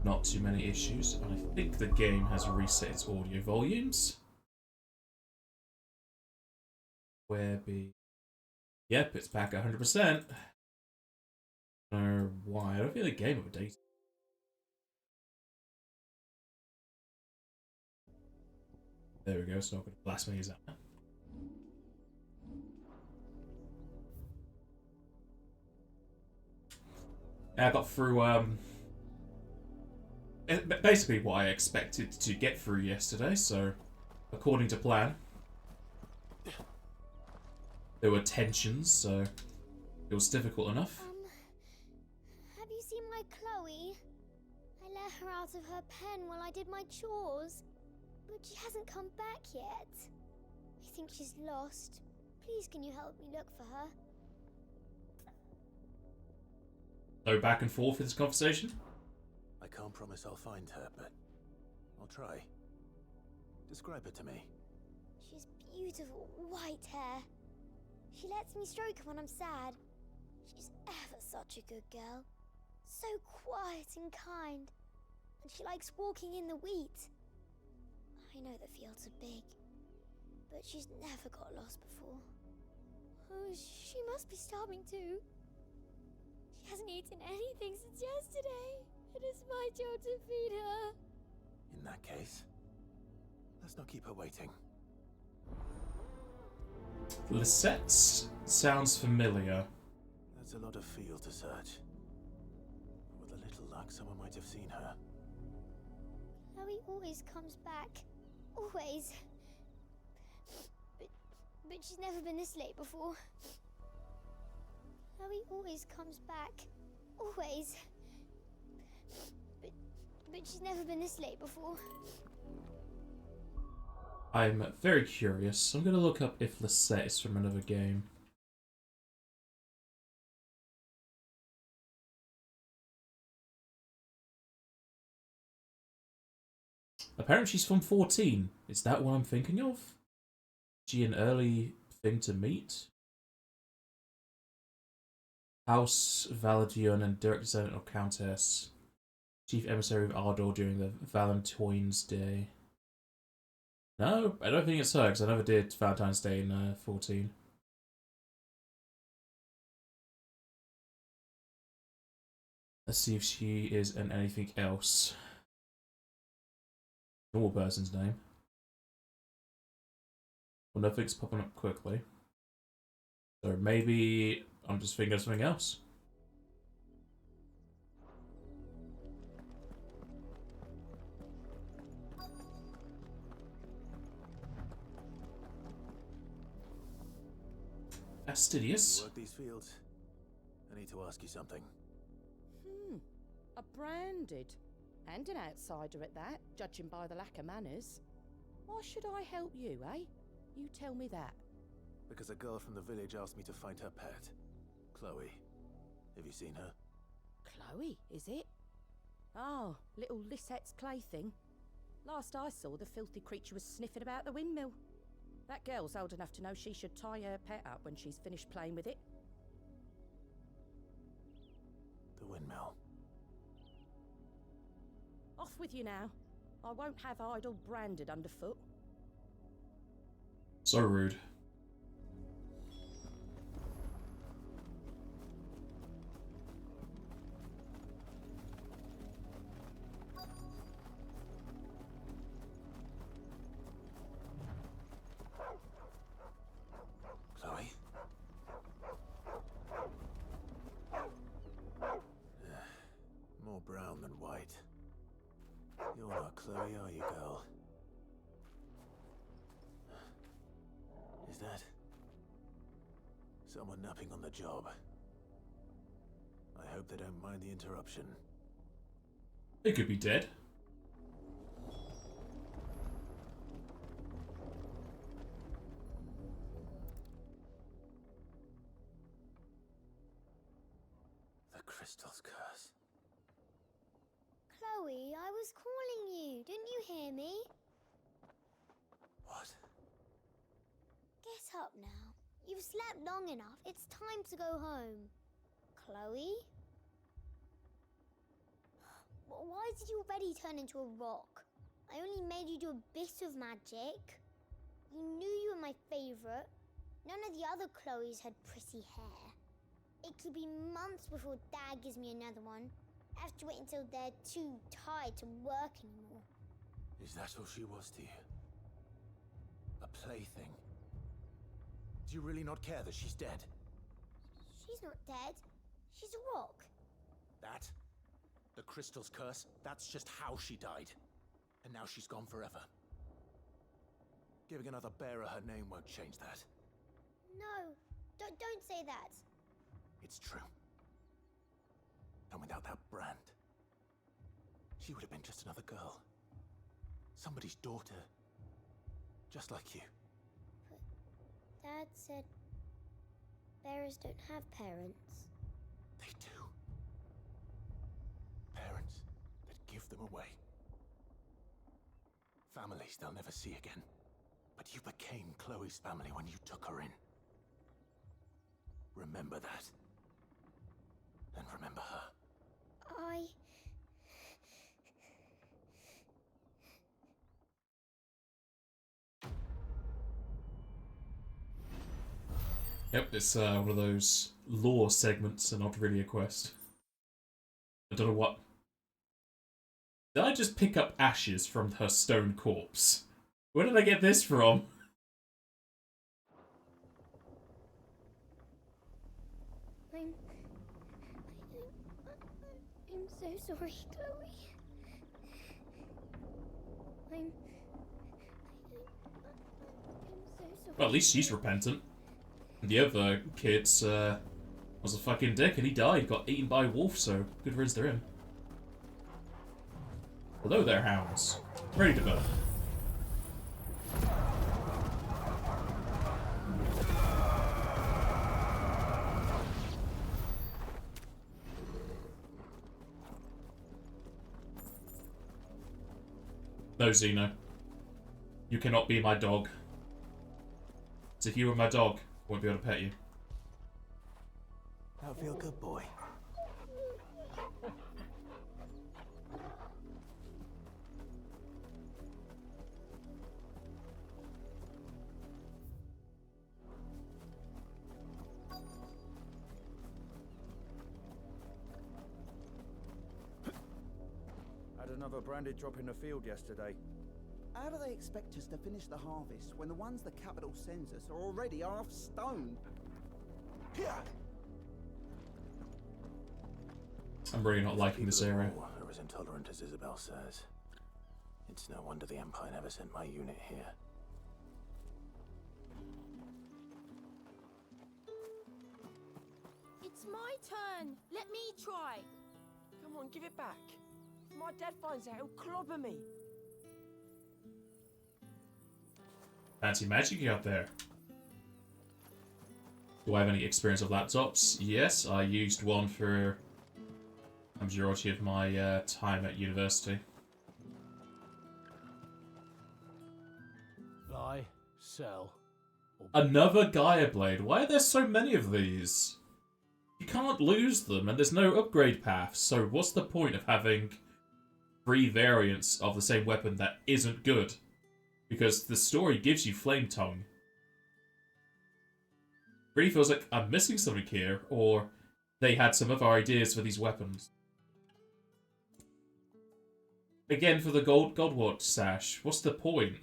Not too many issues, and I think the game has reset its audio volumes. Where be? Yep, it's back at 100%. I don't know why. I don't feel the game updated. There we go, it's not going to blast me as that. I got through basically what I expected to get through yesterday, so according to plan. There were tensions, so it was difficult enough. Have you seen my Chloe? I let her out of her pen while I did my chores, but she hasn't come back yet. I think she's lost. Please can you help me look for her? So back and forth in this conversation? I can't promise I'll find her, but I'll try. Describe her to me. She's beautiful white hair. She lets me stroke her when I'm sad. She's ever such a good girl. So quiet and kind. And she likes walking in the wheat. I know the fields are big, but she's never got lost before. Oh, she must be starving too. She hasn't eaten anything since yesterday. It is my job to feed her. In that case, let's not keep her waiting. Lisette sounds familiar. That's a lot of field to search. With a little luck, someone might have seen her. Chloe always comes back. Always. But she's never been this late before. Chloe always comes back. Always. But she's never been this late before. I'm very curious. I'm going to look up if Lisette is from another game. Apparently she's from 14. Is that what I'm thinking of? Is she an early thing to meet? House Valadion and Direct Descendant of Countess. Chief Emissary of Ardor during the Valentine's Day. No, I don't think it's her, because I never did Valentine's Day in 14. Let's see if she is in anything else. Normal person's name. Well, nothing's popping up quickly. So maybe I'm just thinking of something else. Fastidious. You work these fields? I need to ask you something. A branded. And an outsider at that, judging by the lack of manners. Why should I help you, eh? You tell me that. Because a girl from the village asked me to find her pet. Chloe. Have you seen her? Chloe, is it? Oh, little Lisette's plaything. Last I saw, the filthy creature was sniffing about the windmill. That girl's old enough to know she should tie her pet up when she's finished playing with it. The windmill. Off with you now. I won't have idle branded underfoot. So rude. Chloe? More brown than white. You're not Chloe, are you, girl? Is that someone napping on the job? I hope they don't mind the interruption. They could be dead. The crystal's curse. Chloe, I was calling you. Didn't you hear me? What? Get up now. You've slept long enough. It's time to go home. Chloe? Why did you already turn into a rock? I only made you do a bit of magic. You knew you were my favourite. None of the other Chloes had pretty hair. It could be months before Dad gives me another one. I have to wait until they're too tired to work anymore. Is that all she was to you? A plaything? Do you really not care that she's dead? She's not dead. She's a rock. That? The crystal's curse? That's just how she died. And now she's gone forever. Giving another bearer her name won't change that. No, don't say that. It's true. And without that brand, she would have been just another girl. Somebody's daughter. Just like you. But Dad said bearers don't have parents. They do. Parents that give them away. Families they'll never see again. But you became Chloe's family when you took her in. Remember that. And remember her. Yep, it's one of those lore segments and not really a quest. I don't know what. Did I just pick up ashes from her stone corpse? Where did I get this from? I'm so sorry, Chloe. I'm so sorry. Well, at least she's repentant. The other kid was a fucking dick and he died, got eaten by a wolf, so good riddance to him. Hello there, hounds. Ready to go. No, Xeno. You cannot be my dog. As if you were my dog, I wouldn't be able to pet you. That feel good, boy. Had another branded drop in the field yesterday. How do they expect us to finish the harvest when the ones the capital sends us are already half stoned? Here! I'm really not liking this area. Are as intolerant as Isabel says. It's no wonder the Empire never sent my unit here. It's my turn. Let me try. Come on, give it back. If my dad finds out, he'll clobber me. Fancy magic out there. Do I have any experience of laptops? Yes, I used one for a majority of my time at university. Buy, sell, or... Another Gaia Blade. Why are there so many of these? You can't lose them, and there's no upgrade path, so what's the point of having 3 variants of the same weapon that isn't good? Because the story gives you Flame Tongue. Really feels like I'm missing something here, or they had some other ideas for these weapons. Again, for the Goldwatch sash, what's the point?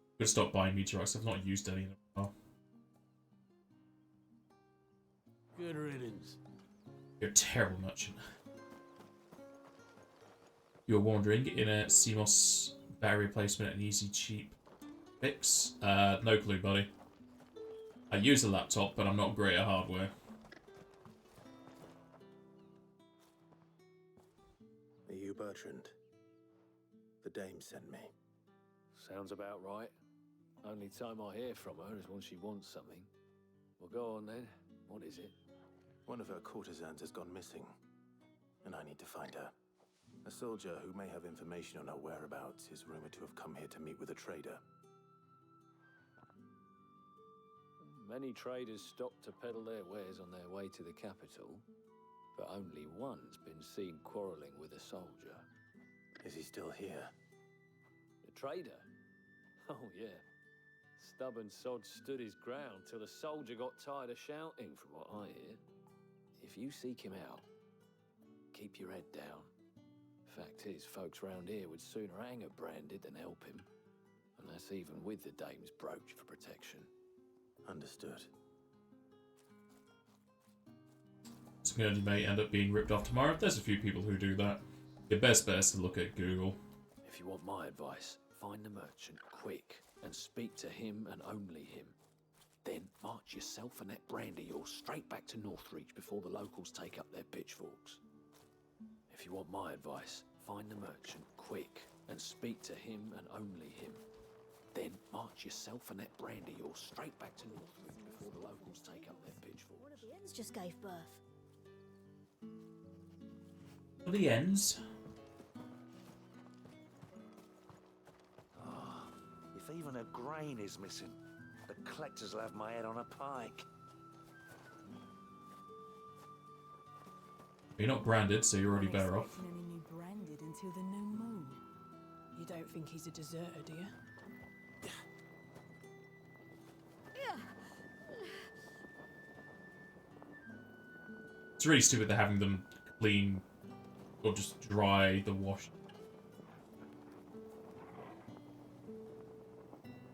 I'm gonna stop buying meteorites, I've not used any in a while. Good riddance. You're a terrible merchant. You're wandering in a CMOS battery replacement, an easy, cheap fix. No clue, buddy. I use a laptop, but I'm not great at hardware. Are you Bertrand? The dame sent me. Sounds about right. Only time I hear from her is when she wants something. Well, go on then. What is it? One of her courtesans has gone missing, and I need to find her. A soldier who may have information on her whereabouts is rumored to have come here to meet with a trader. Many traders stopped to peddle their wares on their way to the capital, but only one's been seen quarrelling with a soldier. Is he still here? The trader? Oh, yeah. Stubborn sod stood his ground till the soldier got tired of shouting, from what I hear. If you seek him out, keep your head down. Fact is, folks round here would sooner hang a branded than help him. And that's even with the dame's brooch for protection. Understood. You may end up being ripped off tomorrow. There's a few people who do that. Your best bet is to look at Google. If you want my advice, find the merchant quick and speak to him and only him. Then march yourself and that brandy yours straight back to Northreach before the locals take up their pitchforks. If you want my advice, find the merchant quick and speak to him and only him. Then march yourself and that brandy yours straight back to Northreach before the locals take up their pitchforks. One of the ends just gave birth. For the ends. Oh, if even a grain is missing, the collectors will have my head on a pike. You're not branded, so you're already better off. Expecting any new branded until the new moon. You don't think he's a deserter, do you? It's really stupid they're having them clean or just dry the wash.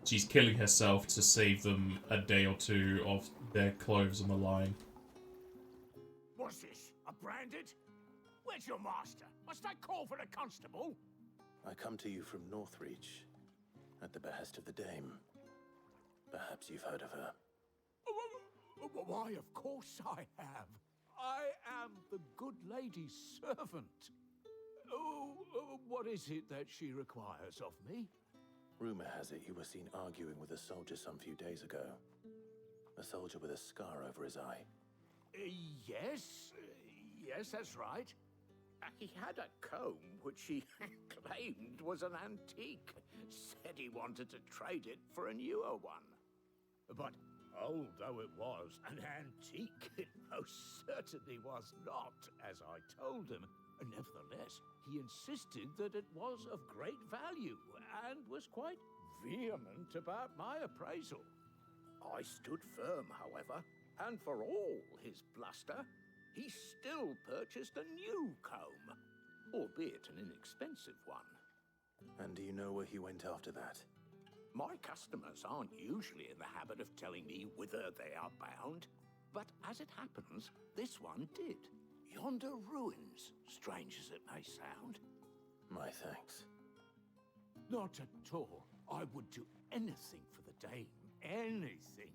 She's killing herself to save them a day or two of their clothes on the line. What's this? A branded? Where's your master? Must I call for the constable? I come to you from Northreach, at the behest of the dame. Perhaps you've heard of her. Why, of course I have. I am the good lady's servant. What is it that she requires of me? Rumor has it you were seen arguing with a soldier some few days ago. A soldier with a scar over his eye. Yes, that's right. He had a comb which he claimed was an antique. Said he wanted to trade it for a newer one. But old though it was, an antique it most certainly was not, as I told him. Nevertheless, he insisted that it was of great value and was quite vehement about my appraisal. I stood firm, however, and for all his bluster, he still purchased a new comb, albeit an inexpensive one. And do you know where he went after that? My customers aren't usually in the habit of telling me whither they are bound, but as it happens, this one did. Yonder ruins, strange as it may sound. My thanks. Not at all. I would do anything for the dame. Anything.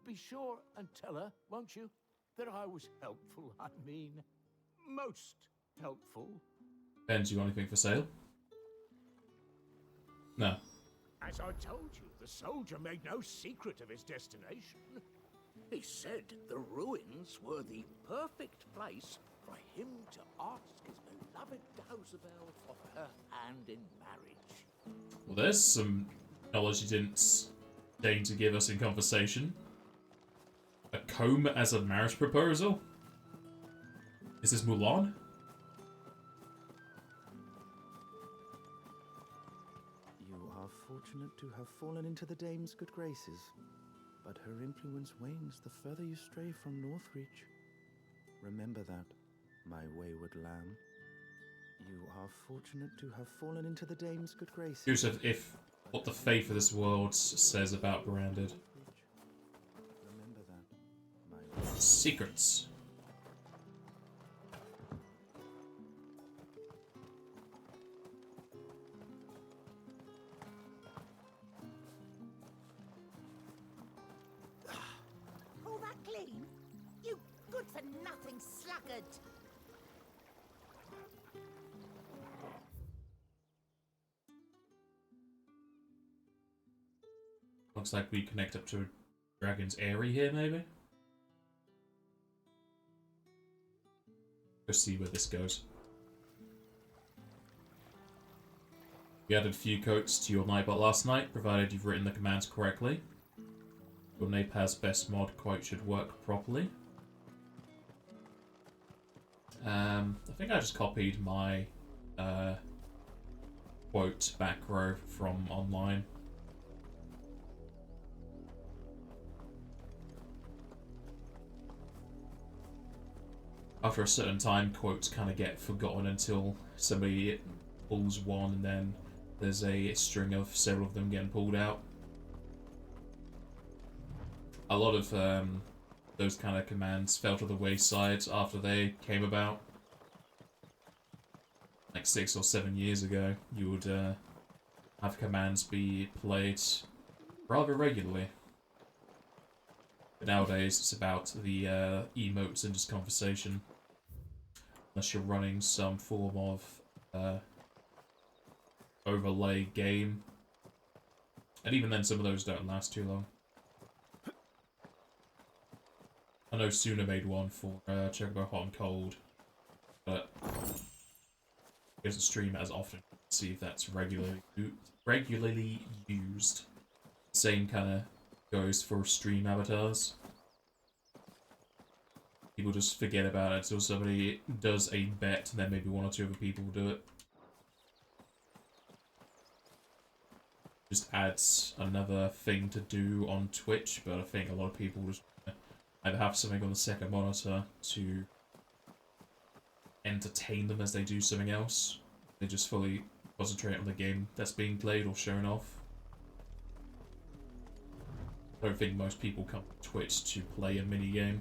Be sure and tell her, won't you, that I was helpful. I mean, most helpful. Ben, do you want anything for sale? No. As I told you, the soldier made no secret of his destination. He said the ruins were the perfect place for him to ask his beloved Dowsabel for her hand in marriage. Well, there's some knowledge you didn't deign to give us in conversation. A comb as a marriage proposal? Is this Mulan? You are fortunate to have fallen into the dame's good graces, but her influence wanes the further you stray from Northreach. Remember that, my wayward lamb. You are fortunate to have fallen into the dame's good graces. Yusuf, if what the faith of this world says about branded. Remember that, my Secrets. All that clean? You good-for-nothing sluggard! Looks like we connect up to a Dragon's Eyrie here, maybe? Let's see where this goes. You added a few coats to your Nightbot last night, provided you've written the commands correctly. Your Napal's best mod quote should work properly. I think I just copied my quote back row from online. After a certain time, quotes kind of get forgotten until somebody pulls one, and then there's a string of several of them getting pulled out. A lot of those kind of commands fell to the wayside after they came about. Like 6 or 7 years ago, you would have commands be played rather regularly. But nowadays, it's about the emotes and just conversation. Unless you're running some form of overlay game. And even then, some of those don't last too long. I know Suna made one for Chocobo Hot and Cold, but he doesn't stream it as often. See if that's regularly used. Same kind of goes for stream avatars. People just forget about it until somebody does a bet, and then maybe 1 or 2 other people will do it. Just adds another thing to do on Twitch, but I think a lot of people just either have something on the second monitor to entertain them as they do something else. They just fully concentrate on the game that's being played or shown off. I don't think most people come to Twitch to play a minigame.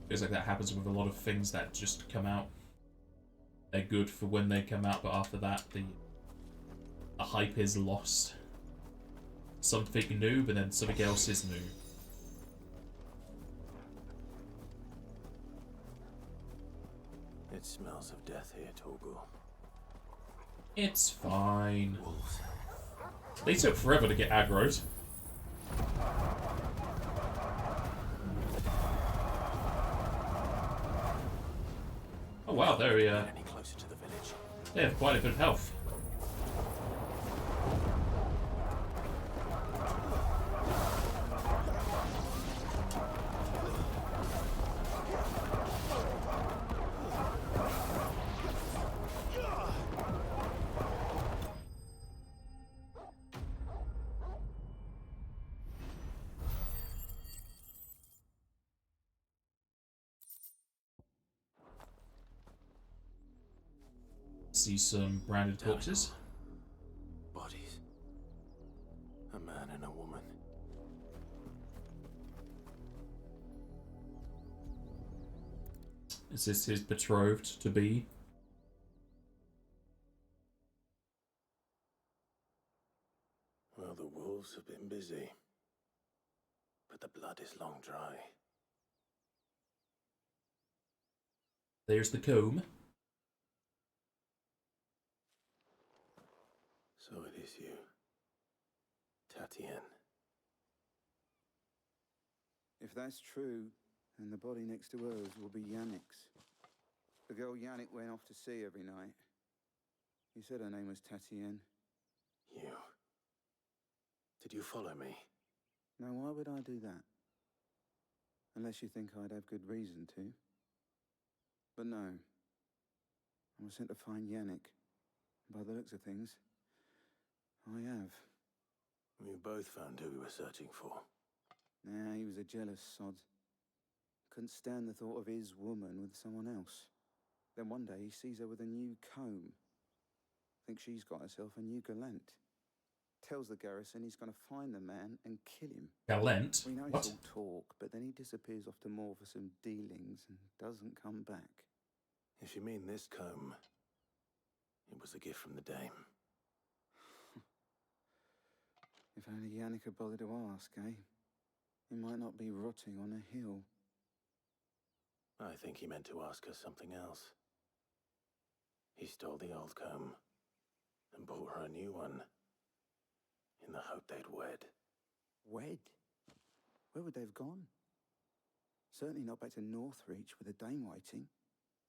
Feels like that happens with a lot of things that just come out. They're good for when they come out, but after that, the hype is lost. Something new, but then something else is new. It smells of death here, Torgul. It's fine. Wolves. They took forever to get aggroed. Oh wow, they're Any closer to the village? they have quite a bit of health. See some branded corpses. Bodies. A man and a woman. Is this his betrothed to be? Well, the wolves have been busy. But the blood is long dry. There's the comb. So it is you, Tatienne. If that's true, then the body next to hers will be Yannick's. The girl Yannick went off to see every night. He said her name was Tatienne. You. Did you follow me? Now, why would I do that? Unless you think I'd have good reason to. But no. I was sent to find Yannick. By the looks of things, I have. We both found who we were searching for. Nah, he was a jealous sod. Couldn't stand the thought of his woman with someone else. Then one day he sees her with a new comb. Thinks she's got herself a new gallant. Tells the garrison he's going to find the man and kill him. Gallant? We know What? it's all talk, but then he disappears off to more for some dealings and doesn't come back. If you mean this comb, it was a gift from the dame. If only Yannick had bothered to ask, eh? He might not be rotting on a hill. I think he meant to ask her something else. He stole the old comb and bought her a new one in the hope they'd wed. Wed? Where would they have gone? Certainly not back to Northreach with a dame waiting.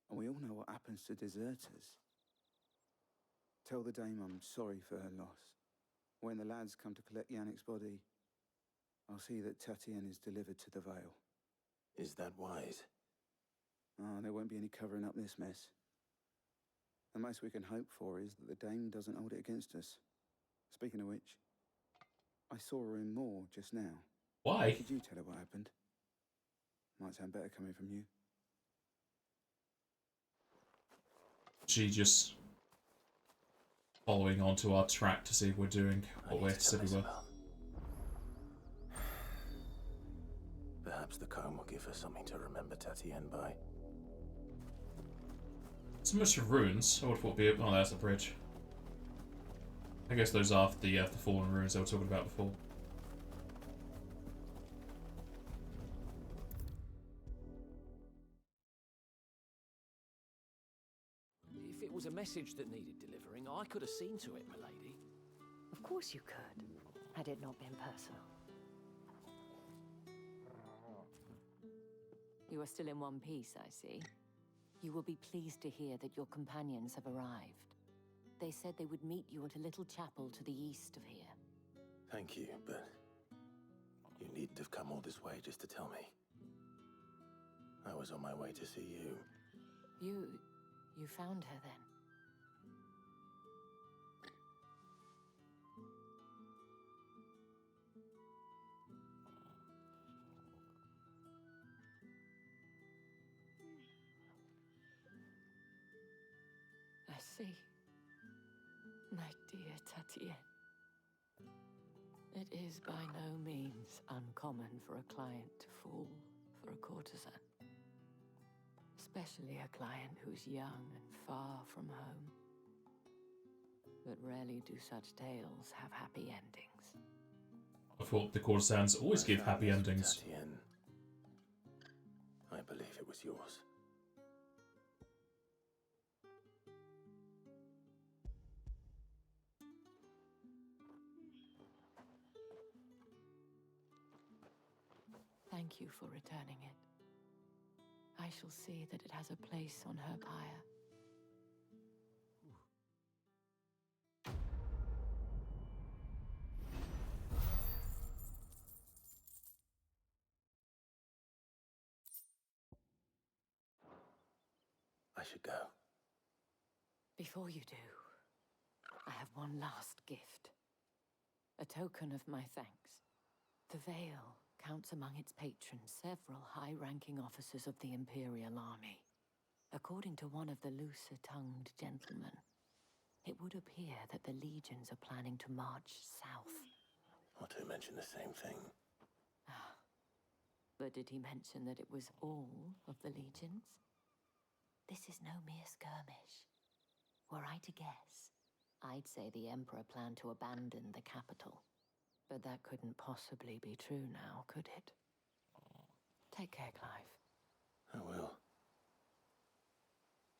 And we all know what happens to deserters. Tell the dame I'm sorry for her loss. When the lads come to collect Yannick's body, I'll see that Tatienne is delivered to the Vale. Is that wise? Oh, there won't be any covering up this mess. The most we can hope for is that the dame doesn't hold it against us. Speaking of which, I saw her in Moor just now. Why? Did you tell her what happened? Might sound better coming from you. She just following onto our track to see if we're doing what we said we were. Perhaps the comb will give her something to remember Tatienne by. So much for ruins. I would have thought be. Oh, there's the bridge. I guess those are the fallen ruins I was talking about before. If it was a message that needed delivering, I could have seen to it, milady. Of course you could, had it not been personal. You are still in one piece, I see. You will be pleased to hear that your companions have arrived. They said they would meet you at a little chapel to the east of here. Thank you, but you needn't have come all this way just to tell me. I was on my way to see you. You found her then? I see. My dear Tatienne. It is by no means uncommon for a client to fall for a courtesan. Especially a client who's young and far from home. But rarely do such tales have happy endings. I thought the courtesans always give happy endings. Tatienne. I believe it was yours. Thank you for returning it. I shall see that it has a place on her pyre. I should go. Before you do, I have one last gift. A token of my thanks. The Vale counts among its patrons several high-ranking officers of the Imperial Army. According to one of the looser-tongued gentlemen, it would appear that the legions are planning to march south. Not to mention the same thing. But did he mention that it was all of the legions? This is no mere skirmish. Were I to guess, I'd say the Emperor planned to abandon the capital. But that couldn't possibly be true now, could it? Take care, Clive. I will.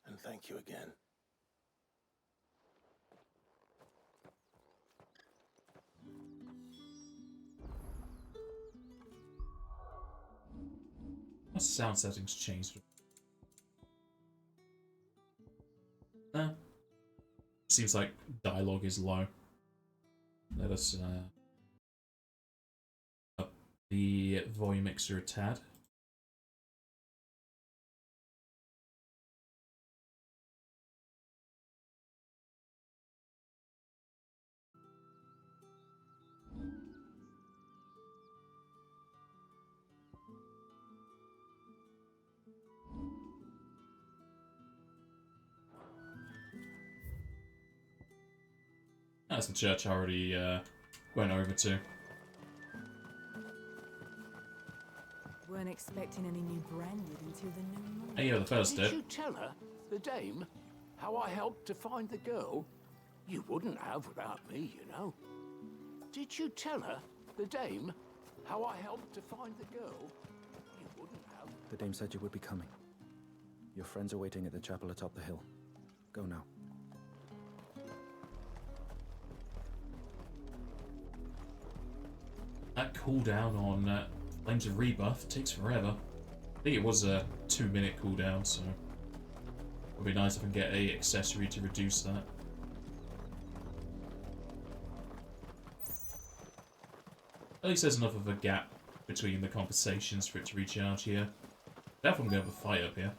And thank you again. My sound settings changed. Seems like dialogue is low. Let us up the volume mixer a tad. That's the church I already went over to. Weren't expecting any new branded until the new moon. Hey, yeah, the first Did did. you tell her, the dame, how I helped to find the girl? You wouldn't have without me, you know. Did you tell her, the dame, how I helped to find the girl? You wouldn't have. The dame said you would be coming. Your friends are waiting at the chapel atop the hill. Go now. That cooldown on Flames of Rebuff takes forever. I think it was a 2-minute cooldown, so Would be nice if I can get a accessory to reduce that. At least there's enough of a gap between the conversations for it to recharge here. Definitely gonna have a fight up here.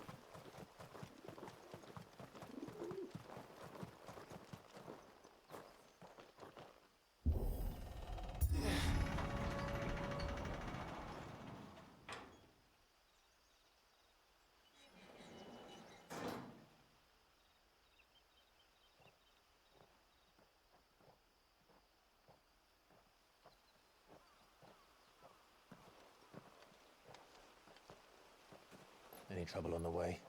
Any trouble on the way?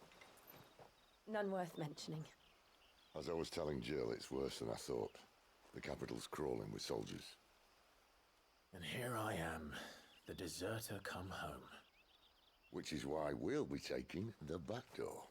None worth mentioning. As I was telling Jill, it's worse than I thought. The capital's crawling with soldiers. And here I am, the deserter come home. Which is why we'll be taking the back door.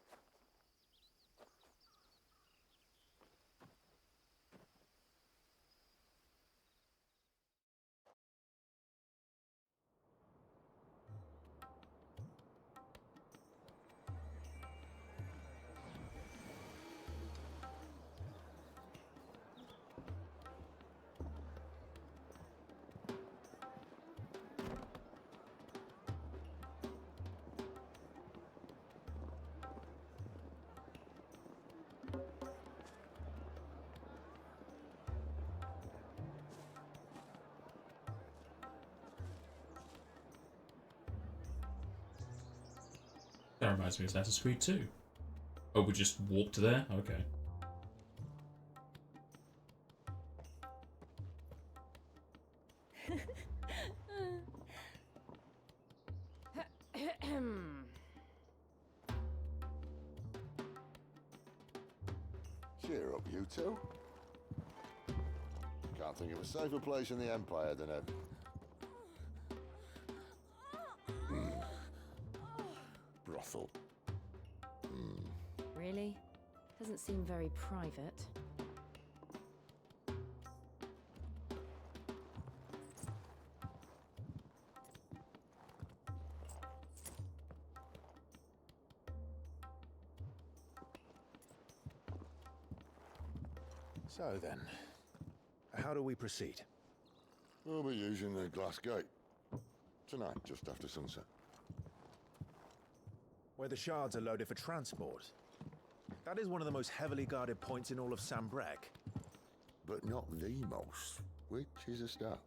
That reminds me of Assassin's Creed 2. Oh, we just walked there? Okay. Cheer up, you two. Can't think of a safer place in the Empire than a... brothel. Really? Doesn't seem very private. So then, how do we proceed? We'll be using the glass gate. Tonight, just after sunset. Where the shards are loaded for transport. That is one of the most heavily guarded points in all of Sambrec. But not the most, which is a start.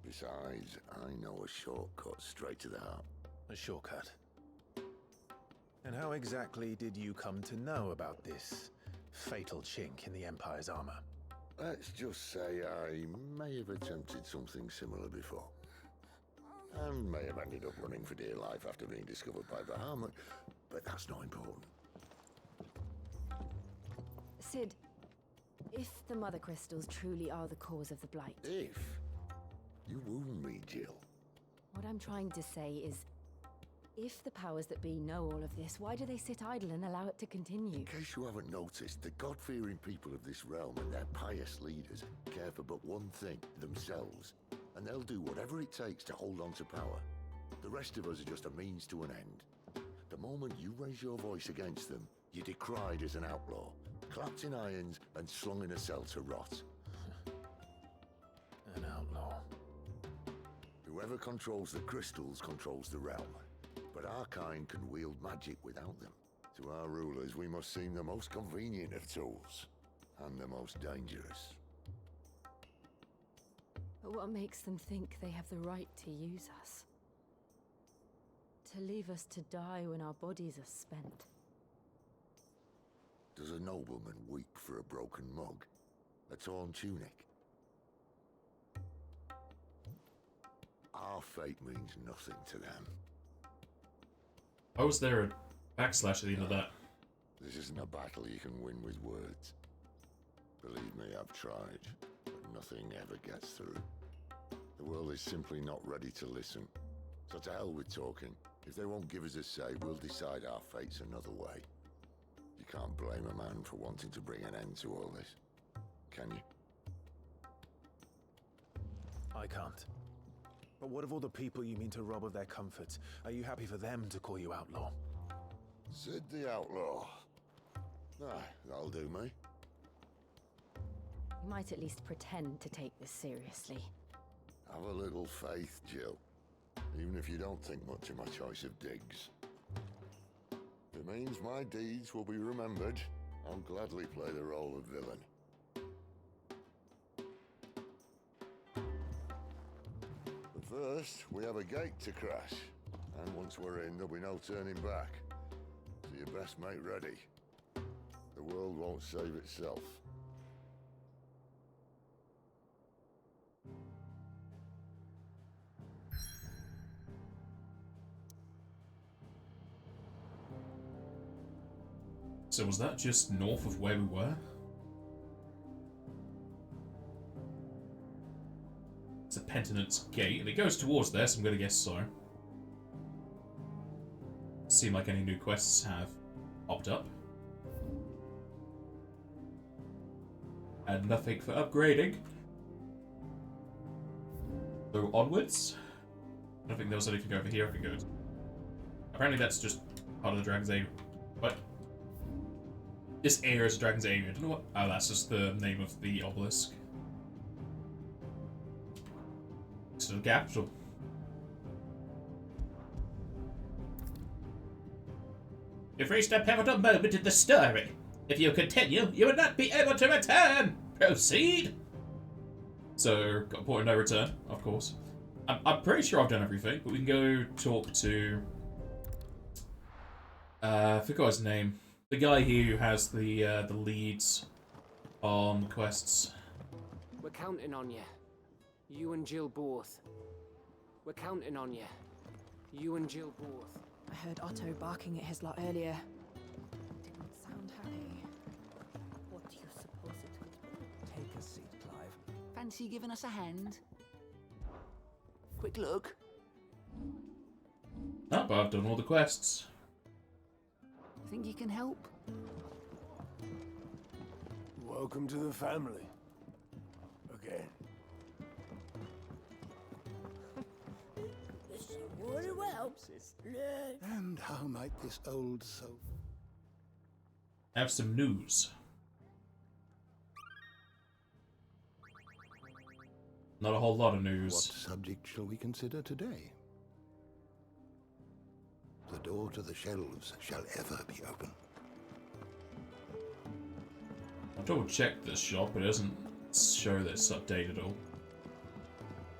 Besides, I know a shortcut straight to the heart. A shortcut. And how exactly did you come to know about this fatal chink in the Empire's armor? Let's just say I may have attempted something similar before. And may have ended up running for dear life after being discovered by Bahamut, but that's not important. Sid, if the Mother Crystals truly are the cause of the Blight... If? You wound me, Jill. What I'm trying to say is, if the powers that be know all of this, why do they sit idle and allow it to continue? In case you haven't noticed, the God-fearing people of this realm and their pious leaders care for but one thing, themselves. And they'll do whatever it takes to hold on to power. The rest of us are just a means to an end. The moment you raise your voice against them, you're decried as an outlaw, clapped in irons and slung in a cell to rot. An outlaw. Whoever controls the crystals controls the realm. But our kind can wield magic without them. To our rulers, we must seem the most convenient of tools. And the most dangerous. But what makes them think they have the right to use us? To leave us to die when our bodies are spent? Does a nobleman weep for a broken mug? A torn tunic? Our fate means nothing to them. Why was there a backslash at the end of that? This isn't a battle you can win with words. Believe me, I've tried, but nothing ever gets through. The world is simply not ready to listen. So to hell with talking. If they won't give us a say, we'll decide our fates another way. You can't blame a man for wanting to bring an end to all this, can you? I can't. But what of all the people you mean to rob of their comforts? Are you happy for them to call you outlaw? Sid the Outlaw. Ah, that'll do me. You might at least pretend to take this seriously. Have a little faith, Jill. Even if you don't think much of my choice of digs. If it means my deeds will be remembered, I'll gladly play the role of villain. But first, we have a gate to crash. And once we're in, there'll be no turning back. So you best make ready. The world won't save itself. So was that just north of where we were? It's a Penitence Gate, and it goes towards there, so I'm gonna guess so. Seem like any new quests have popped up. And nothing for upgrading. So onwards. I don't think there was anything over here I could go to. Apparently that's just part of the Dragon's Age. What? This area is Dragon's Age. I don't know what. Oh, that's just the name of the obelisk. It's the capital. You've reached a pivotal moment in the story. If you continue, you would not be able to return. Proceed. So, got a point of no return, of course. I'm pretty sure I've done everything, but we can go talk to. I forgot his name. The guy who has the leads on quests. We're counting on you. You and Jill both. We're counting on you. You and Jill both. I heard Otto barking at his lot earlier. Didn't sound happy. What do you suppose it could be? Take a seat, Clive. Fancy giving us a hand? Quick look. No, but I've done all the quests. Think you can help? Welcome to the family. Again. This really helps. And how might this old soul... Have some news. Not a whole lot of news. What subject shall we consider today? The door to the shelves shall ever be open. I've double checked this shop, but it doesn't show that it's updated at all.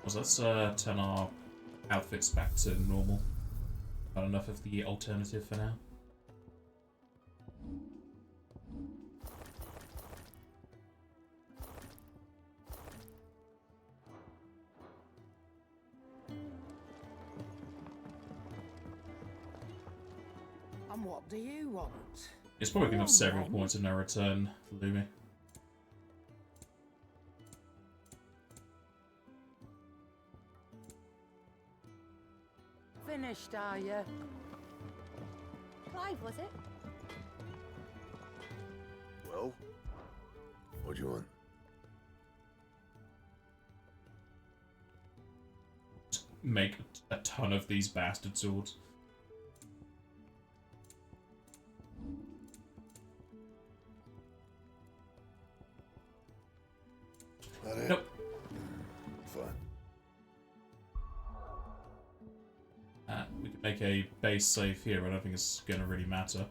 So let's turn our outfits back to normal. Got enough of the alternative for now. And what do you want? It's probably going to have several points of no return, Lumi. Finished, are you? Clive, was it? Well, what do you want? Make a ton of these bastard swords. Nope. Fine. We can make a base save here, but I don't think it's going to really matter.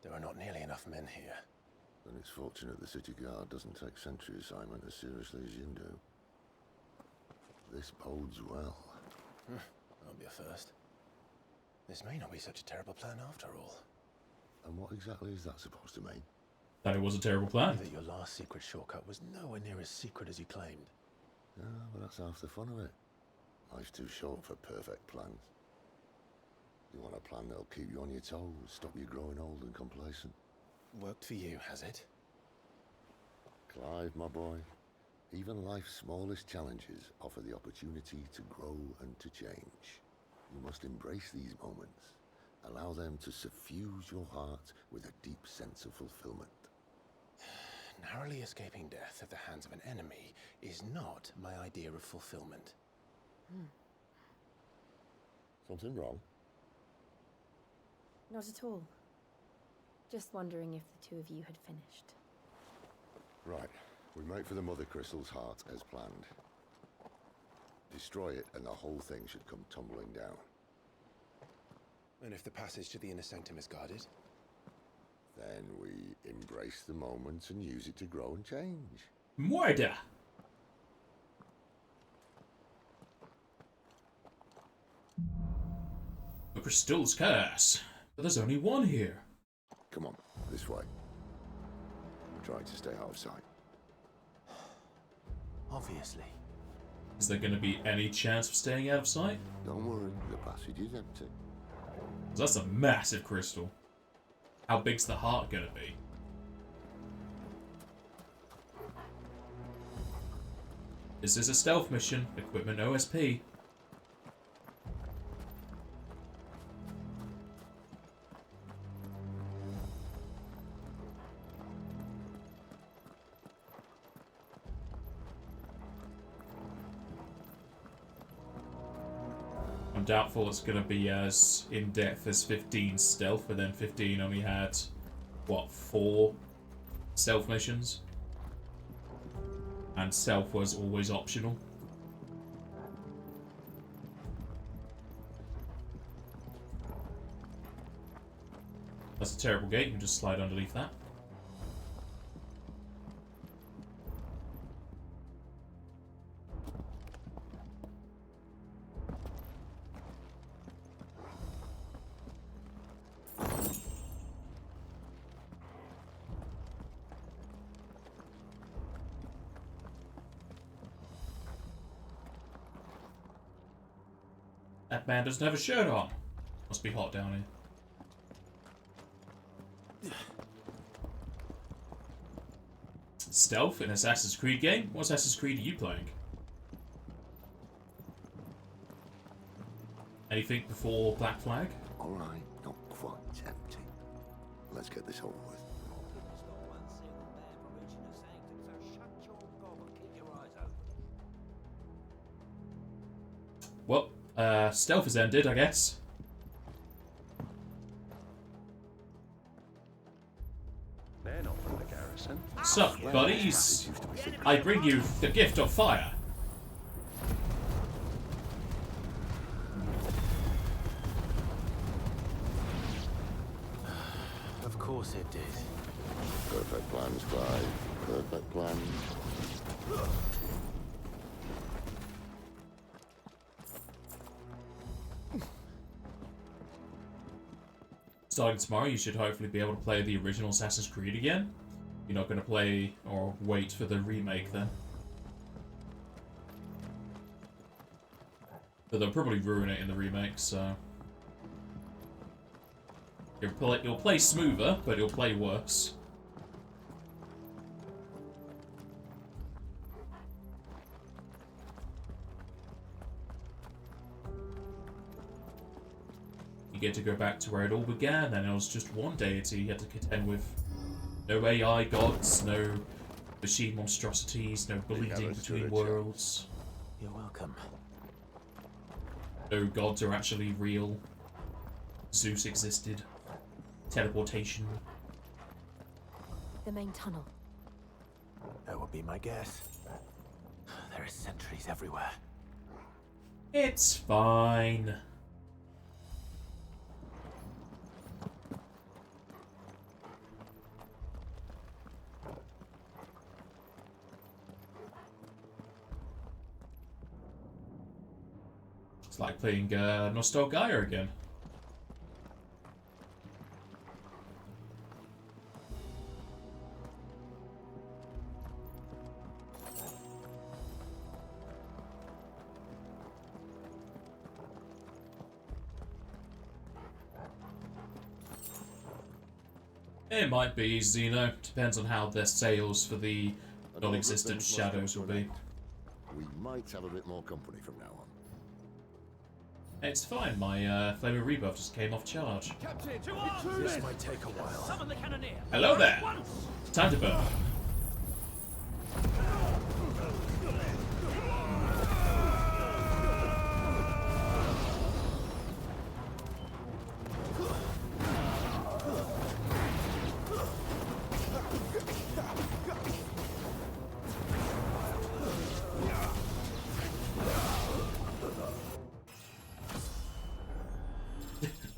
There are not nearly enough men here. Then it's fortunate the city guard doesn't take sentry assignment as seriously as you do. This bodes well. Won't be a first. This may not be such a terrible plan after all. And what exactly is that supposed to mean? That it was a terrible plan. That your last secret shortcut was nowhere near as secret as you claimed. Yeah, well, that's half the fun of it. Life's too short for perfect plans. You want a plan that'll keep you on your toes, stop you growing old and complacent. Worked for you, has it? Clive, my boy, even life's smallest challenges offer the opportunity to grow and to change. You must embrace these moments. Allow them to suffuse your heart with a deep sense of fulfillment. Narrowly escaping death at the hands of an enemy is not my idea of fulfillment. Something wrong? Not at all. Just wondering if the two of you had finished. Right. We make for the Mother Crystal's heart as planned. Destroy it and the whole thing should come tumbling down. And if the passage to the inner sanctum is guarded? Then we embrace the moment and use it to grow and change. Murder! The Crystal's curse. But there's only one here. Come on, this way. Try to stay out of sight. Obviously. Is there going to be any chance of staying out of sight? Don't worry, the passage is empty. That's a massive crystal. How big's the heart going to be? This is a stealth mission. Equipment OSP. I'm doubtful it's going to be as in-depth as 15 stealth, but then 15 only had, what, 4 stealth missions? And stealth was always optional. That's a terrible gate, you can just slide underneath that. That man doesn't have a shirt on. Must be hot down here. Stealth in Assassin's Creed game? What Assassin's Creed are you playing? Anything before Black Flag? Alright, not quite empty. Let's get this over with. Well, stealth has ended, I guess. They're not from the garrison. Sup, buddies? I bring you the gift of fire. Of course it did. Perfect plans, Clive. Perfect plans. Starting tomorrow, you should hopefully be able to play the original Assassin's Creed again. You're not going to play or wait for the remake then. But they'll probably ruin it in the remake, so... It'll play smoother, but it'll play worse. You get to go back to where it all began, and it was just one deity you had to contend with. No AI gods, no machine monstrosities, no bleeding between worlds. You're welcome. No gods are actually real. Zeus existed. Teleportation. The main tunnel. That would be my guess. There are sentries everywhere. It's fine. It's like playing Nostalgia again. It might be easy, you know. Depends on how their sales for the non-existent shadows will be. We might have a bit more company from now on. It's fine, my flavor rebuff just came off charge. Captain, This might take a while. Summon the cannoneer. Hello there! Time to burn.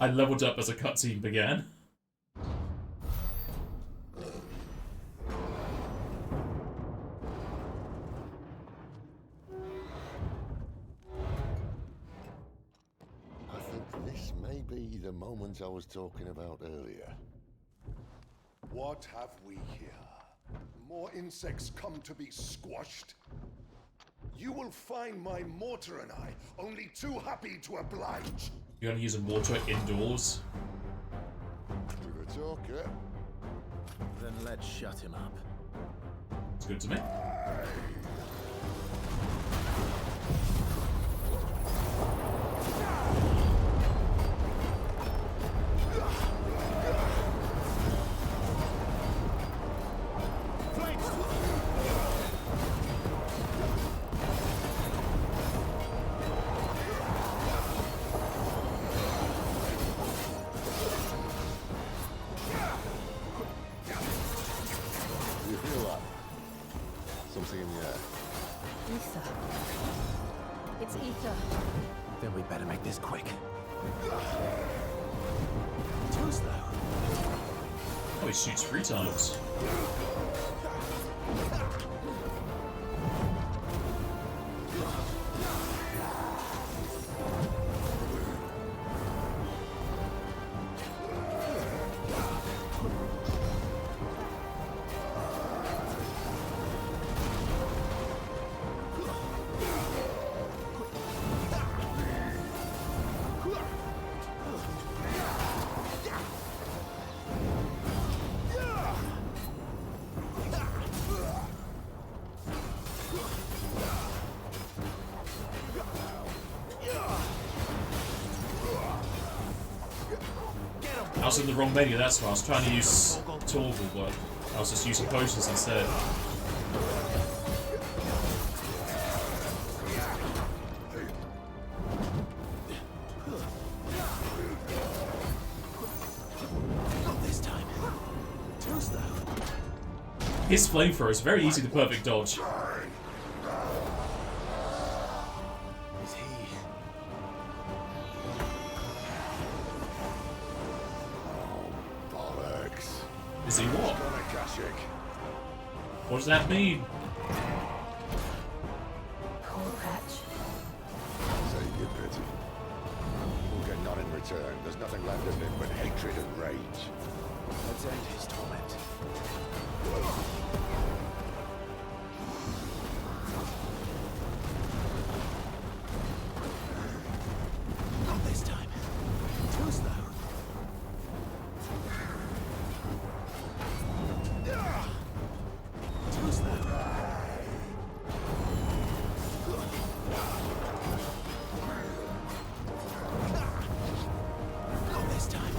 I leveled up as a cutscene began. I think this may be the moment I was talking about earlier. What have we here? More insects come to be squashed? You will find my mortar and I only too happy to oblige. You're gonna use a mortar indoors? With a talker. Then let's shut him up. It's good to me. You feel that? Something in the air. Ether. It's ether. Then we better make this quick. Too slow. Oh, he shoots 3 times. I was in the wrong menu, that's why. I was trying to use Torval, but I was just using potions instead. Not this time. Too slow. His flamethrower is very easy to perfect dodge. Is he? Bollocks. Is he what? Kashyyyk. What does that mean? Poor Patch. Save your pity. We'll get none in return. There's nothing left of him but hatred and rage. Let's end his torment. Not this time. Too slow. Too slow. Not this time.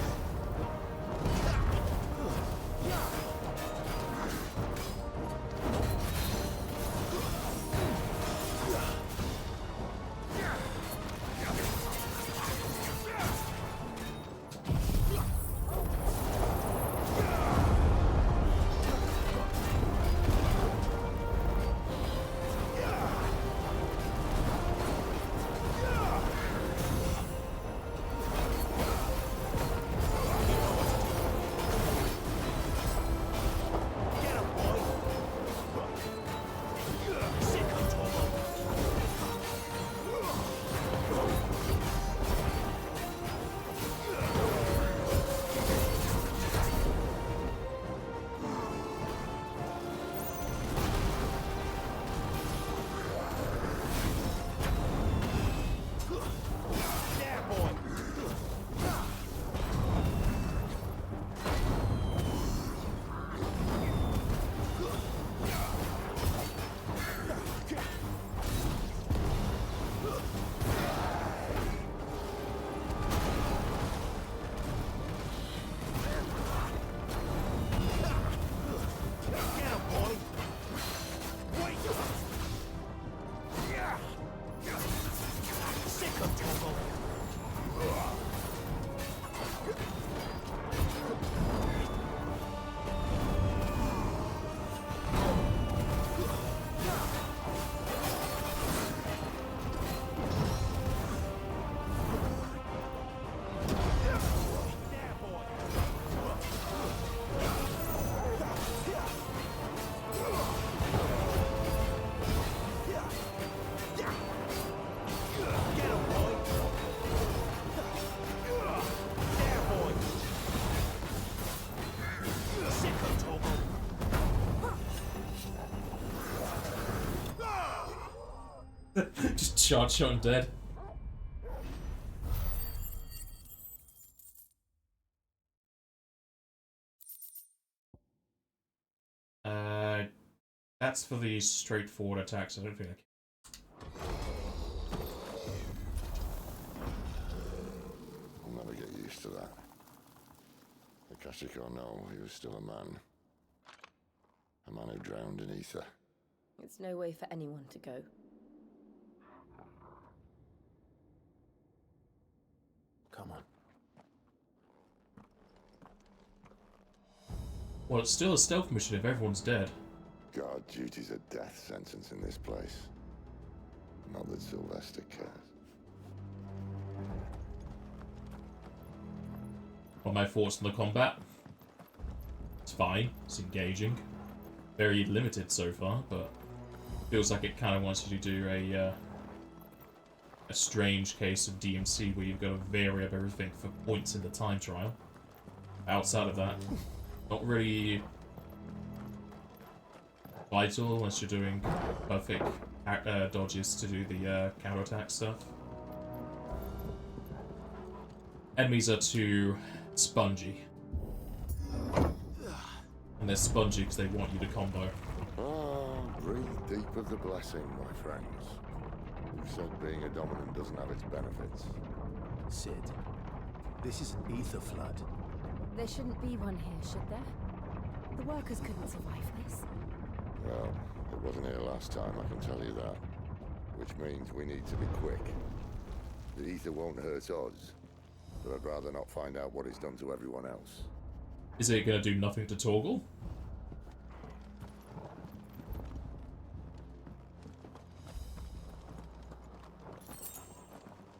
Just shot and dead. That's for the straightforward attacks. I don't think I can. I'll never get used to that. Akashic or no, he was still a man. A man who drowned in ether. It's no way for anyone to go. Come on. Well, it's still a stealth mission if everyone's dead. Guard duty's a death sentence in this place. Not that Sylvester cares. What are my thoughts on the combat? It's fine. It's engaging. Very limited so far, but feels like it kind of wants you to do a strange case of DMC where you've got to vary up everything for points in the time trial. Outside of that, not really vital unless you're doing perfect dodges to do the counterattack stuff. Enemies are too spongy. And they're spongy because they want you to combo. Ah, breathe deep of the blessing, my friends. You've said being a dominant doesn't have its benefits. Sid, this is an ether flood. There shouldn't be one here, should there? The workers couldn't survive this. Well, it wasn't here last time, I can tell you that. Which means we need to be quick. The ether won't hurt us, but I'd rather not find out what it's done to everyone else. Is it going to do nothing to Torgal?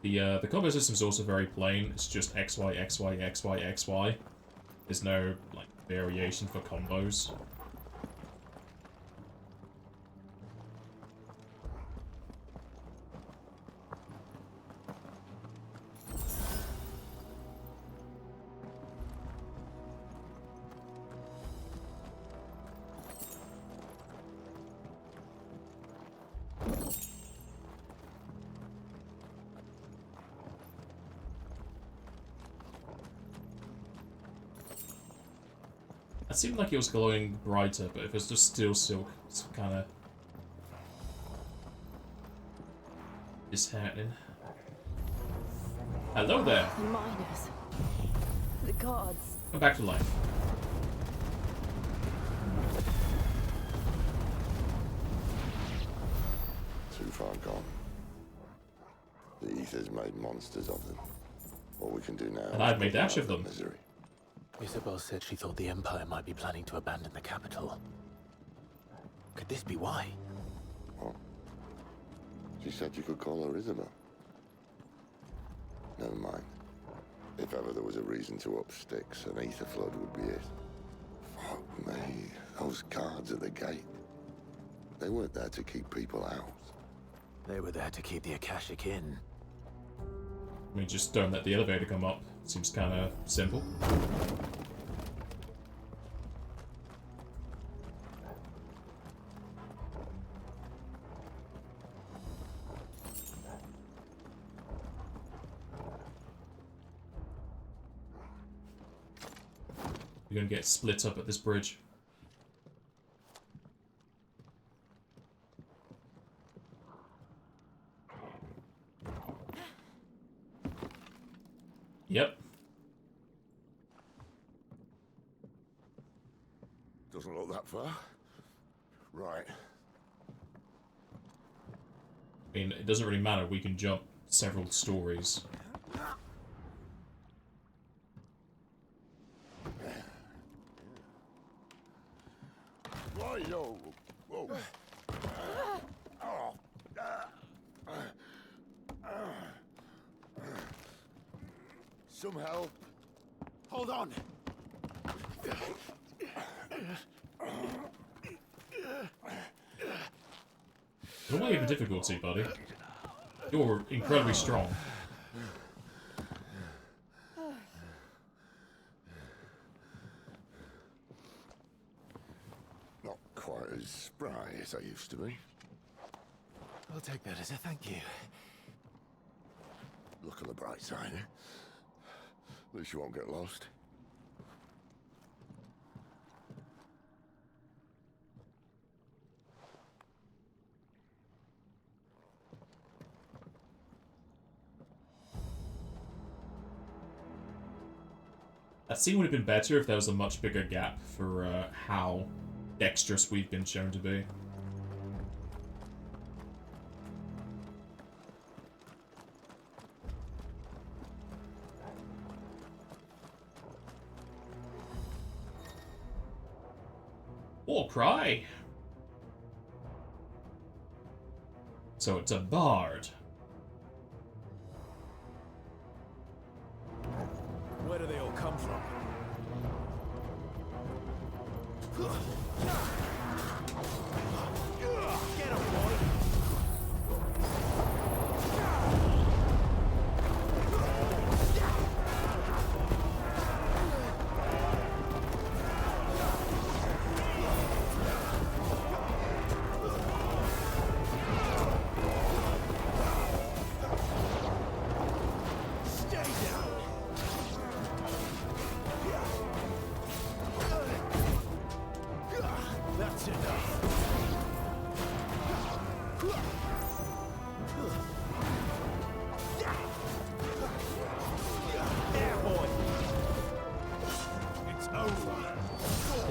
The combo system is also very plain. It's just XY, XY, XY, XY. There's no like variation for combos. It seemed like it was glowing brighter, but if it's just still silk, it's kind of disheartening. Hello there. The miners. The guards. Come back to life. Too far gone. The ether's made monsters of them. What we can do now. And I've made dash of them. Misery. Isabel said she thought the Empire might be planning to abandon the capital. Could this be why? What? She said you could call her Isabel. Never mind. If ever there was a reason to up sticks, an ether flood would be it. Fuck me. Those guards at the gate. They weren't there to keep people out. They were there to keep the Akashic in. I mean, just don't let the elevator come up. Seems kind of simple. You're gonna get split up at this bridge. Yep. Doesn't look that far. Right. I mean, it doesn't really matter. We can jump several stories. Whoa, whoa. Some help. Hold on. Don't worry the difficulty, buddy. You're incredibly strong. Not quite as spry as I used to be. I'll take that as a thank you. Look at the bright side, eh? At least you won't get lost. That scene would have been better if there was a much bigger gap for how dexterous we've been shown to be. War cry! So it's a bard. Where do they all come from? Get him, boy!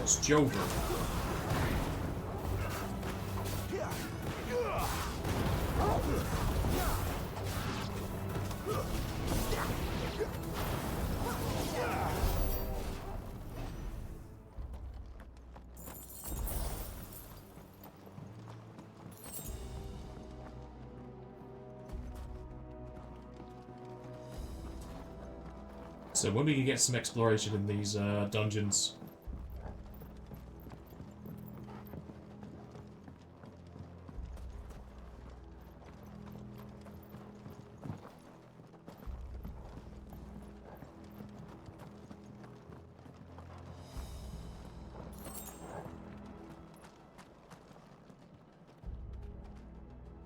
It's Jover. So when we can get some exploration in these dungeons.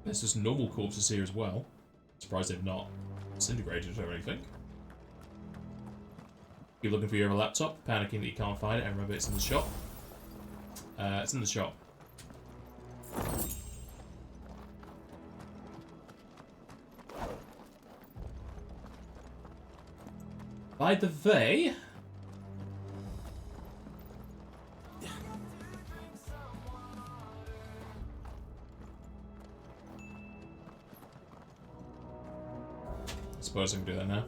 There's just normal corpses here as well. Surprised they've not disintegrated or anything. You're looking for your laptop, panicking that you can't find it, and remember it's in the shop. It's in the shop. By the way... I suppose I can do that now.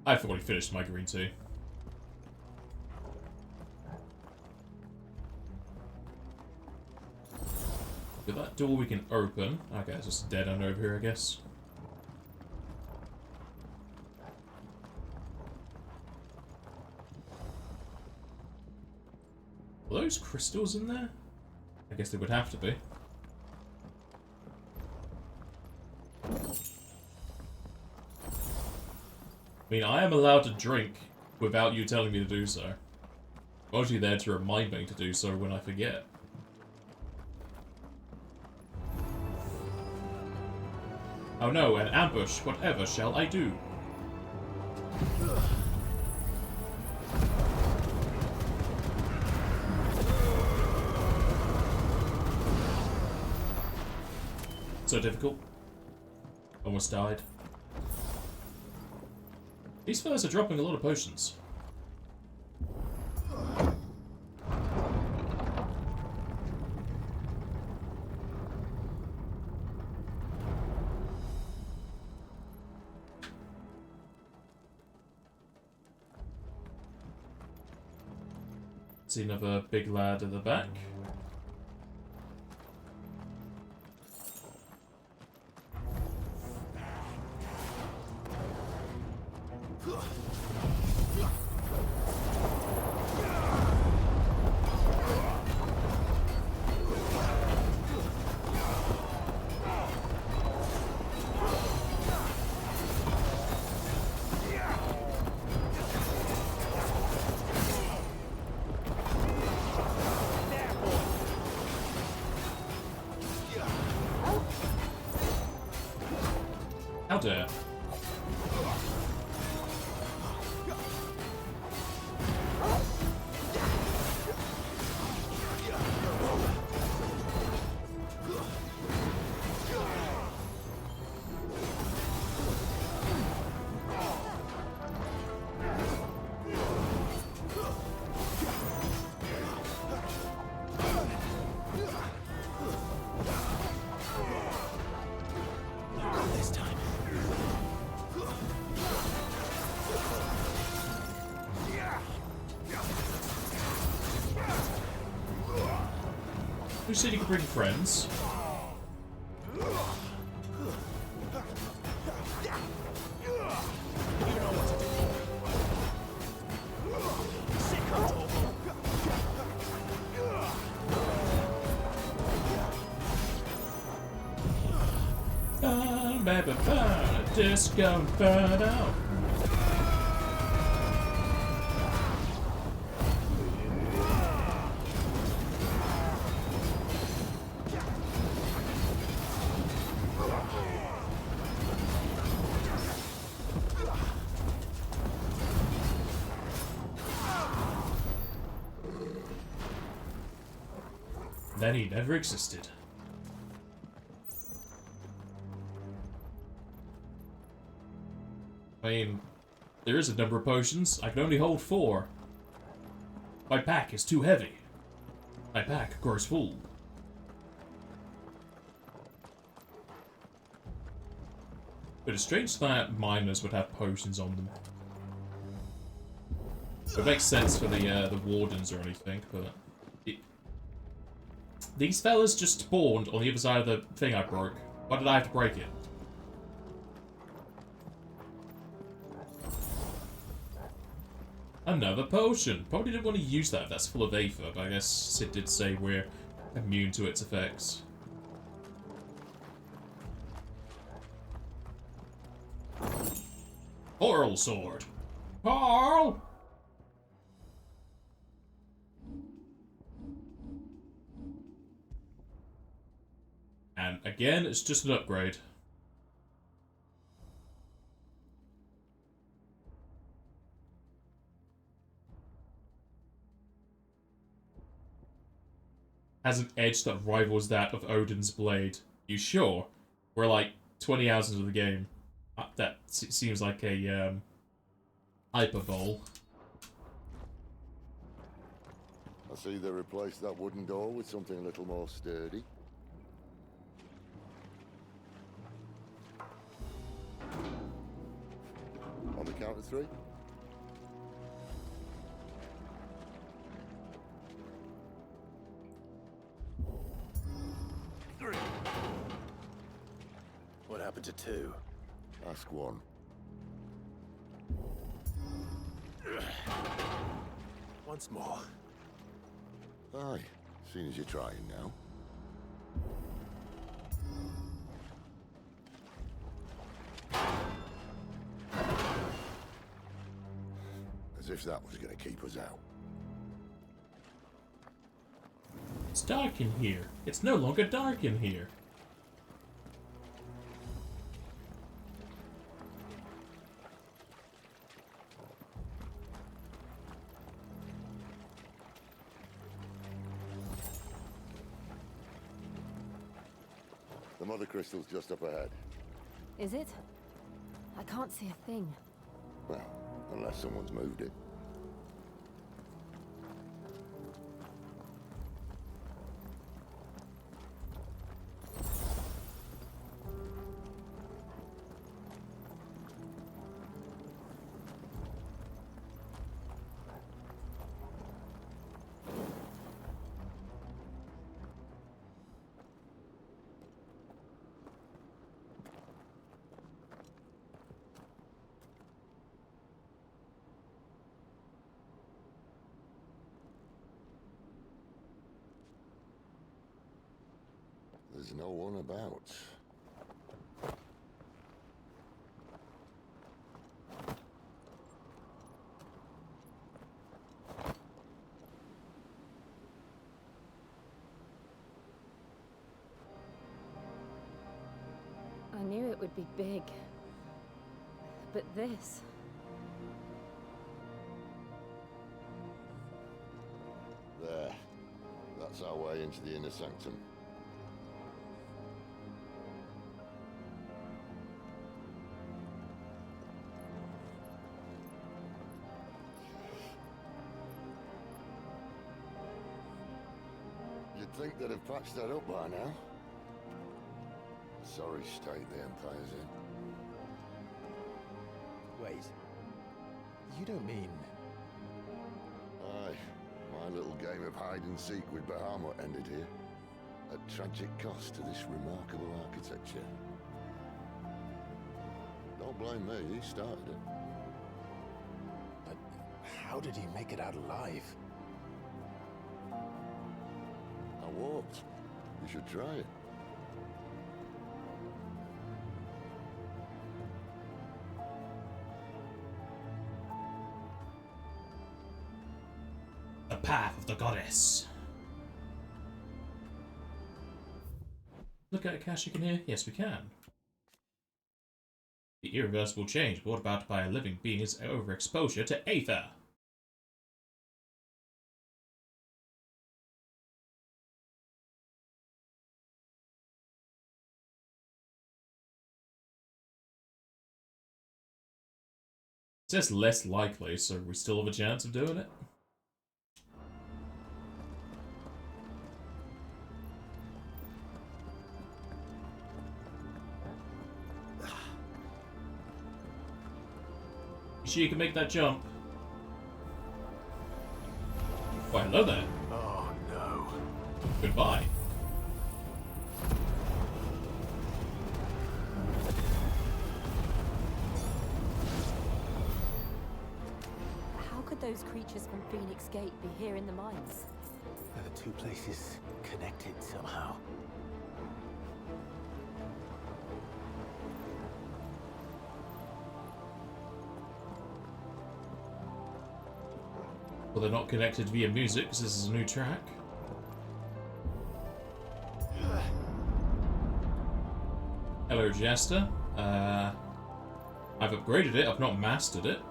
I've already finished my green tea. With that door we can open. Okay, it's just a dead end over here, I guess. Are those crystals in there? I guess they would have to be. I mean, I am allowed to drink without you telling me to do so. I'm mostly there to remind me to do so when I forget. Oh no, an ambush. Whatever shall I do? So difficult. Almost died. These fellas are dropping a lot of potions. See another big lad at the back. How dare. This time. Who said you could bring friends? Disco Inferno. Then he never existed. I mean, there is a number of potions. I can only hold 4. My pack is too heavy. My pack grows full. But it's strange that miners would have potions on them. It makes sense for the wardens or anything, but... These fellas just spawned on the other side of the thing I broke. Why did I have to break it? Another potion. Probably didn't want to use that if that's full of Aether, but I guess Sid did say we're immune to its effects. Oral sword. Carl! And again, it's just an upgrade. Has an edge that rivals that of Odin's blade. You sure? We're like 20 hours into the game. That seems like a hyperbole. I see they replaced that wooden door with something a little more sturdy. On the count of 3. What happened to 2? Ask 1. Once more. Aye, seeing as you're trying now. As if that was going to keep us out. It's dark in here. It's no longer dark in here. The mother crystal's just up ahead. Is it? I can't see a thing. Well, unless someone's moved it. There's no one about. I knew it would be big, but this. There. That's our way into the inner sanctum. You'd think they'd have patched that up by now. Sorry state the Empire's in. Wait. You don't mean... Aye. My little game of hide-and-seek with Bahamut ended here. At tragic cost to this remarkable architecture. Don't blame me, he started it. But how did he make it out alive? I walked. You should try it. The path of the goddess. Look at Cash, you can hear? Yes, we can. The irreversible change brought about by a living being is overexposure to aether. It says less likely, so we still have a chance of doing it. You sure you can make that jump? Why, hello there. Oh no. Goodbye. How could those creatures from Phoenix Gate be here in the mines? Are the two places connected somehow? Well, they're not connected via music, because this is a new track. Hello, Jester. I've upgraded it, I've not mastered it.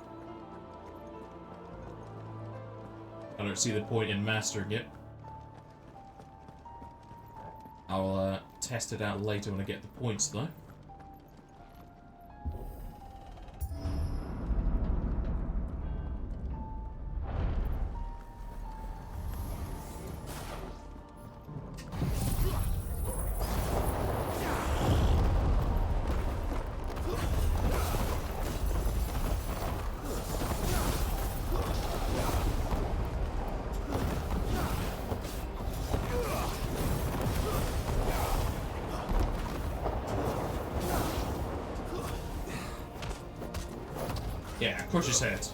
I don't see the point in mastering it. I'll test it out later when I get the points, though. Yeah, crush his head.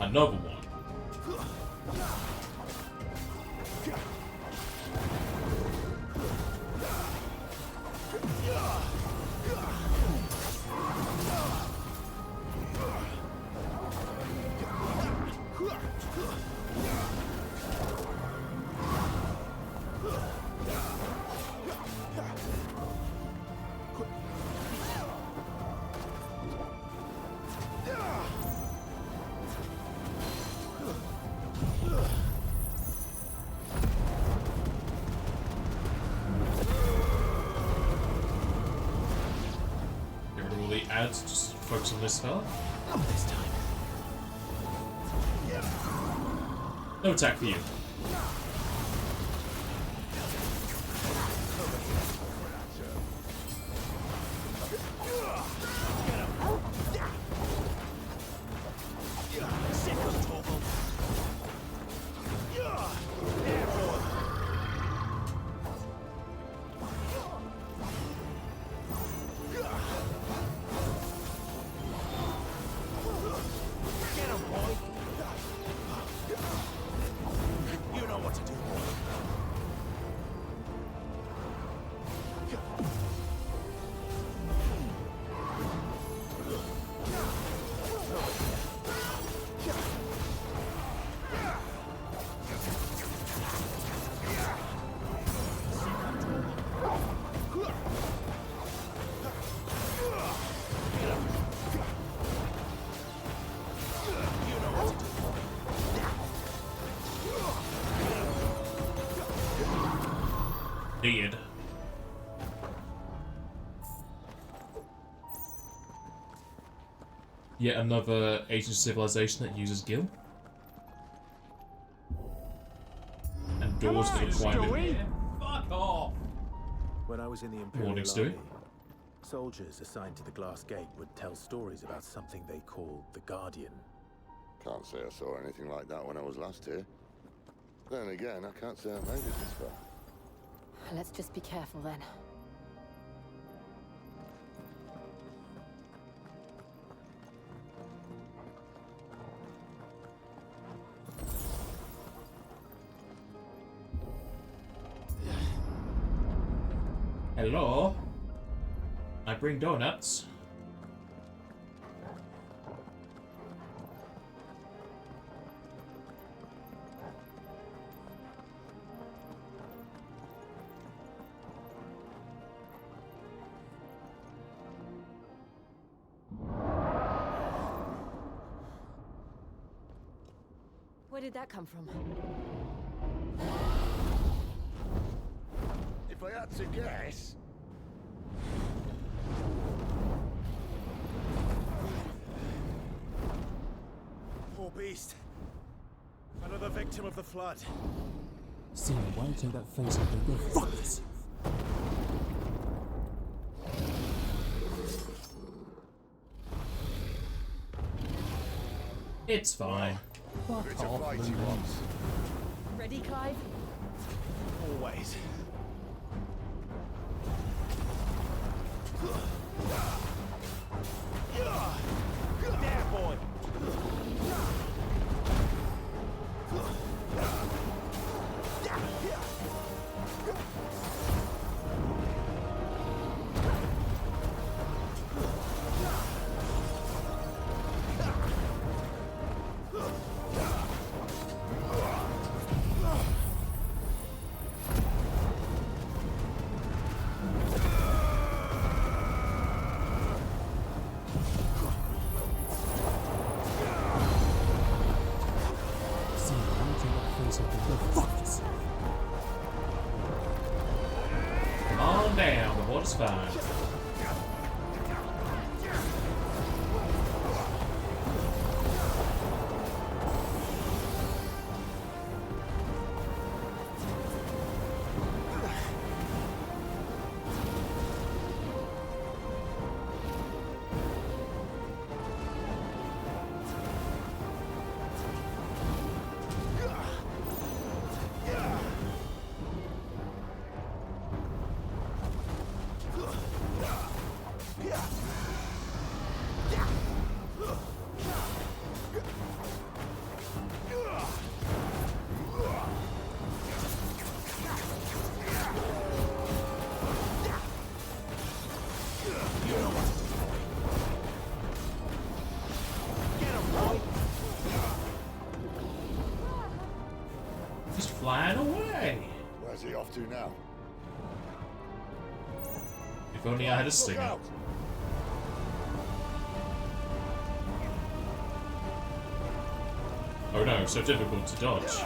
Another one. Ads, just focus on this fella. Not this time. No attack for you. Did. Yet another ancient civilization that uses gil. And doors that require fuck off! When I was in the Imperial Morning, Army, Stewie. soldiers assigned to the Glass Gate would tell stories about something they called the Guardian. Can't say I saw anything like that when I was last here. Then again, I can't say I made it this far. Let's just be careful then. Hello? I bring donuts. Where did that come from? If I had to guess... Poor beast. Another victim of the flood. See, why don't you take that face off and go fuck yourself? It's fine. Bit of fight he wants. Ready, Clive? Always. There, boy. Calm down, the water's fine. He's flying away. Where's he off to now? If only I had a stinger. Oh no, so difficult to dodge.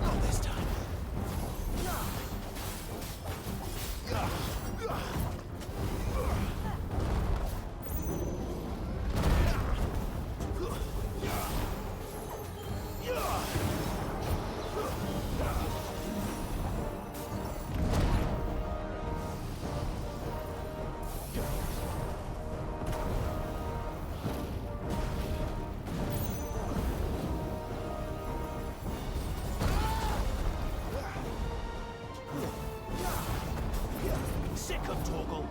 Not this time. Sick of Torgal.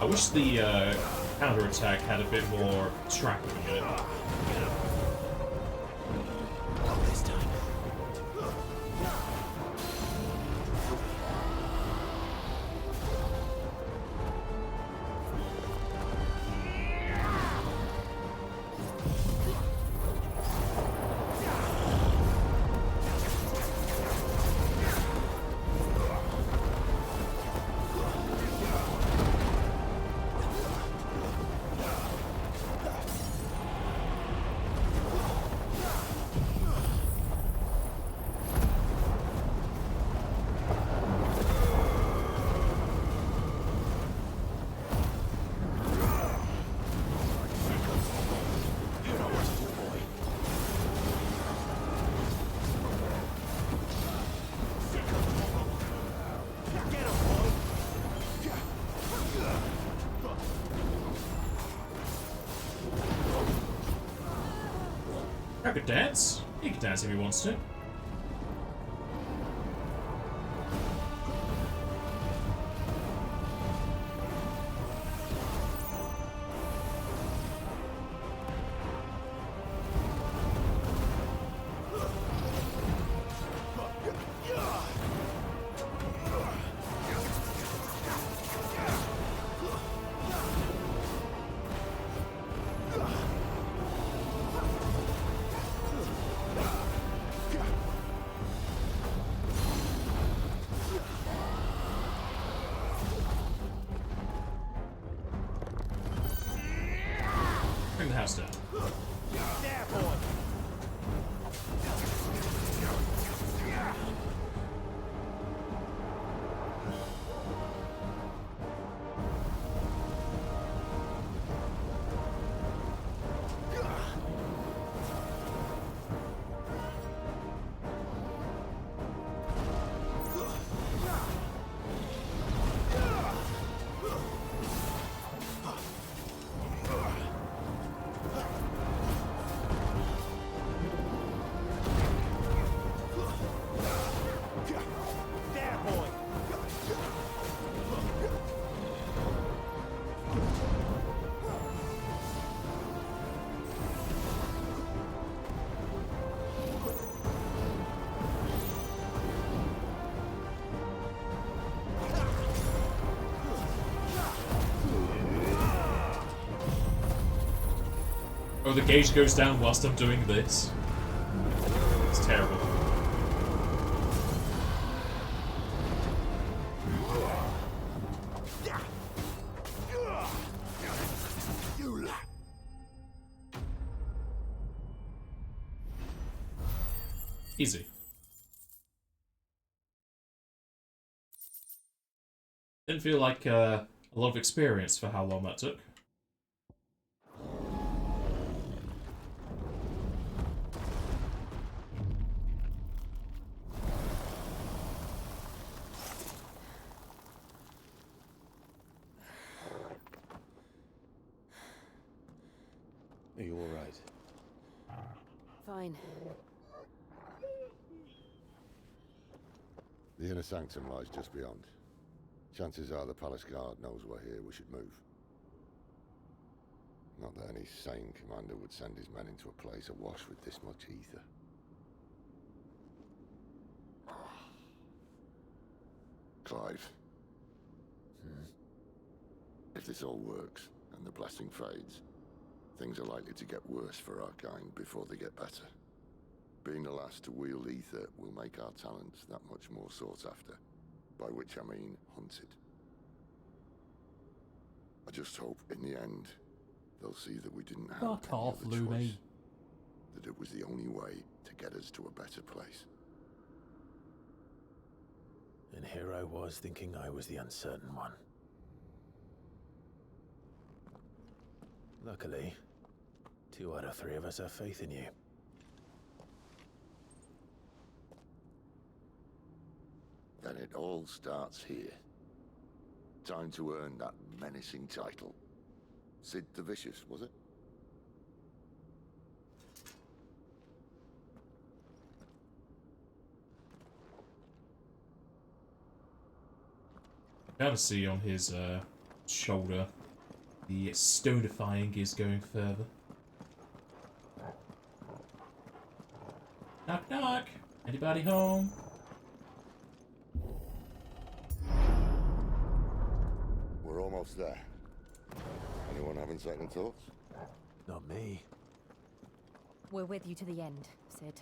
I wish the counter-attack had a bit more tracking in it. Not this time. I could dance. He could dance if he wants to. Bring the house down. Oh, the gauge goes down whilst I'm doing this. It's terrible. Easy. Didn't feel like a lot of experience for how long that took. Are you all right? Fine. The inner sanctum lies just beyond. Chances are the palace guard knows we're here. We should move. Not that any sane commander would send his men into a place awash with this much ether. Clive. If this all works, and the blessing fades, things are likely to get worse for our kind before they get better. Being the last to wield ether will make our talents that much more sought after, by which I mean hunted. I just hope, in the end, they'll see that we didn't have Fuck off, any other choice. Lumi. That it was the only way to get us to a better place. And here I was thinking I was the uncertain one. Luckily, 2 out of 3 of us have faith in you. Then it all starts here. Time to earn that menacing title. Sid the Vicious, was it? Now to see on his shoulder, the stonifying is going further. Knock knock! Anybody home? We're almost there. Anyone having second thoughts? Not me. We're with you to the end, Sid.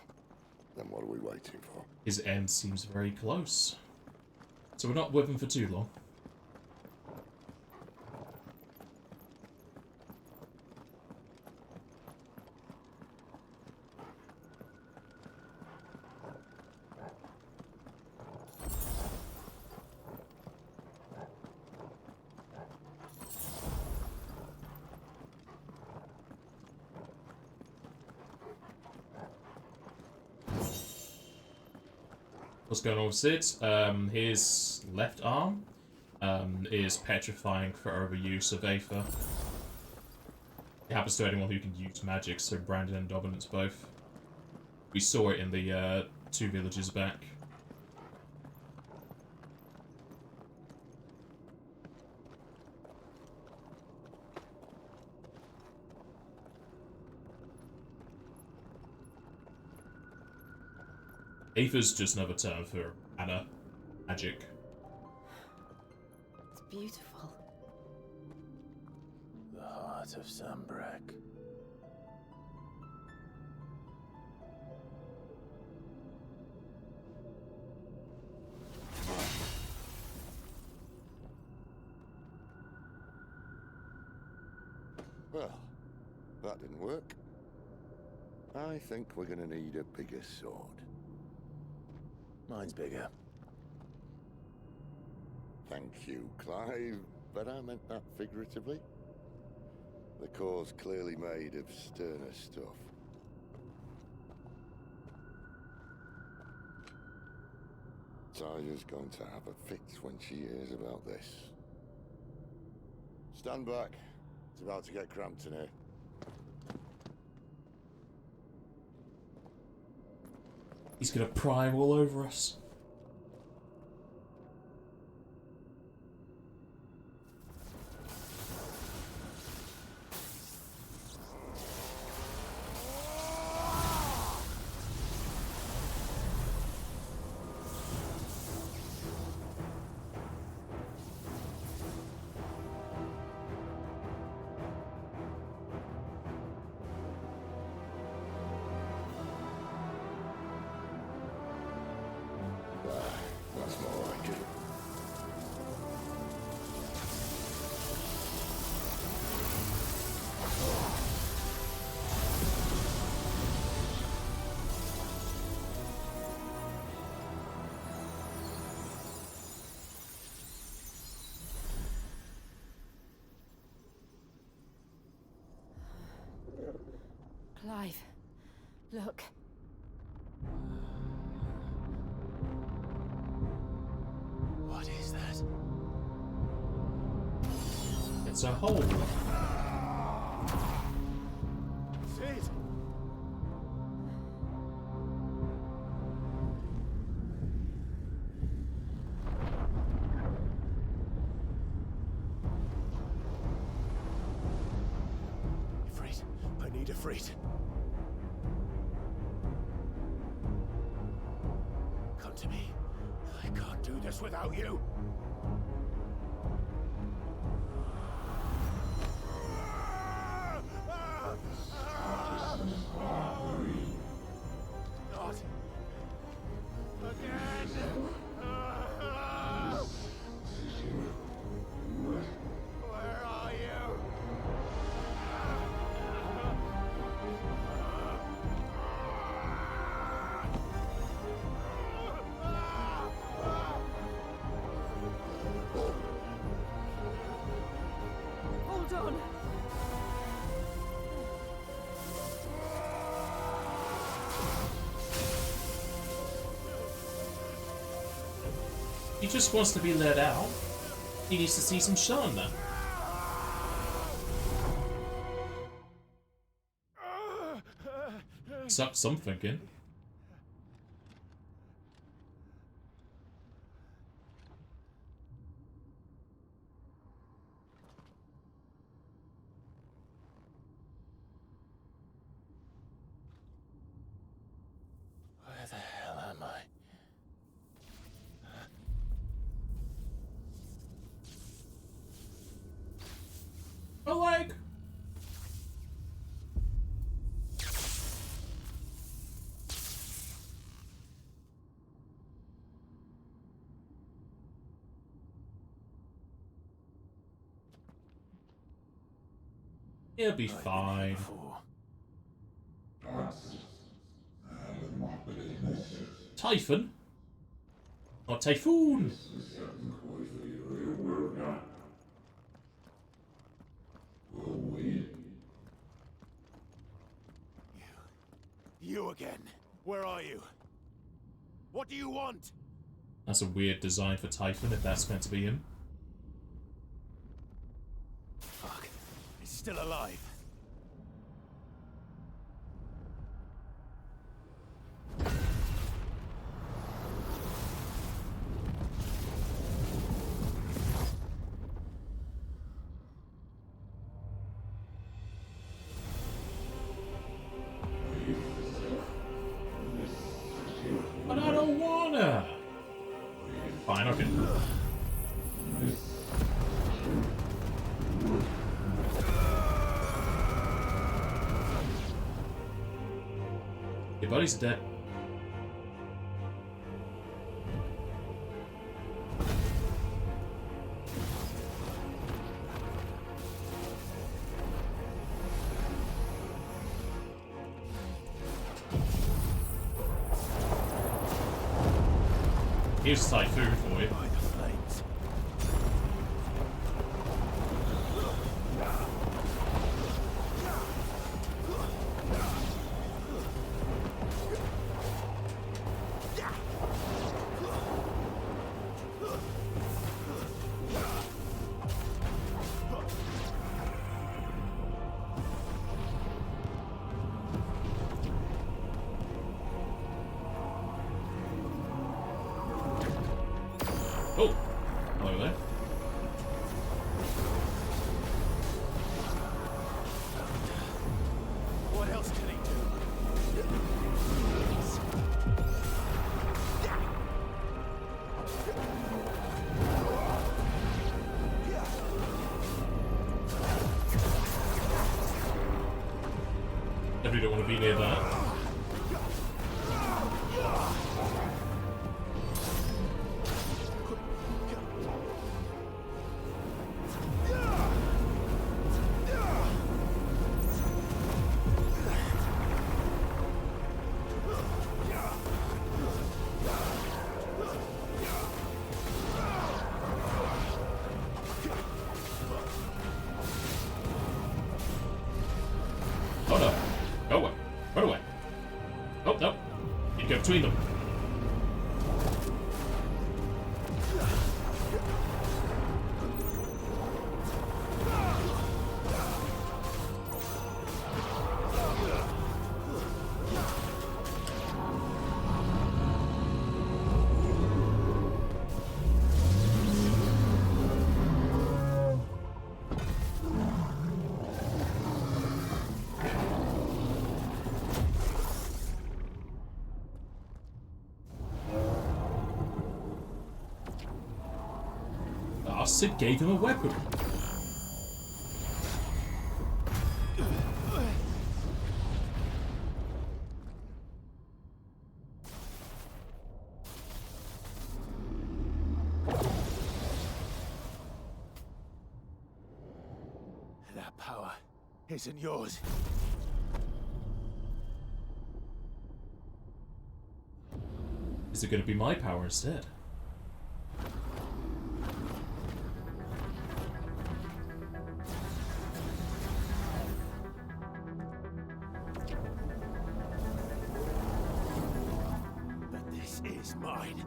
Then what are we waiting for? His end seems very close. So we're not with him for too long. What's going on with Sid? His left arm is petrifying for overuse of Aether. It happens to anyone who can use magic, so Brandon and Dominance both. We saw it in the 2 villages back. Aether's just another term for Anna. Magic. It's beautiful. The heart of Sambrek. Well, that didn't work. I think we're gonna need a bigger sword. Mine's bigger. Thank you, Clive, but I meant that figuratively. The core's clearly made of sterner stuff. Taya's going to have a fit when she hears about this. Stand back. It's about to get cramped in here. He's gonna prime all over us. That's more like it. Clive, look. What is that? It's a hole. Sid! Ifrit, I need Ifrit. Come to me. I can't do this without you. Not again. Where are you? Hold on. He just wants to be let out. He needs to see some sun. Suck something in. Where the hell am I? My leg! He'll be fine. Typhon? Or Typhoon? You again. Where are you? What do you want? That's a weird design for Typhon, if that's meant to be him. Fuck. He's still alive. don't wanna. Fine, okay. Your buddies are dead. Here's side food for you. Oh, hello there. What else can he do? Definitely don't want to be near that. Oh no. Go away. Run away. Oh no. You go between them. Sid gave him a weapon. That power isn't yours. Is it going to be my power instead? Is mine.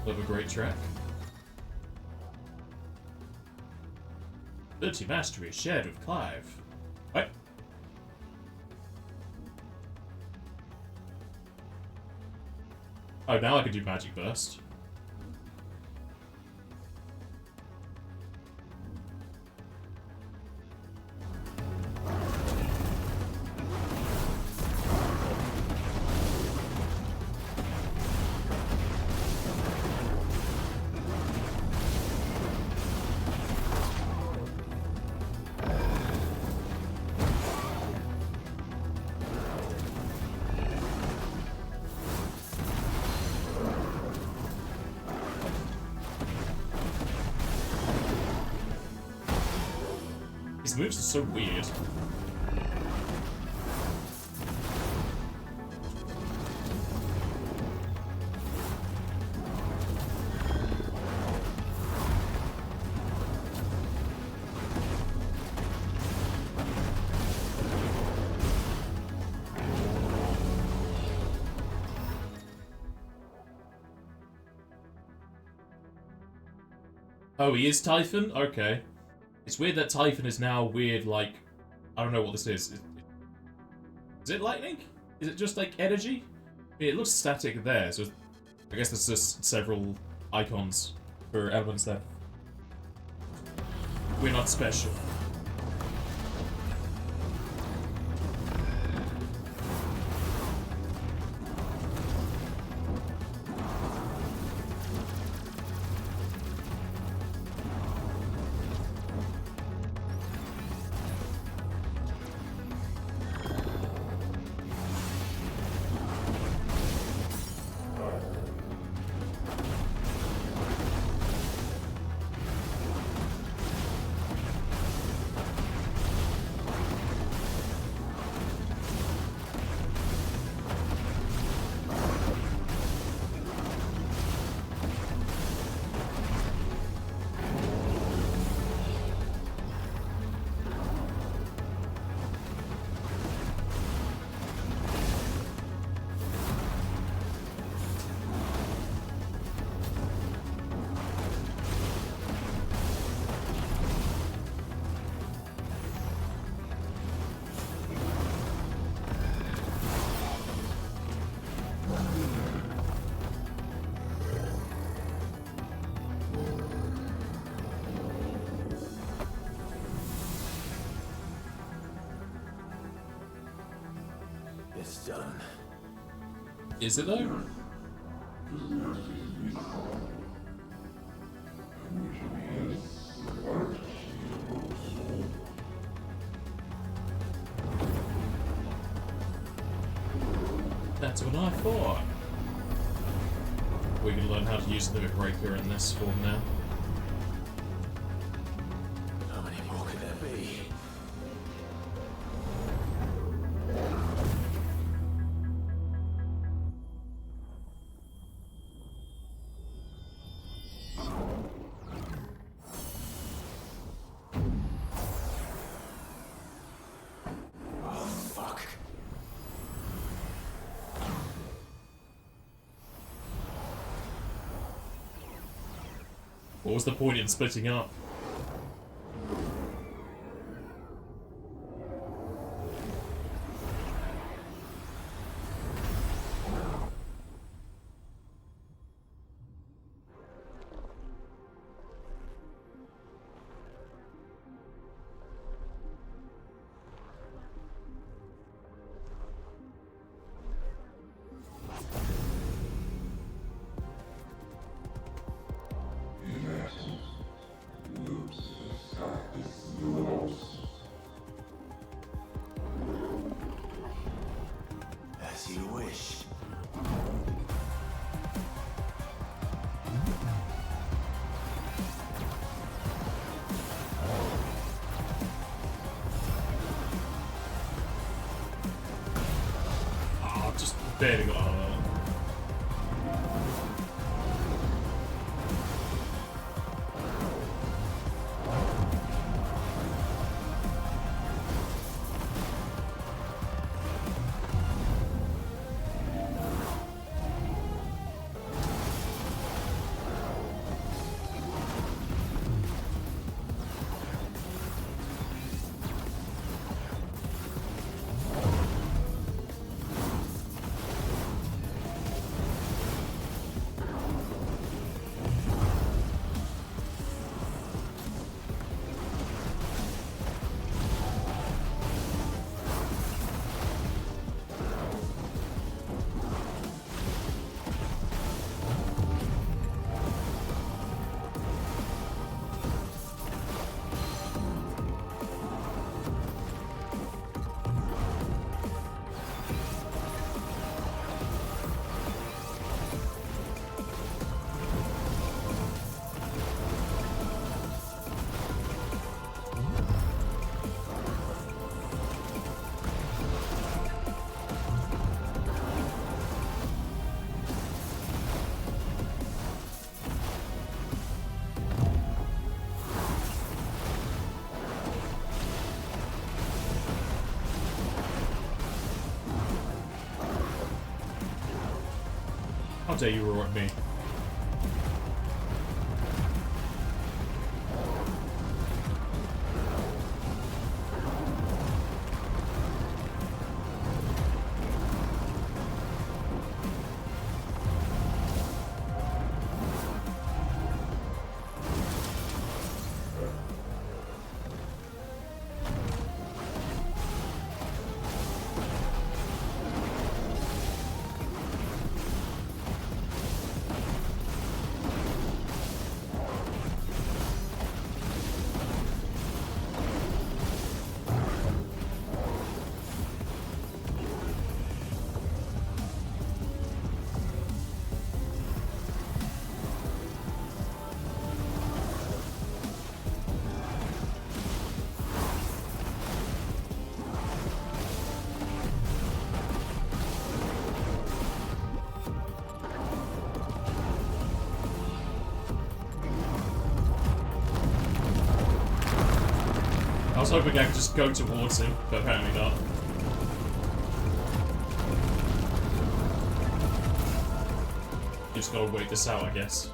Love a great track. Ability mastery is shared with Clive. What? Oh, now I can do Magic Burst. His moves are so weird. Oh, he is Typhon? Okay. It's weird that Typhon is now weird, like... I don't know what this is. Is it lightning? Is it just, like, energy? I mean, it looks static there, so I guess there's just several icons for elements there. We're not special. It's done. Is it though? That's what I thought. We can learn how to use the limit breaker in this form now. How many more could there be? What was the point in splitting up? As you wish. Oh, just barely got out of that. How dare you roar at me? was hoping I could just go towards him, but apparently not. Just gotta wait this out, I guess.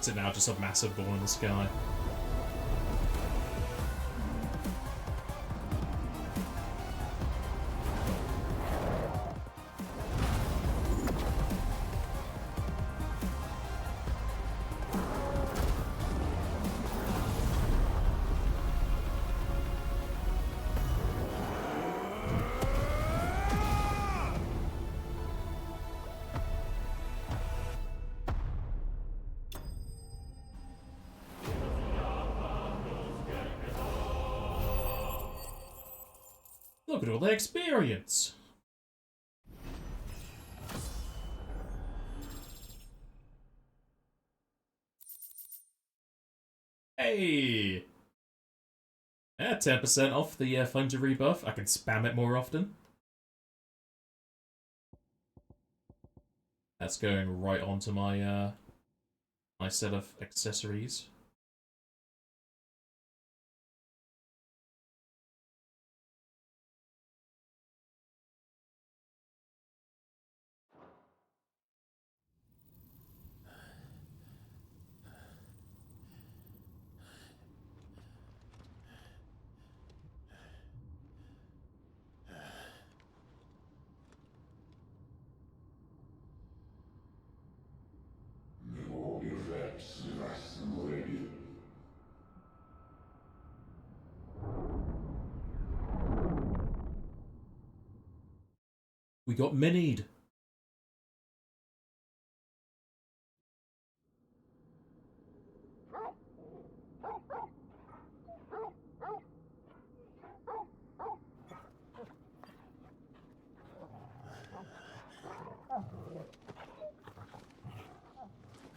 Is it now just a massive ball in the sky? Look at all their experience! Hey! Yeah, 10% off the Flame to Rebuff. I can spam it more often. That's going right onto my my set of accessories. We got minied.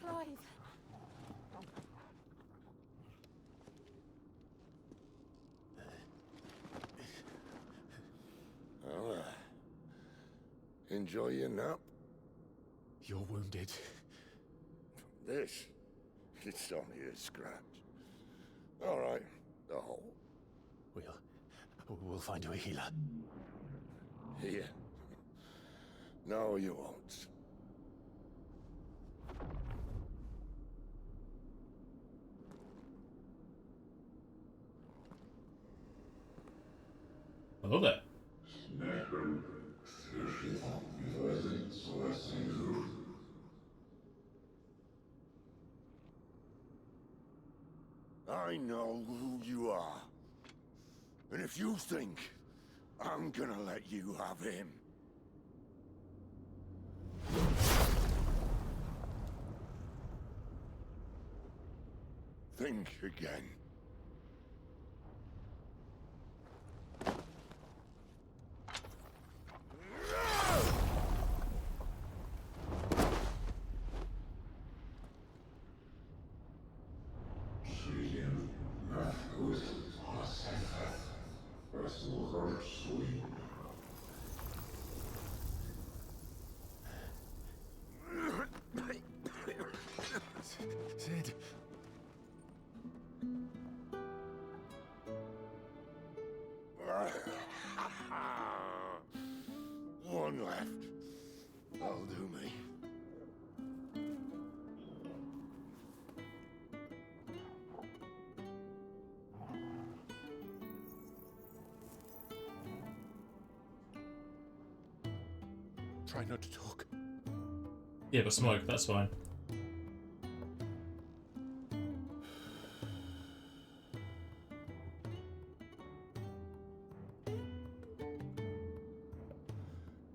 Clive. Well, enjoy your nap? You're wounded. This? It's only a scratch. All right, the hole. We'll find you a healer. Here. No, you won't. Hello there. I know who you are. And if you think I'm gonna let you have him... Think again. Sid. One left. That'll do me. Try not to talk. Yeah, but smoke, that's fine.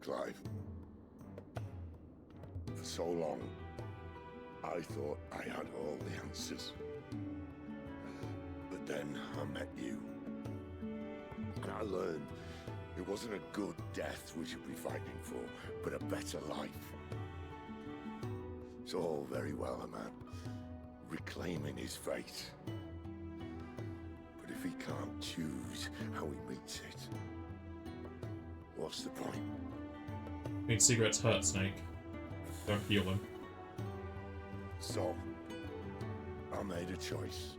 Clive. For so long, I thought I had all the answers. But then I met you. And I learned it wasn't a good death we should be fighting for, but a better life. It's all very well, a man reclaiming his fate. But if he can't choose how he meets it, what's the point? I mean, cigarettes hurt, Snake. Don't feel them. So, I made a choice.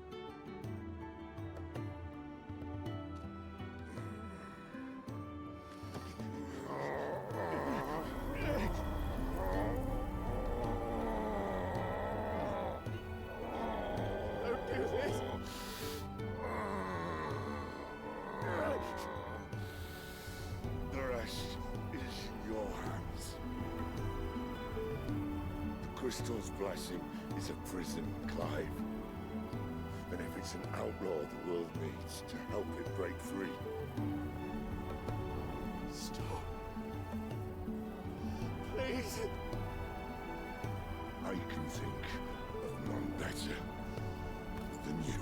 The rest is in your hands. The Crystal's blessing is a prison, Clive. And if it's an outlaw the world needs to help it break free. Stop. Please. I can think of none better than you.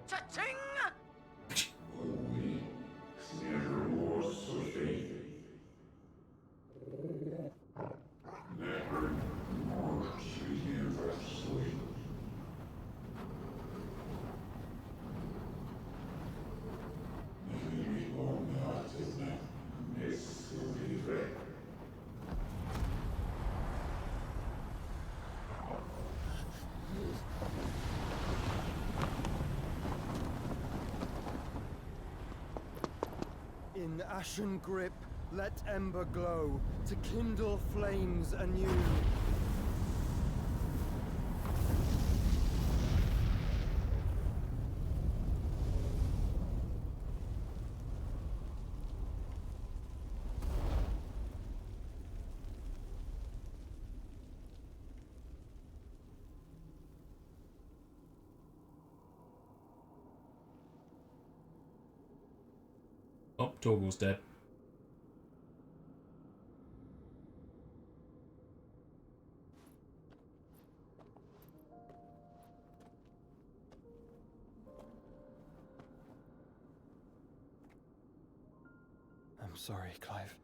Cha-ching! In ashen grip, let ember glow, to kindle flames anew. Oh, Torgal's dead. I'm sorry, Clive.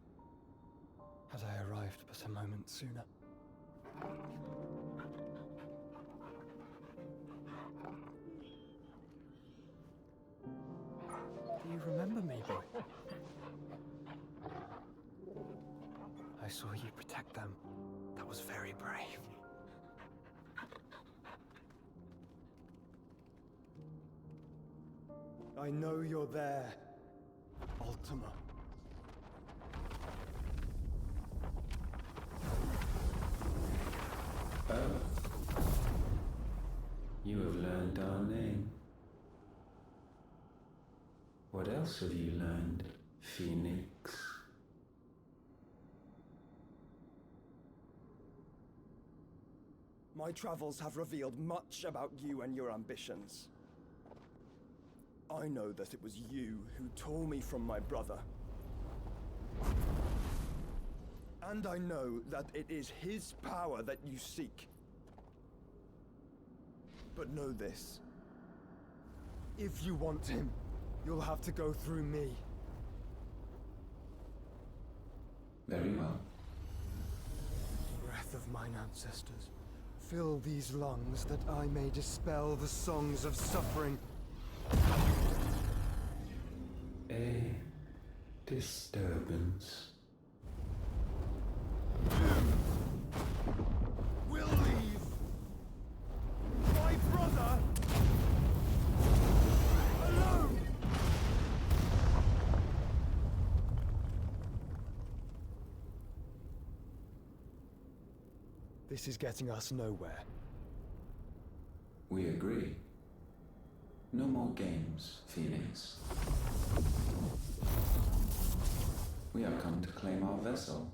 Had I arrived but a moment sooner. Do you remember me, boy? I saw you protect them. That was very brave. I know you're there, Ultima. Oh. You have learned our name. else have you learned, Phoenix? My travels have revealed much about you and your ambitions. I know that it was you who tore me from my brother. And I know that it is his power that you seek. But know this. If you want him, you'll have to go through me. Very well. Breath of mine ancestors, fill these lungs that I may dispel the songs of suffering. A disturbance. We'll leave. My brother alone. This is getting us nowhere. We agree. No more games, Phoenix. We have come to claim our vessel.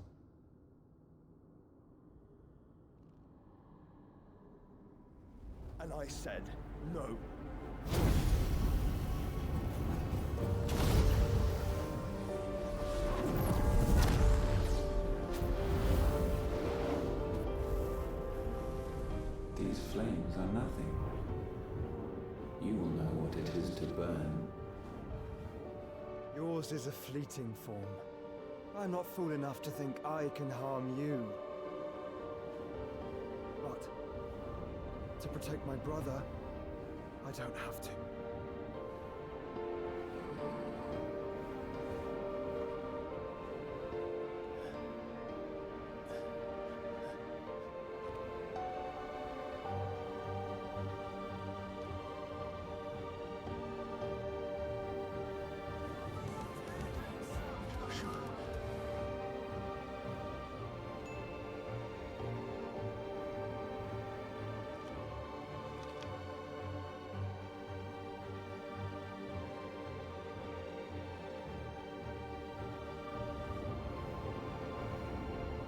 And I said no. These flames are nothing. You will know what it is to burn. Yours is a fleeting form. I'm not fool enough to think I can harm you. But to protect my brother, I don't have to.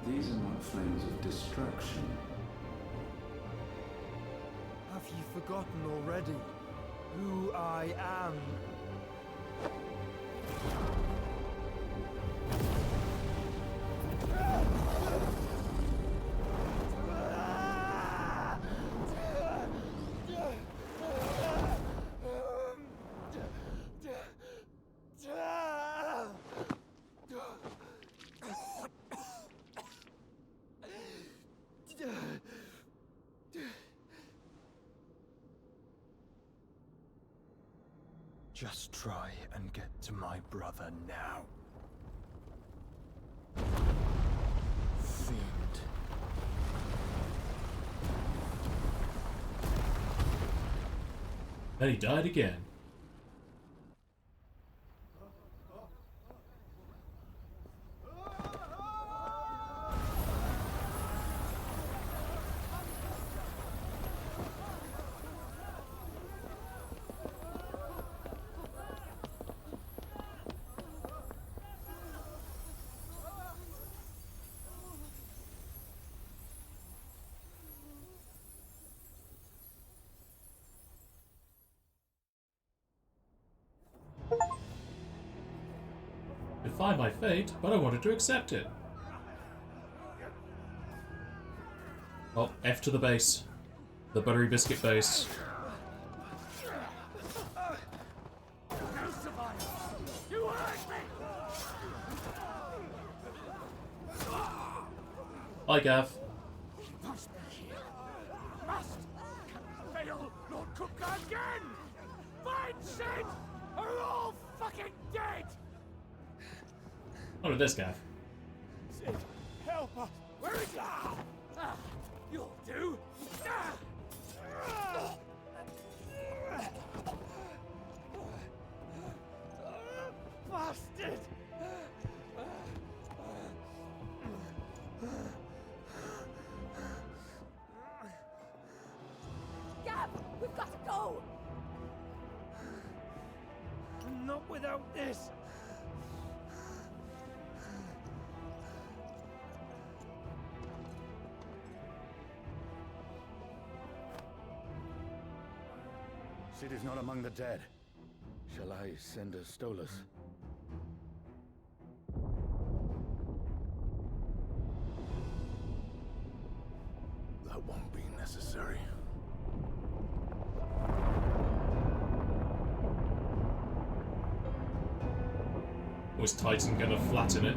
These are not flames of destruction. Have you forgotten already who I am? Just try and get to my brother now. Fiend. And he died again. Defy my fate, but I wanted to accept it. Oh, F to the base. The buttery biscuit base. You hurt me! Hi, Gav. He must be here. Must! Fail Lord Kupka again! Find Sid! Are all fucking dead! What with this, Gav? Sid, help us! Where is he? You'll do! Bastard! Gab, we've got to go! not without this. Sid is not among the dead. Shall I send a Stolas? That won't be necessary. Was Titan gonna flatten it?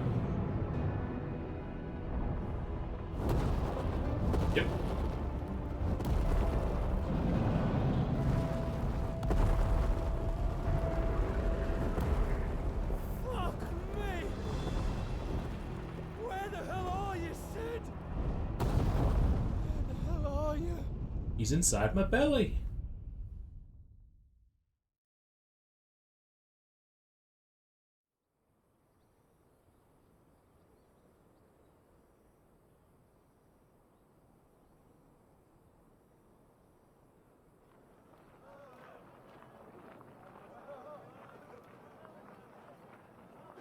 Yep. Fuck me! Where the hell are you, Sid? Where the hell are you? He's inside my belly.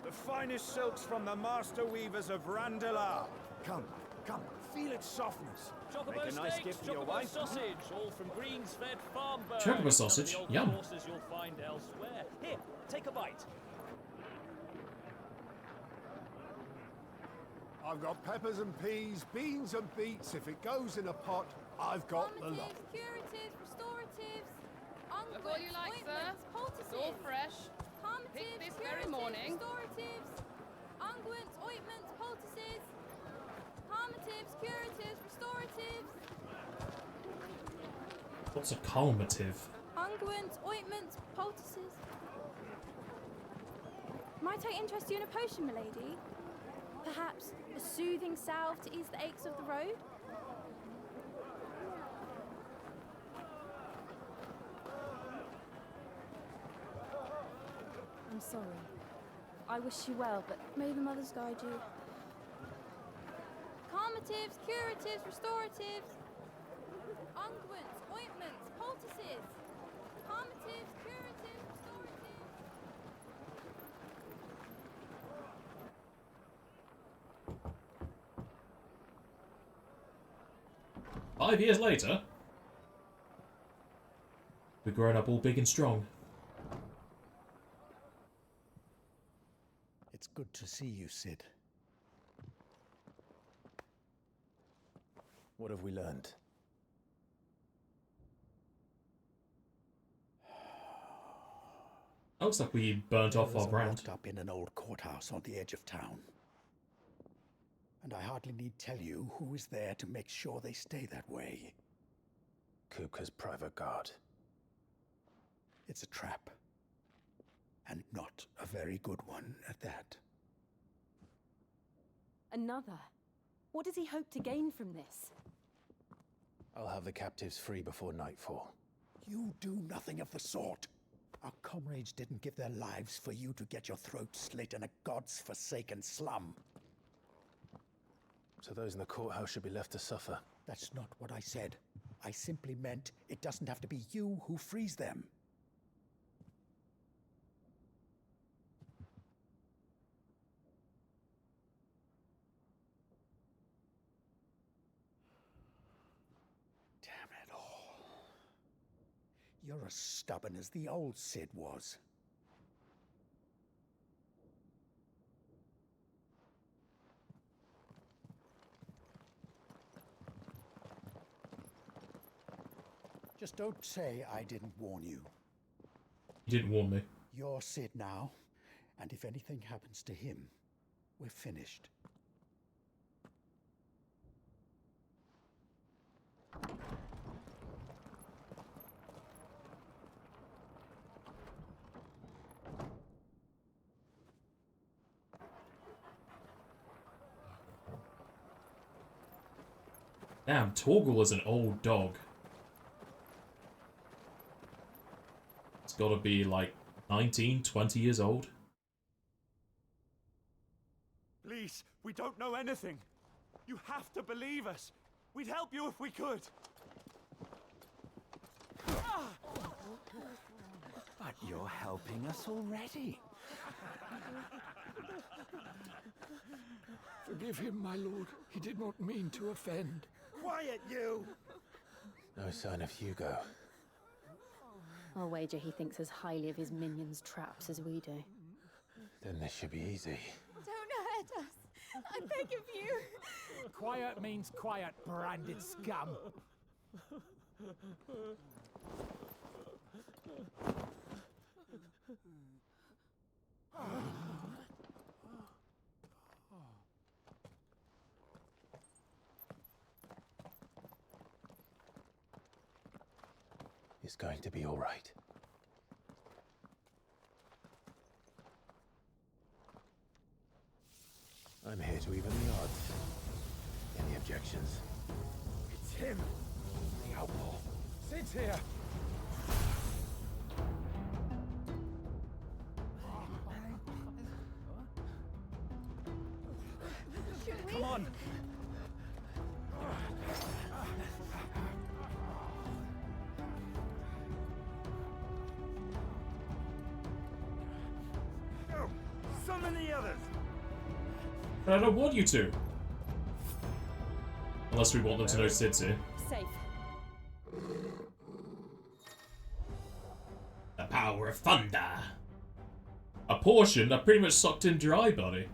The finest silks from the master weavers of Randalar. Come, come, feel its softness. Chocobo Make a nice steaks, gift for your chocobo wife. sausage, all from Greensfed Farm Bird. Chocobo sausage, None of the yum. old horses you'll find elsewhere. Here, take a bite. I've got peppers and peas, beans and beets. If it goes in a pot, I've got the lot. Curatives, restoratives, Look all you like, sir. It's all fresh. Picked this very morning. restoratives, unguents, ointments, poultices, calmatives, curatives, restoratives, What's a calmative? unguents, ointments, poultices. Might I interest you in a potion, milady? Perhaps a soothing salve to ease the aches of the road? I'm sorry. I wish you well, but may the mothers guide you. Calmatives, curatives, restoratives, unguents, ointments, poultices. Calmatives, curatives, restoratives. 5 years later, we're growing up all big and strong. It's good to see you, Sid. What have we learned? Looks like we burnt off our brand. Locked up in an old courthouse on the edge of town. And I hardly need tell you who is there to make sure they stay that way. Kupka's private guard. It's a trap. And not a very good one at that. Another? What does he hope to gain from this? I'll have the captives free before nightfall. You do nothing of the sort. Our comrades didn't give their lives for you to get your throat slit in a god's-forsaken slum. So those in the courthouse should be left to suffer. That's not what I said. I simply meant it doesn't have to be you who frees them. Damn it all. You're as stubborn as the old Sid was. Just don't say I didn't warn you. You didn't warn me. You're Sid now, and if anything happens to him, we're finished. Damn, Torgal is an old dog. It's gotta be like 19, 20 years old. Please, we don't know anything. You have to believe us. We'd help you if we could. But you're helping us already. Forgive him, my lord. He did not mean to offend. Quiet, you! No sign of Hugo. I'll wager he thinks as highly of his minions' traps as we do. Then this should be easy. Don't hurt us. I beg of you. Quiet means quiet, branded scum. It's going to be all right. I'm here to even the odds. Any objections? It's him, the outlaw. Sit here. Come on. Go! Summon the others! But I don't want you to. Unless we want them to know Sid's here. Safe. The power of thunder. A portion that pretty much sucked in dry, buddy.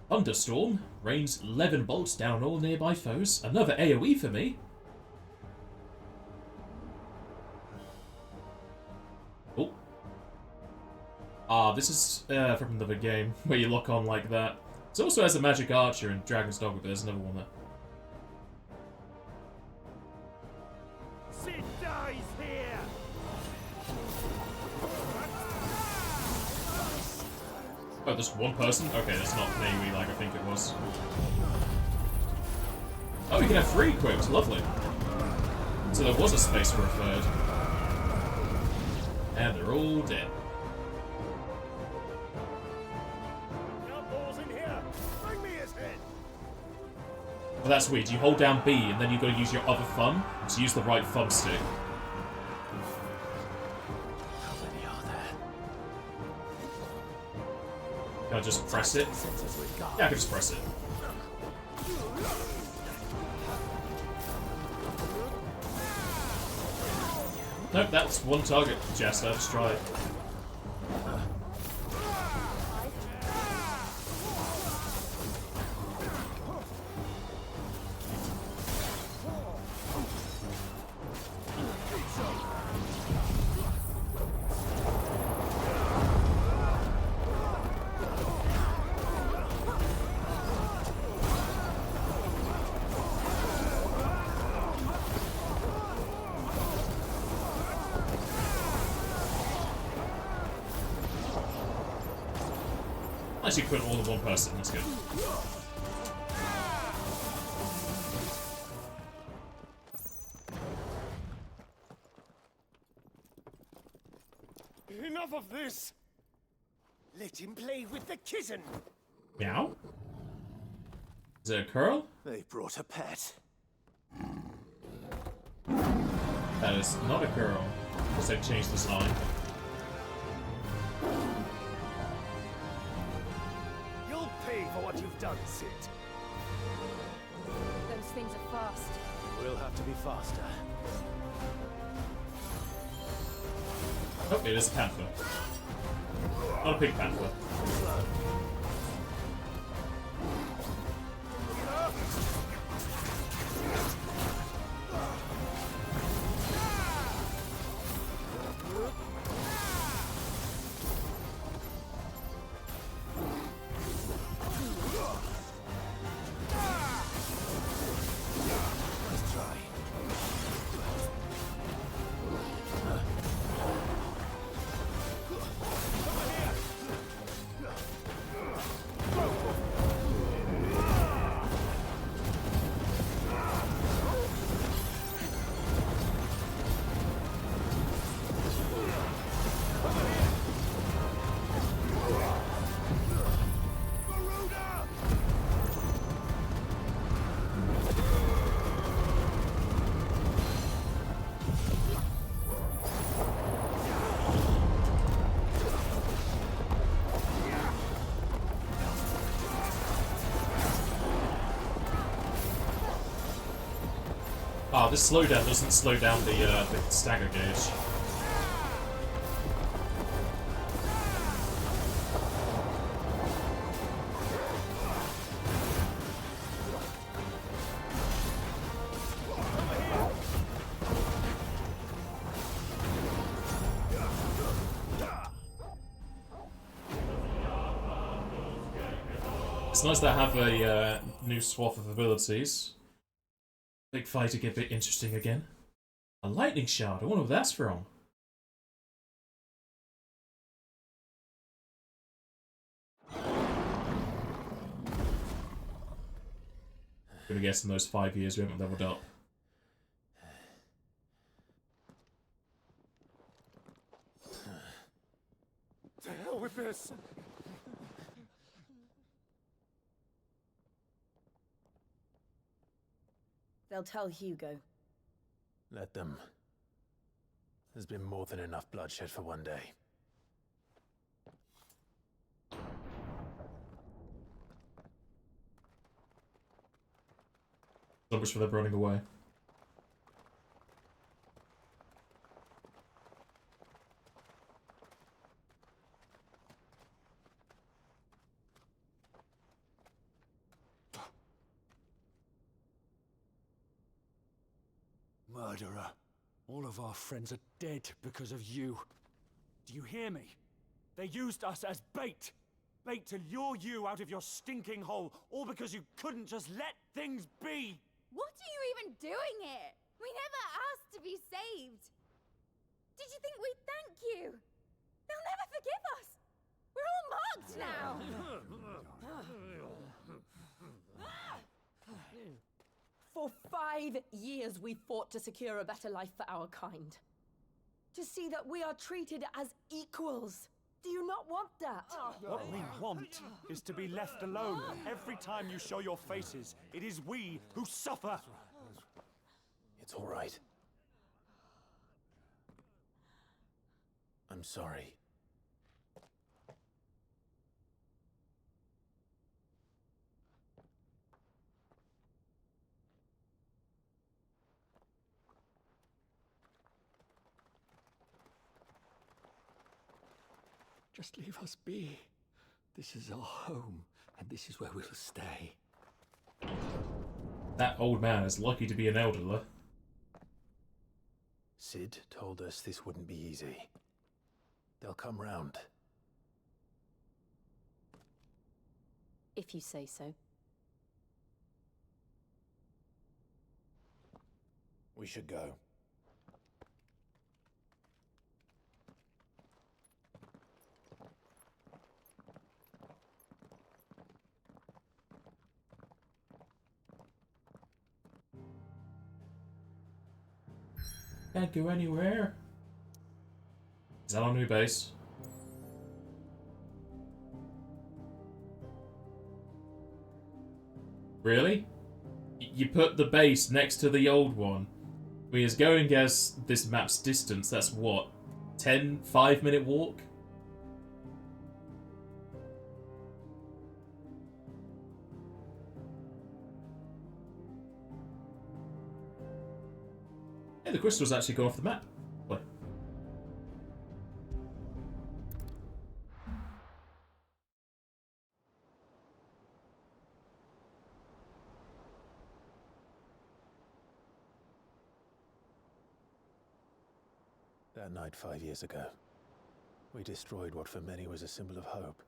Thunderstorm rains 11 bolts down all nearby foes. Another AoE for me. Oh. Ah, this is from another game where you lock on like that. It also has a magic archer and Dragon's Dogma, but there's another one there. Sid dies here! Oh, there's one person? Okay, that's not an AoE like I think it was. Oh, you can have 3 equipped. Lovely. So there was a space for a third. And they're all dead. Well, that's weird. You hold down B and then you've got to use your other thumb to use the right thumbstick. How many are there? Can I just press it? Yeah, I can just press it. Nope, that's one target, Jester. Just try it. Actually, put all in one person. That's good. Enough of this! Let him play with the kitten! Meow? Is it a curl? They brought a pet. That is not a curl. Because they've changed the sign. You'll pay for what you've done, Sid. Those things are fast. We'll have to be faster. Oh, it is a panther. Not a pig panther. Oh, this slowdown doesn't slow down the stagger gauge. It's nice to have a new swath of abilities. Big fight to get a bit interesting again. A lightning shard, I wonder what that's from. Gonna guess in those 5 years we haven't leveled up. To hell with this! They'll tell Hugo. Let them. There's been more than enough bloodshed for one day. So much for them running away. Murderer. All of our friends are dead because of you. Do you hear me? They used us as bait. Bait to lure you out of your stinking hole, all because you couldn't just let things be. What are you even doing here? We never asked to be saved. Did you think we'd thank you? They'll never forgive us. We're all marked now. For 5 years we fought to secure a better life for our kind. To see that we are treated as equals. Do you not want that? What we want is to be left alone. Every time you show your faces, it is we who suffer. It's all right. I'm sorry. Just leave us be. This is our home, and this is where we'll stay. That old man is lucky to be an elderly. Sid told us this wouldn't be easy. They'll come round. If you say so. We should go. Can't go anywhere. Is that our new base? Really? You put the base next to the old one. We is going as this map's distance. That's what? 5-minute walk? Hey, the crystal's actually gone off the map. What? That night 5 years ago, we destroyed what for many was a symbol of hope.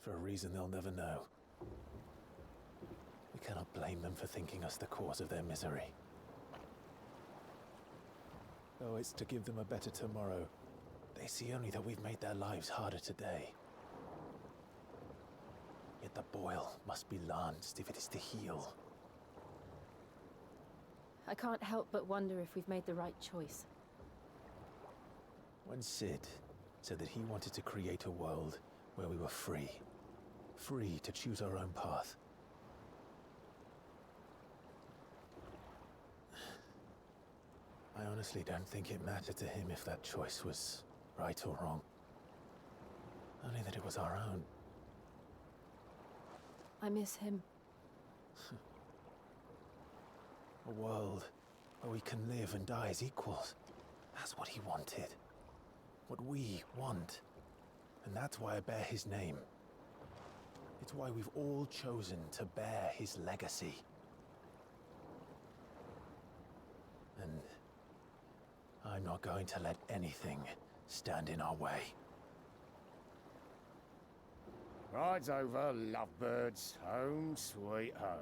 For a reason they'll never know. We cannot blame them for thinking us the cause of their misery. Though it's to give them a better tomorrow, they see only that we've made their lives harder today. Yet the boil must be lanced if it is to heal. I can't help but wonder if we've made the right choice. When Sid said that he wanted to create a world where we were free. Free to choose our own path. I honestly don't think it mattered to him if that choice was right or wrong. Only that it was our own. I miss him. A world where we can live and die as equals. That's what he wanted. What we want. And that's why I bear his name. It's why we've all chosen to bear his legacy. And I'm not going to let anything stand in our way. Ride's over, lovebirds. Home sweet home.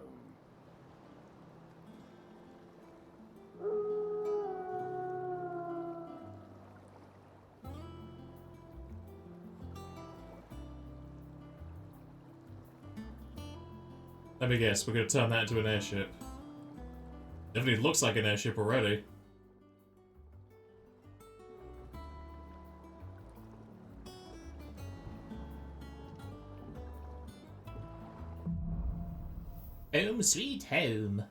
Let me guess, we're gonna turn that into an airship. Definitely looks like an airship already. Home sweet home.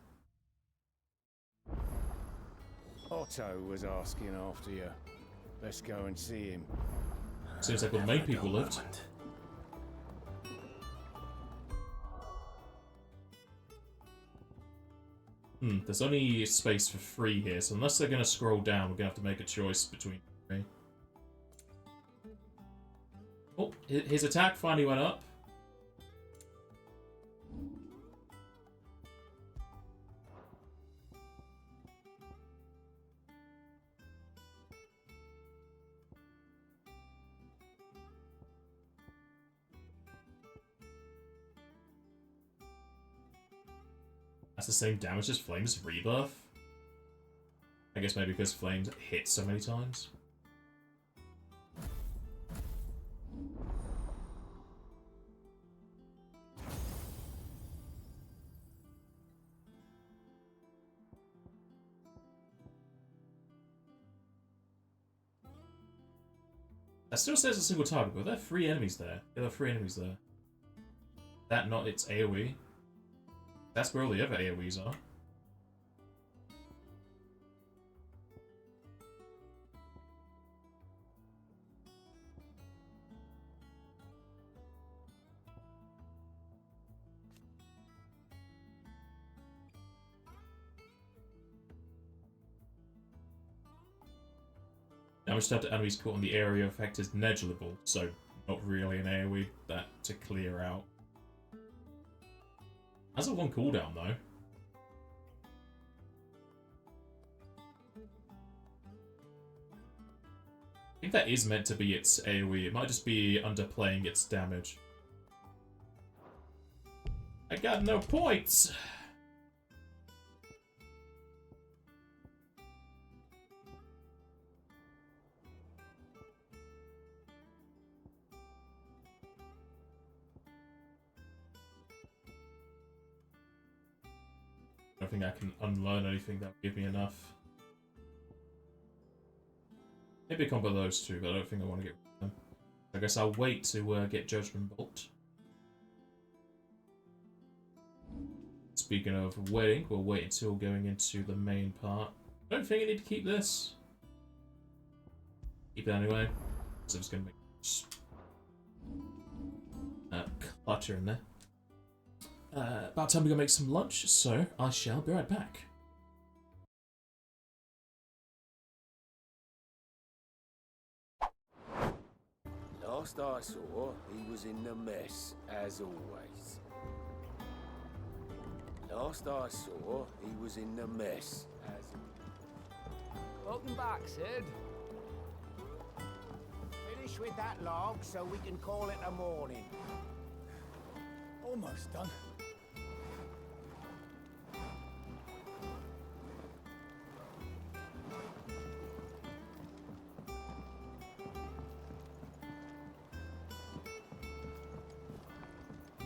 Otto was asking after you. Let's go and see him. Seems like where the main people lived. There's only space for 3 here, so unless they're gonna scroll down, we're gonna have to make a choice between 3. Oh, his attack finally went up. That's the same damage as Flame's Rebirth? I guess maybe because Flames hit so many times. That still says a single target, but there are 3 enemies there. There are 3 enemies there. That not its AoE. That's where all the other AoEs are. Damage to enemies caught on the area effect is negligible, so not really an AoE that to clear out. Has a 1 cooldown though. I think that is meant to be its AoE. It might just be underplaying its damage. I got no points! I don't think I can unlearn anything that would give me enough. Maybe a combo of those 2, but I don't think I want to get rid of them. I guess I'll wait to get Judgment Bolt. Speaking of waiting, we'll wait until going into the main part. I don't think I need to keep this. Keep it anyway, because I'm just going to make clutter in there. About time we go make some lunch, so I shall be right back. Last I saw, he was in the mess, as always. Last I saw, he was in the mess, as... Welcome back, Sid. Finish with that log so we can call it a morning. Almost done.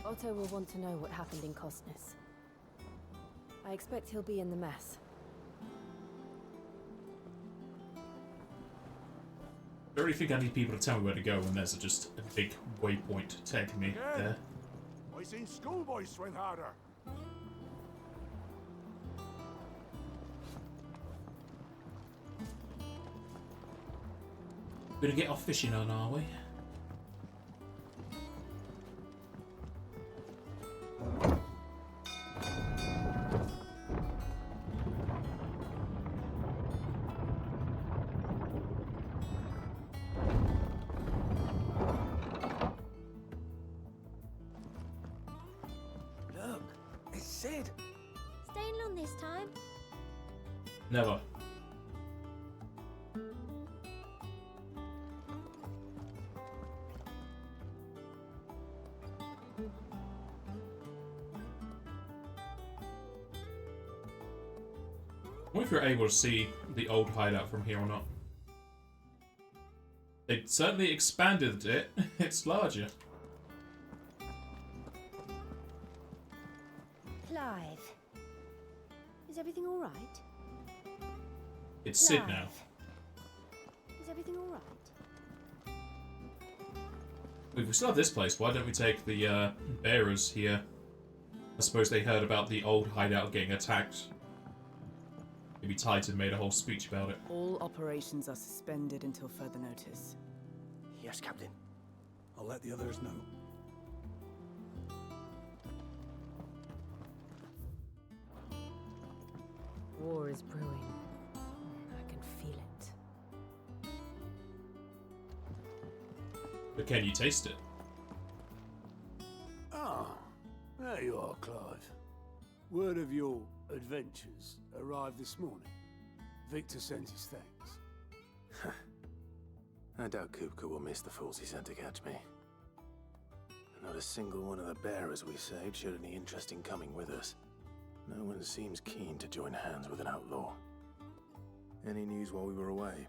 Otto will want to know what happened in Costness. I expect he'll be in the mess. I don't really think I need people to tell me where to go when there's just a big waypoint taking me there. I seen schoolboys swing harder. We're gonna get off fishing on, are we? said. Staying long this time? Never. I wonder if you're able to see the old hideout from here or not. They certainly expanded it. It's larger. Clive. Is everything all right? It's Sid now. Is everything all right? If we still have this place, why don't we take the bearers here? I suppose they heard about the old hideout getting attacked. Maybe Titan made a whole speech about it. All operations are suspended until further notice. Yes, Captain. I'll let the others know. War is brewing. I can feel it. But can you taste it? Ah, there you are, Clive. Word of your adventures arrived this morning. Victor sent his thanks. I doubt Kupka will miss the fools he sent to catch me. Not a single one of the bearers we saved showed any interest in coming with us. No one seems keen to join hands with an outlaw. Any news while we were away?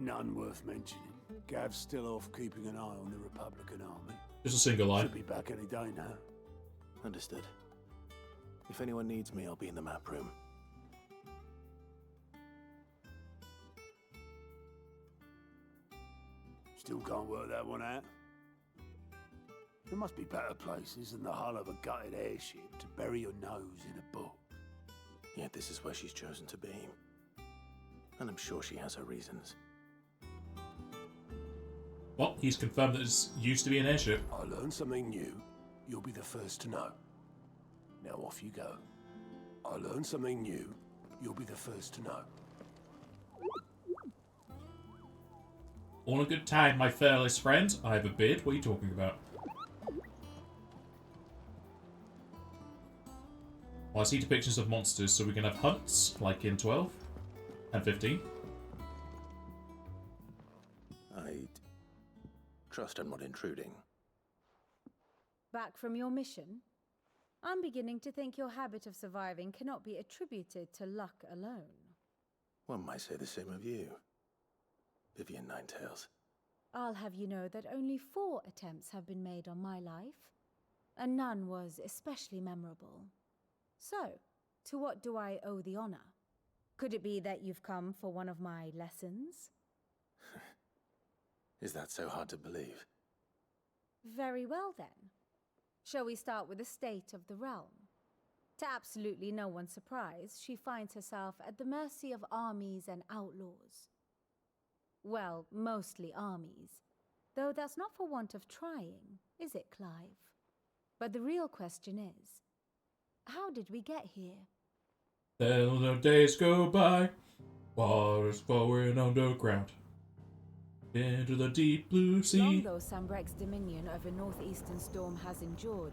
None worth mentioning. Gav's still off keeping an eye on the Republican army. Just a single line. Should be back any day now. Understood. If anyone needs me, I'll be in the map room. Still can't work that one out. There must be better places than the hull of a gutted airship to bury your nose in a book. Yet this is where she's chosen to be. And I'm sure she has her reasons. Well, he's confirmed that this used to be an airship. I learned something new. You'll be the first to know. Now off you go. I learned something new. You'll be the first to know. All in good time, my fearless friend. I have a beard. What are you talking about? Well, I see depictions of monsters, so we can have hunts, like in 12 and 15. I'd trust I'm not intruding. Back from your mission? I'm beginning to think your habit of surviving cannot be attributed to luck alone. One might say the same of you, Vivian Ninetails. I'll have you know that only 4 attempts have been made on my life, and none was especially memorable. So, to what do I owe the honor? Could it be that you've come for one of my lessons? Is that so hard to believe? Very well then. Shall we start with the state of the realm? To absolutely no one's surprise, she finds herself at the mercy of armies and outlaws. Well, mostly armies. Though that's not for want of trying, is it, Clive? But the real question is, how did we get here? Till the days go by, waters flowing underground, into the deep blue sea. Long though Sambrek's dominion over northeastern Storm has endured,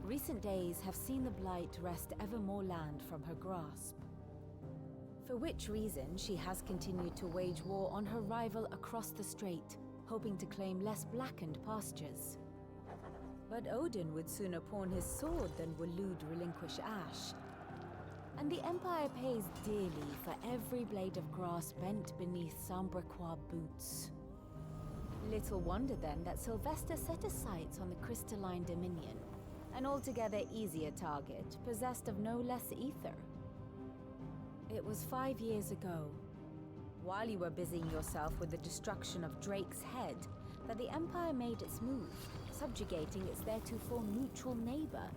recent days have seen the Blight wrest ever more land from her grasp. For which reason she has continued to wage war on her rival across the strait, hoping to claim less blackened pastures. But Odin would sooner pawn his sword than Waloed relinquish Ash. And the Empire pays dearly for every blade of grass bent beneath Sambrequois boots. Little wonder then that Sylvester set his sights on the crystalline dominion, an altogether easier target, possessed of no less ether. It was 5 years ago, while you were busying yourself with the destruction of Drake's head, that the Empire made its move, subjugating its theretofore neutral neighbor.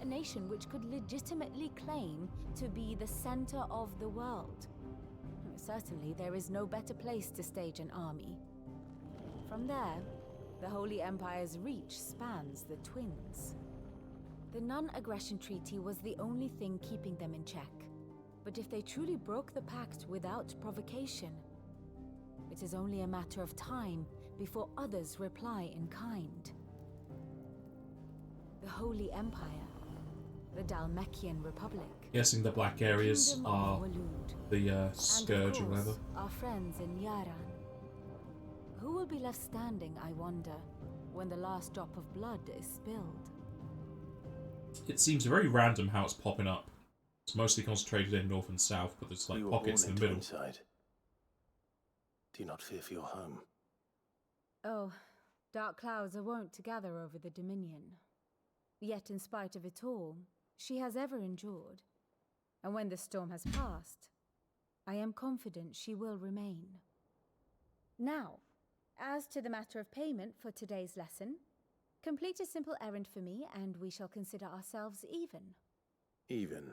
A nation which could legitimately claim to be the center of the world. Certainly, there is no better place to stage an army. From there, the Holy Empire's reach spans the Twins. The non-aggression treaty was the only thing keeping them in check. But if they truly broke the pact without provocation, it is only a matter of time before others reply in kind. The Holy Empire, the Dalmekian Republic. Guessing the black areas Kingdom of are Waloed, the scourge or and of whatever. course, our friends in Yaran. Who will be left standing, I wonder, when the last drop of blood is spilled? It seems very random how it's popping up. It's mostly concentrated in north and south, but there's like You were pockets in born the middle. Inside. Do you not fear for your home? Oh, dark clouds are wont to gather over the Dominion. Yet in spite of it all, she has ever endured. And when the storm has passed, I am confident she will remain. Now, as to the matter of payment for today's lesson, complete a simple errand for me and we shall consider ourselves even. Even.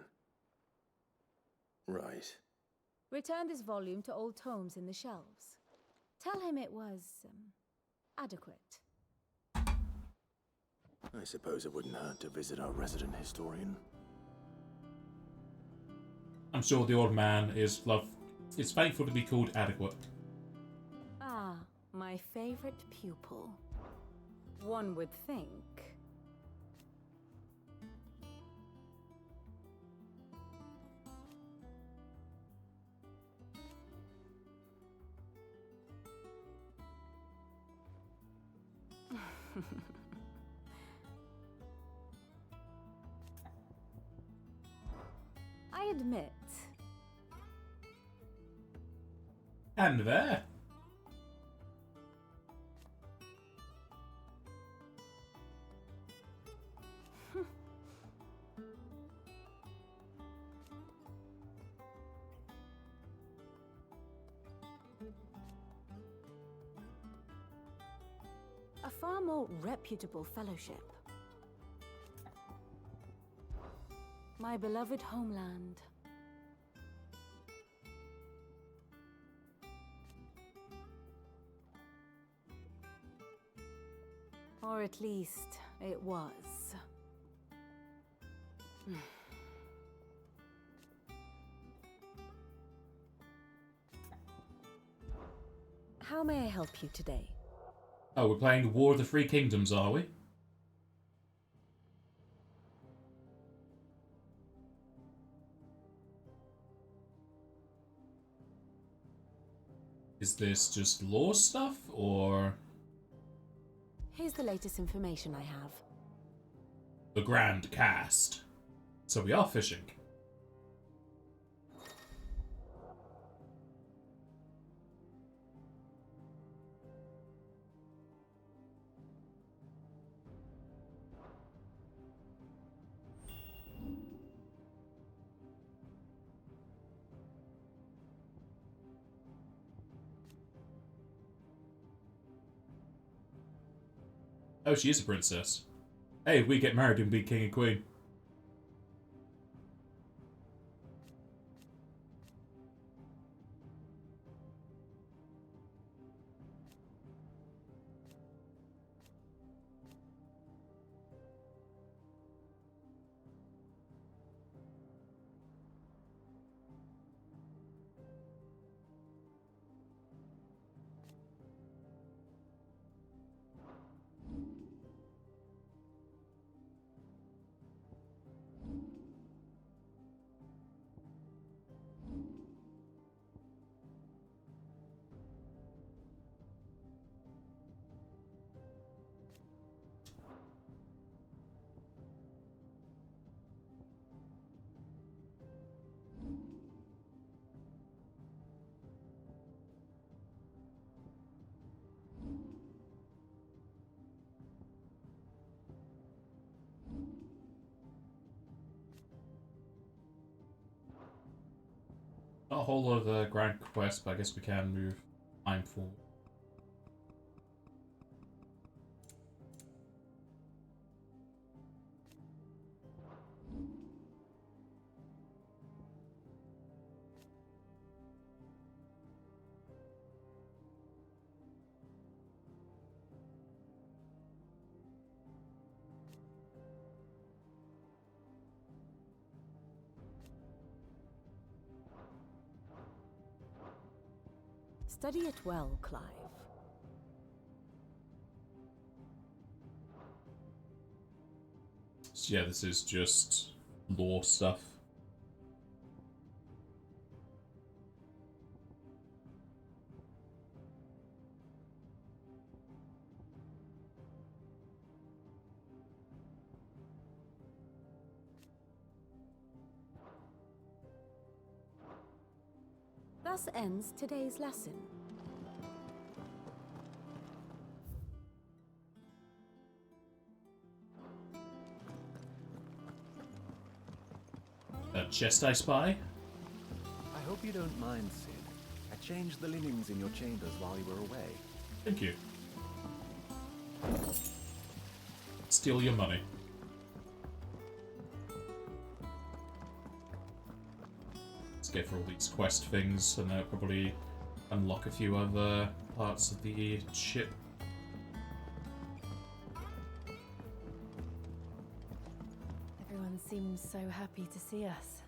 Right. Return this volume to old tomes in the shelves. Tell him it was, adequate. I suppose it wouldn't hurt to visit our resident historian. I'm sure the old man is thankful to be called adequate. Ah, my favorite pupil. One would think. I admit. And there. A far more reputable fellowship. My beloved homeland. Or at least, it was. How may I help you today? Oh, we're playing the War of the Three Kingdoms, are we? Is this just lore stuff, or...? Here's the latest information I have. The Grand Cast. So we are fishing. Oh, she is a princess. Hey, we get married and be king and queen. Not a whole lot of grand quest, but I guess we can move time forward. Study it well, Clive. So yeah, this is just lore stuff. Thus ends today's lesson. A chest I spy? I hope you don't mind, Sid. I changed the linens in your chambers while you were away. Thank you. Steal your money. Let's go for all these quest things, and then probably unlock a few other parts of the ship. Everyone seems so happy to see us.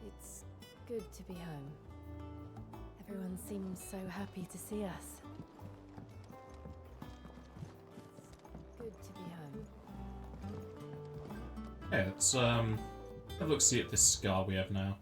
It's good to be home. Everyone seems so happy to see us. Good to be home. Yeah, let's have a look see at this scar we have now.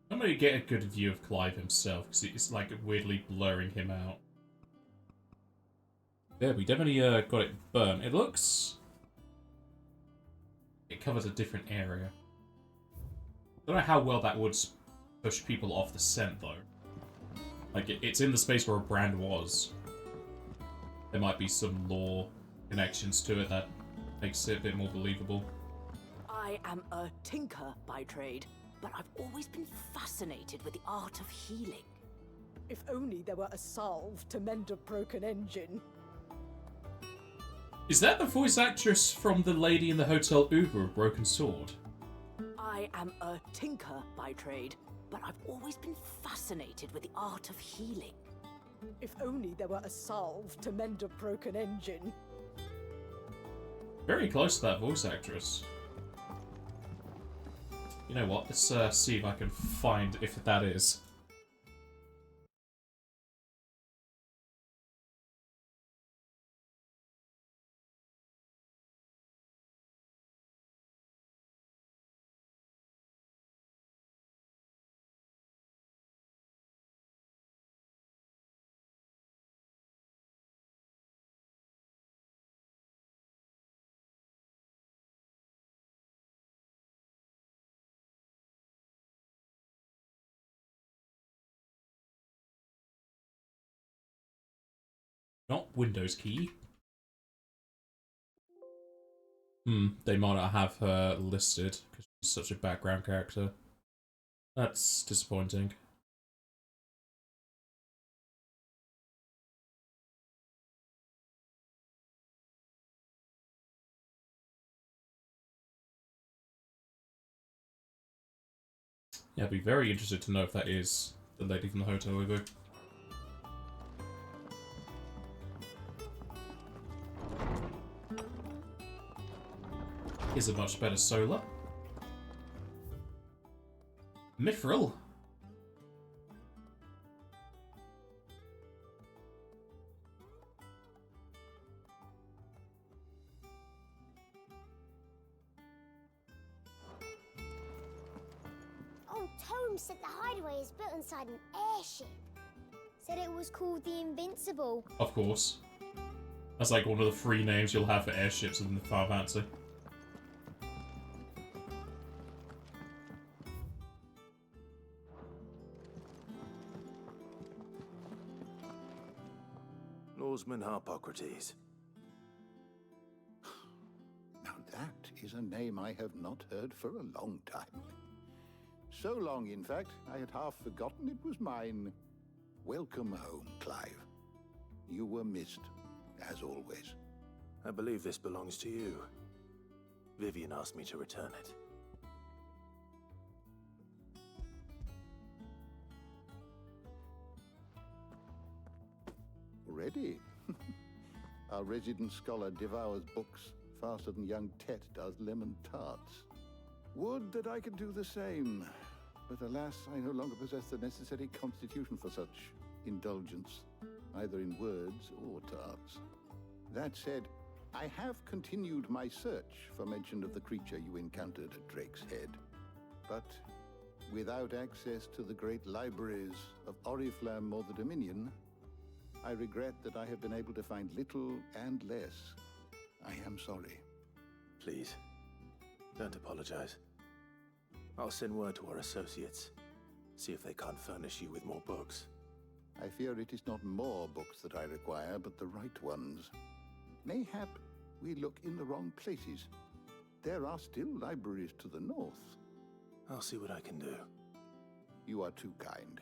I'm gonna get a good view of Clive himself, because it's like weirdly blurring him out. Yeah, we definitely got it burnt. It looks... It covers a different area. I don't know how well that would push people off the scent, though. Like, it's in the space where a brand was. There might be some lore connections to it that makes it a bit more believable. I am a tinker by trade, but I've always been fascinated with the art of healing. If only there were a salve to mend a broken engine. Is that the voice actress from the lady in the Hotel Uber of Broken Sword? I am a tinker by trade, but I've always been fascinated with the art of healing. If only there were a salve to mend a broken engine. Very close to that voice actress. You know what? Let's see if I can find if that is. Not Windows key. They might not have her listed because she's such a background character. That's disappointing. Yeah, I'd be very interested to know if that is the lady from the Hotel Uber. Is a much better solar. Mithril. Old Tome said the hideaway is built inside an airship. Said it was called the Invincible. Of course. That's like one of the free names you'll have for airships in the Final Fantasy. Lawsman Harpocrates. Now that is a name I have not heard for a long time. So long, in fact, I had half forgotten it was mine. Welcome home, Clive. You were missed, as always. I believe this belongs to you. Vivian asked me to return it. Ready? Our resident scholar devours books faster than young Tet does lemon tarts. Would that I could do the same, but alas, I no longer possess the necessary constitution for such indulgence, either in words or tarts. That said, I have continued my search for mention of the creature you encountered at Drake's Head, but without access to the great libraries of Oriflamme or the Dominion, I regret that I have been able to find little and less. I am sorry. Please, don't apologize. I'll send word to our associates, see if they can't furnish you with more books. I fear it is not more books that I require, but the right ones. Mayhap we look in the wrong places. There are still libraries to the north. I'll see what I can do. You are too kind.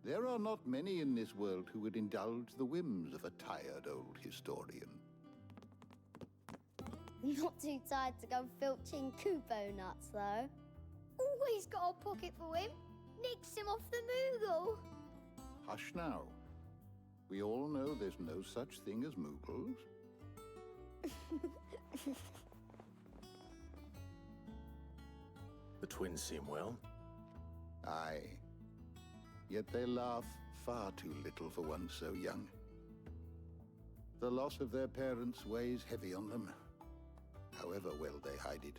There are not many in this world who would indulge the whims of a tired old historian. Not too tired to go filching Kupo nuts, though. Always got a pocket for him. Nicks him off the Moogle. Hush now. We all know there's no such thing as Moogles. The twins seem well. Aye. Yet they laugh far too little for one so young. The loss of their parents weighs heavy on them, however well they hide it.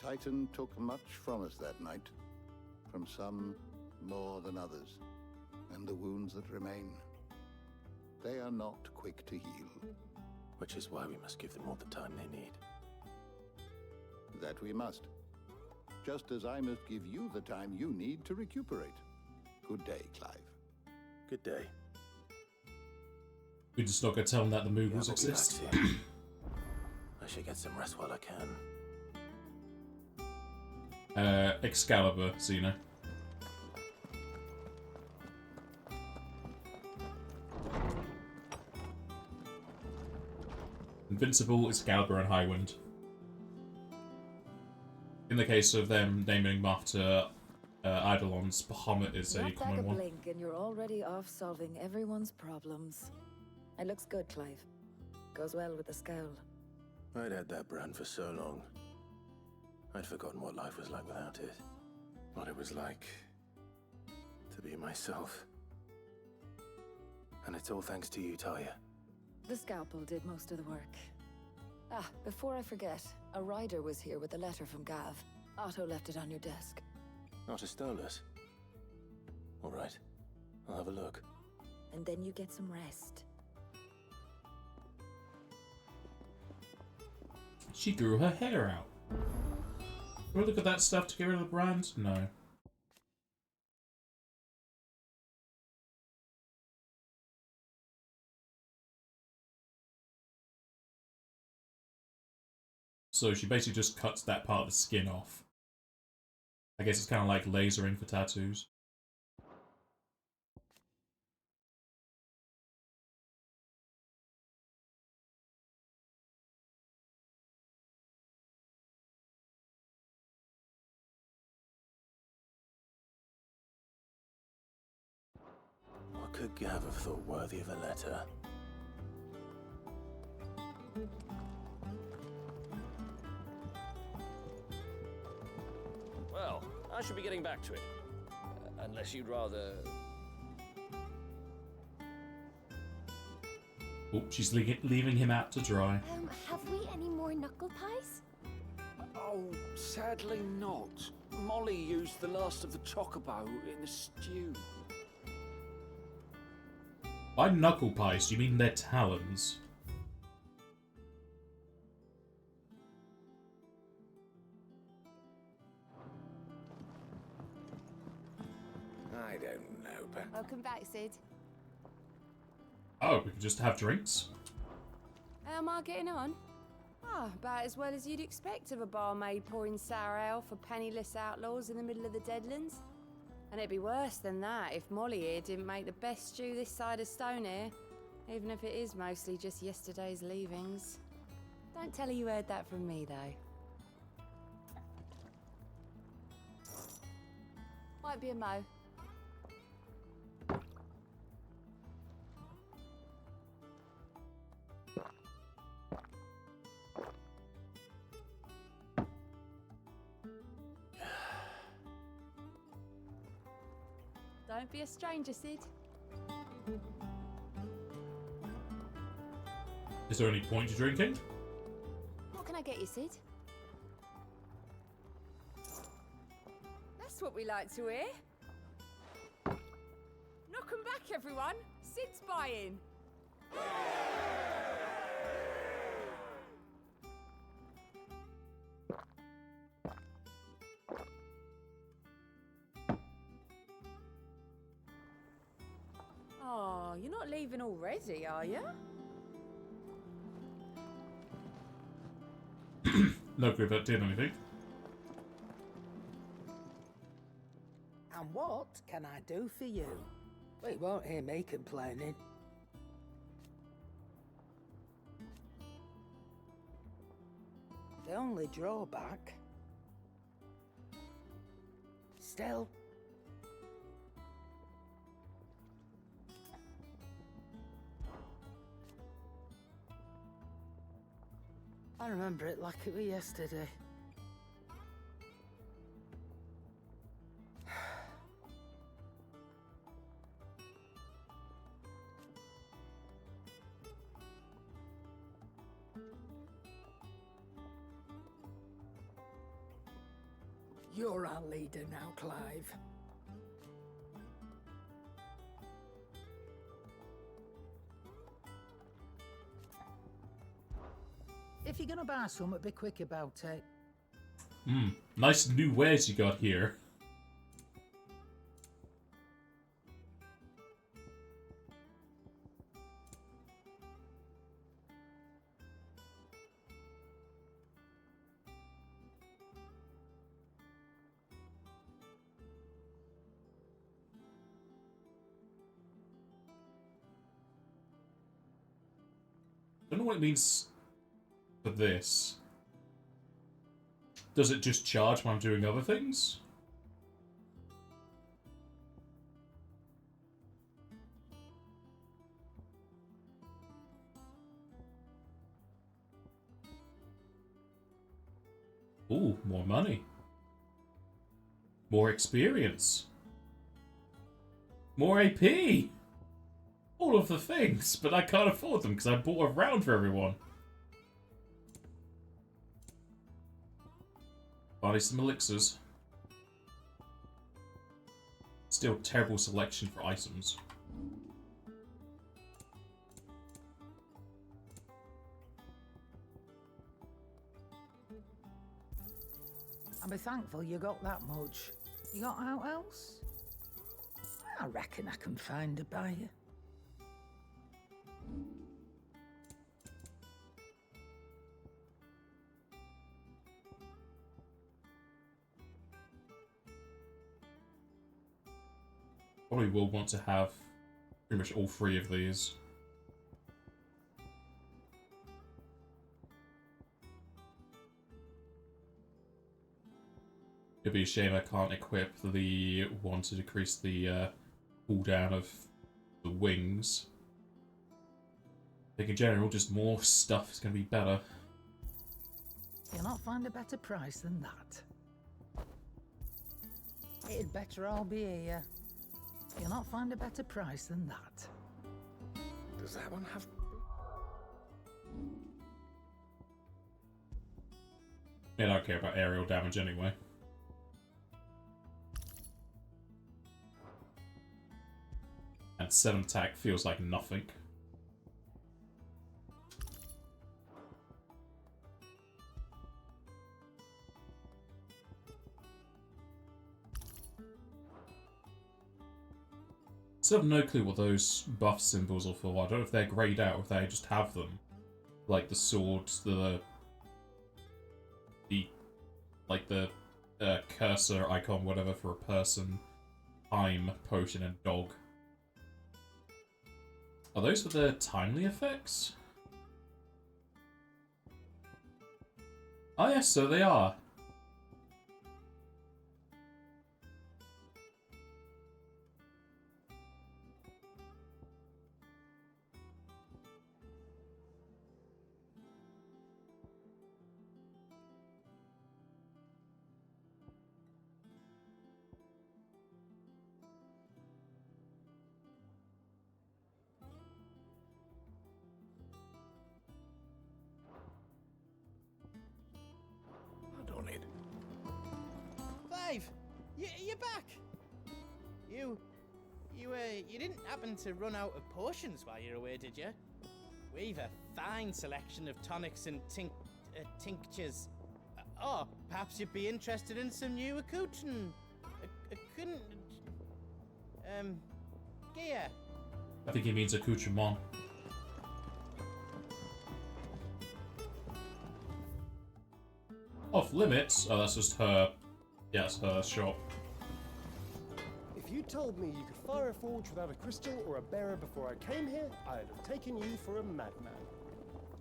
Titan took much from us that night, from some more than others, and the wounds that remain, they are not quick to heal. Which is why we must give them all the time they need. That we must. Just as I must give you the time you need to recuperate. Good day, Clive. Good day. We just not go tell them that the Moogles exist. I should get some rest while I can. Excalibur, so you know. Invincible, Excalibur, and Highwind. In the case of them naming him after Eidolon's, Bahamut is a Not common like a one. blink and you're already off solving everyone's problems. It looks good, Clive. Goes well with the scowl. I'd had that brand for so long. I'd forgotten what life was like without it. What it was like to be myself. And it's all thanks to you, Talia. The scalpel did most of the work. Ah, before I forget, a rider was here with a letter from Gav. Otto left it on your desk. Not a Stolas. All right, I'll have a look. And then you get some rest. She grew her hair out. Can we look at that stuff to get rid of the brand? No. So she basically just cuts that part of the skin off. I guess it's kind of like lasering for tattoos. What could Gav have thought worthy of a letter? Well, I should be getting back to it. Unless you'd rather... Oh, she's leaving him out to dry. Have we any more knuckle pies? Oh, sadly not. Molly used the last of the chocobo in the stew. By knuckle pies, do you mean their talons? I don't know, but... Welcome back, Sid. Oh, we could just have drinks? How am I getting on? Ah, about as well as you'd expect of a barmaid pouring sour ale for penniless outlaws in the middle of the Deadlands. And it'd be worse than that if Molly here didn't make the best stew this side of Stonehair, even if it is mostly just yesterday's leavings. Don't tell her you heard that from me, though. Might be a mo. Don't be a stranger, Sid. Is there any point to drinking? What can I get you, Sid? That's what we like to hear. Knock 'em back, everyone. Sid's buying. Oh, you're not leaving already, are you? No clue if that did anything. And what can I do for you? Well, you won't hear me complaining. The only drawback... Still... I remember it like it was yesterday. You're our leader now, Clive. If you're gonna buy something, be quick about it. Nice new wares you got here. I don't know what it means for this. Does it just charge when I'm doing other things? Ooh, more money. More experience. More AP! All of the things, but I can't afford them because I bought a round for everyone. Buy some elixirs. Still terrible selection for items. I'll be thankful you got that much. You got out else? I reckon I can find a buyer. Probably will want to have pretty much all three of these. It'd be a shame I can't equip the one to decrease the cooldown of the wings. I think in general, just more stuff is going to be better. You'll not find a better price than that. It'd better all be here. You'll not find a better price than that. Does that one have... I don't care about aerial damage anyway. And 7 attack feels like nothing. Still have no clue what those buff symbols are for. I don't know if they're greyed out or if they just have them. Like the sword, the cursor icon, whatever, for a person, time, potion, and dog. Are those for the timely effects? Oh yes, so they are. You're back! You didn't happen to run out of potions while you're away, did you? We've a fine selection of tonics and tinctures. Or perhaps you'd be interested in some new accoutrement. Gear. I think he means accoutrement. Off limits? Oh, that's just her. Yeah, it's her shop. If you told me you could fire a forge without a crystal or a bearer before I came here, I'd have taken you for a madman.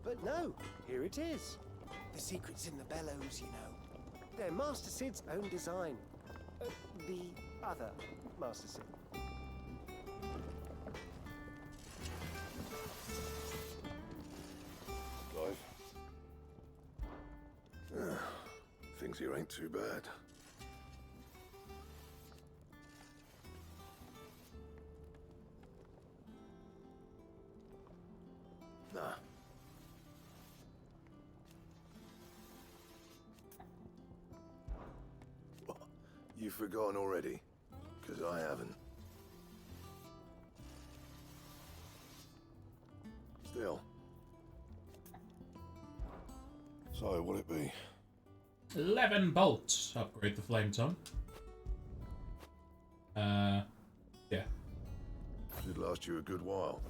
But no, here it is. The secret's in the bellows, you know. They're Master Sid's own design. The other Master Sid. Clive. Things here ain't too bad. Nah. What? You've forgotten already? 'Cause I haven't. Still. So, what'd it be? 11 bolts. Upgrade the flame tongue. Yeah. Should last you a good while.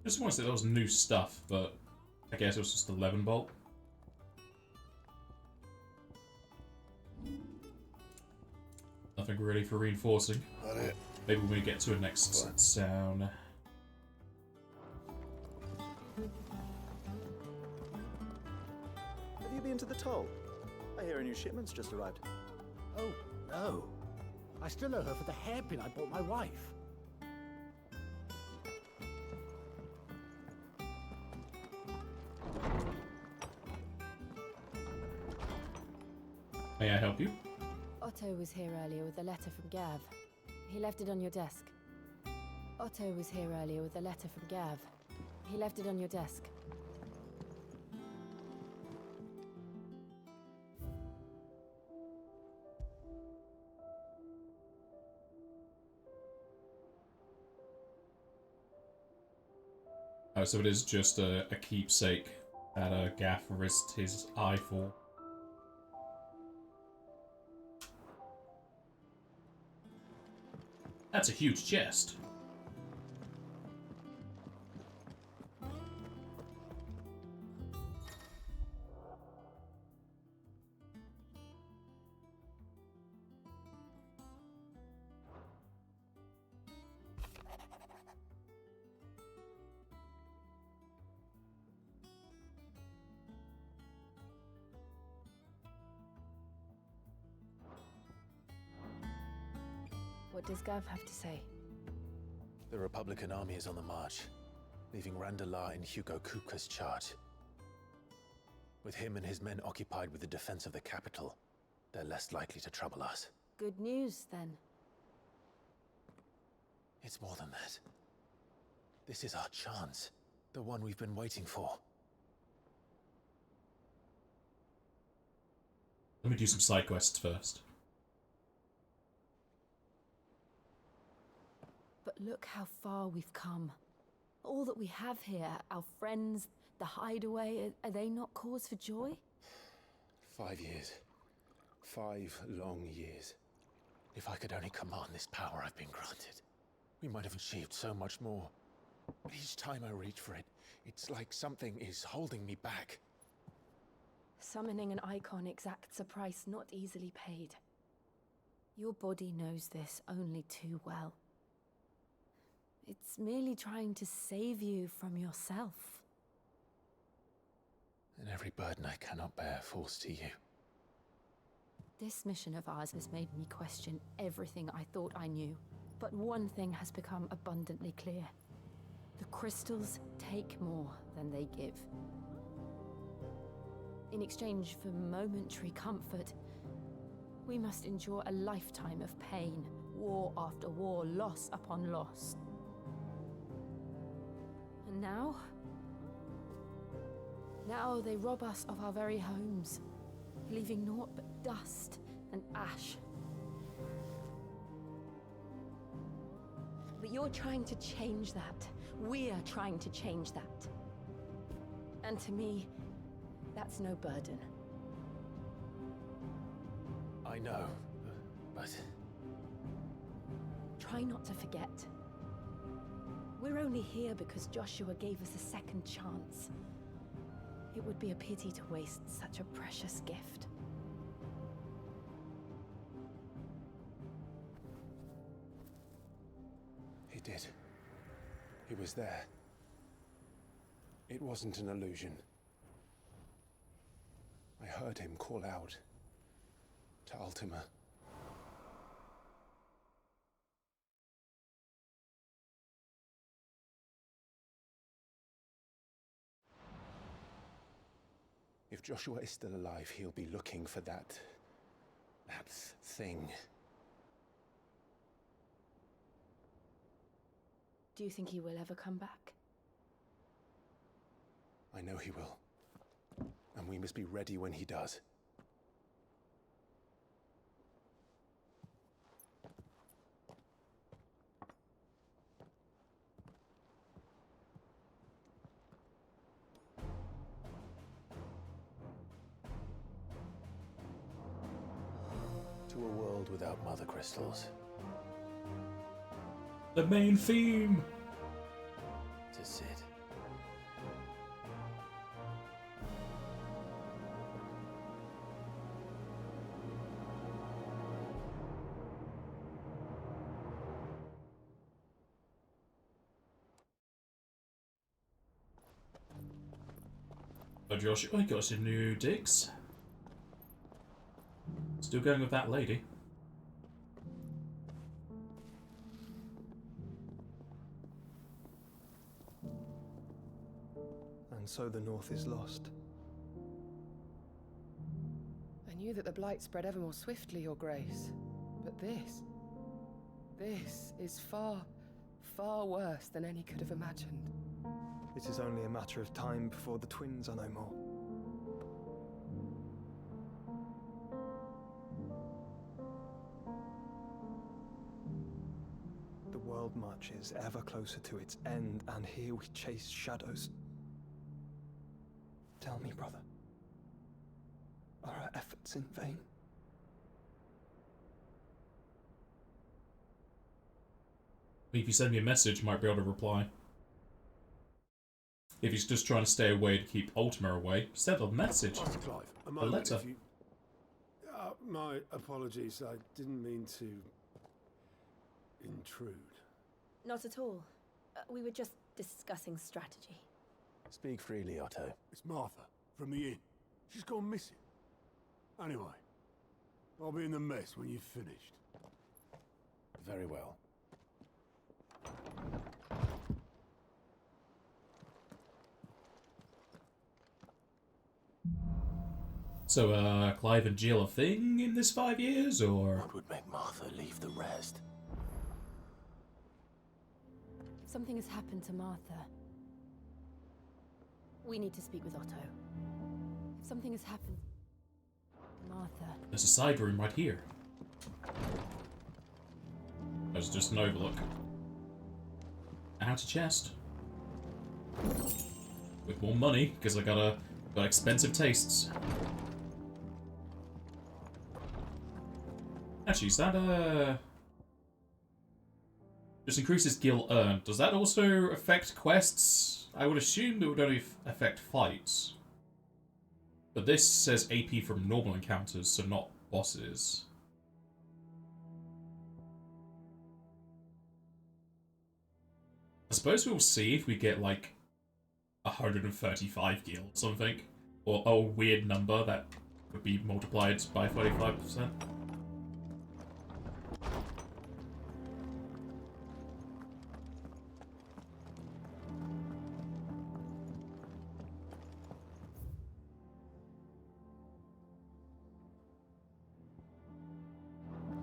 Just want to say that was new stuff, but I guess it was just 11 bolt. Nothing really for reinforcing. That it. Maybe when we get to a next sound. Have you been to the toll? I hear a new shipment's just arrived. Oh, no. I still owe her for the hairpin I bought my wife. May I help you? Otto was here earlier with a letter from Gav. He left it on your desk. Otto was here earlier with a letter from Gav. He left it on your desk. Oh, so it is just a keepsake that Gaff risked his eye for. That's a huge chest. What does Gav have to say? The Republican army is on the march, leaving Randalar in Hugo Kupka's charge. With him and his men occupied with the defense of the capital, they're less likely to trouble us. Good news, then. It's more than that. This is our chance, the one we've been waiting for. Let me do some side quests first. But look how far we've come. All that we have here, our friends, the hideaway, are they not cause for joy? 5 years. 5 long years. If I could only command this power I've been granted, we might have achieved so much more. But each time I reach for it, it's like something is holding me back. Summoning an icon exacts a price not easily paid. Your body knows this only too well. It's merely trying to save you from yourself. And every burden I cannot bear falls to you. This mission of ours has made me question everything I thought I knew. But one thing has become abundantly clear. The crystals take more than they give. In exchange for momentary comfort, we must endure a lifetime of pain, war after war, loss upon loss. And now, Now they rob us of our very homes, leaving naught but dust and ash. But you're trying to change that. We're trying to change that. And to me, that's no burden. I know, but... Try not to forget. We're only here because Joshua gave us a second chance. It would be a pity to waste such a precious gift. He did. He was there. It wasn't an illusion. I heard him call out to Ultima. If Joshua is still alive, he'll be looking for that thing. Do you think he will ever come back? I know he will. And we must be ready when he does. To a world without mother crystals. The main theme! To Sid. Oh, Josh, I got some new digs. Still going with that lady. And so the North is lost. I knew that the Blight spread ever more swiftly, Your Grace. But this is far, far worse than any could have imagined. It is only a matter of time before the twins are no more. The world marches ever closer to its end, and here we chase shadows. Tell me, brother, are our efforts in vain? If you send me a message, I might be able to reply. If he's just trying to stay away to keep Ultima away, send a message. Master Clive, a A moment letter. if you... my apologies, I didn't mean to... intrude. Not at all. We were just discussing strategy. Speak freely, Otto. It's Martha, from the inn. She's gone missing. Anyway, I'll be in the mess when you've finished. Very well. So, Clive and Jill a thing in this 5 years, or...? What would make Martha leave the rest? If something has happened to Martha, we need to speak with Otto. If something has happened to Martha... There's a side room right here. There's just an overlook. Out a chest. With more money, because I got expensive tastes. Actually, is that just increases gil earned. Does that also affect quests? I would assume it would only affect fights. But this says AP from normal encounters, so not bosses. I suppose we'll see if we get like 135 gil or something. Or a weird number that would be multiplied by 45%.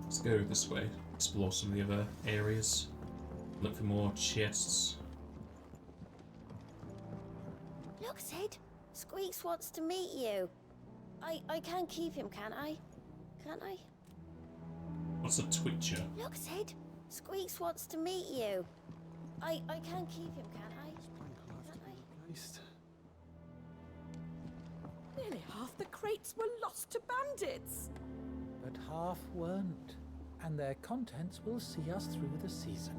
Let's go this way, explore some of the other areas, look for more chests. Look, Sid! Squeaks wants to meet you. I can keep him, can't I? Can't I? What's a twitcher? Look, Sid. Squeaks wants to meet you. I can keep him, can't I? Can't I? Nearly half the crates were lost to bandits. But half weren't, and their contents will see us through the season.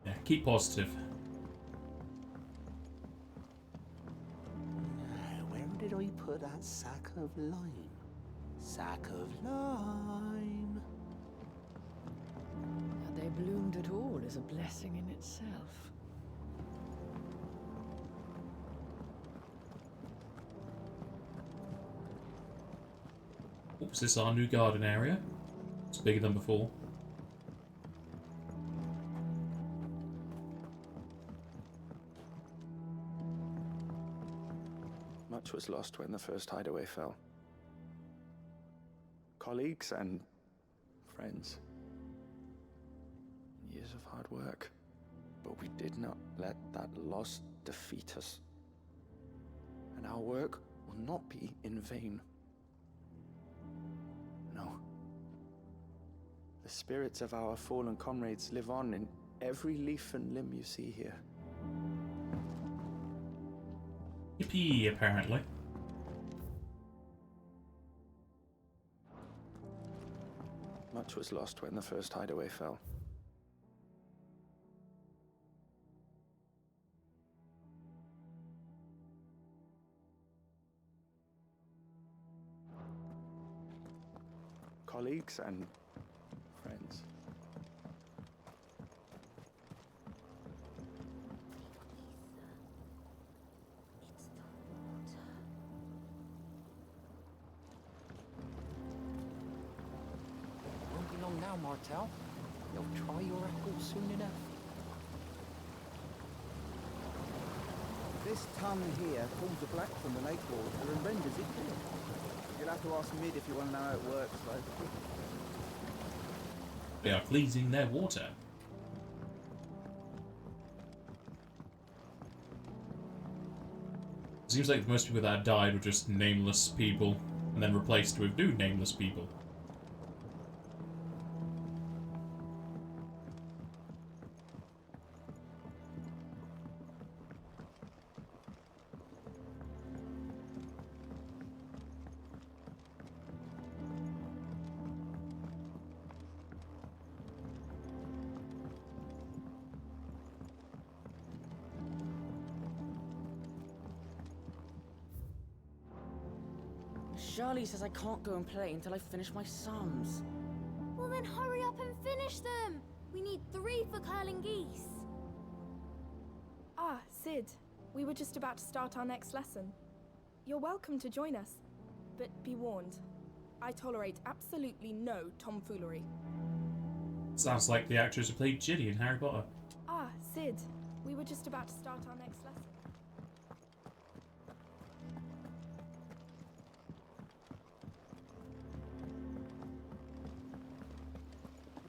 Yeah, keep positive. Where did I put that sack of lime? Sack of lime. That they bloomed at all is a blessing in itself. Oops, this is our new garden area. It's bigger than before. Much was lost when the first hideaway fell. Colleagues and friends. Years of hard work. But we did not let that loss defeat us. And our work will not be in vain. No. The spirits of our fallen comrades live on in every leaf and limb you see here. Yippee, apparently. Much was lost when the first hideaway fell. Colleagues and friends. Won't be long now, Martel. You'll try your apple soon enough. This tongue here pulls the black from the lake water and renders it clear. You'll have to ask Mid if you want to know how it works, though. They are cleansing their water. Seems like most people that died were just nameless people, and then replaced with new nameless people. Charlie says I can't go and play until I finish my sums. Well then hurry up and finish them! We need 3 for curling geese. Ah, Sid. We were just about to start our next lesson. You're welcome to join us, but be warned. I tolerate absolutely no tomfoolery. Sounds like the actress who played Ginny in Harry Potter. Ah, Sid. We were just about to start our next lesson.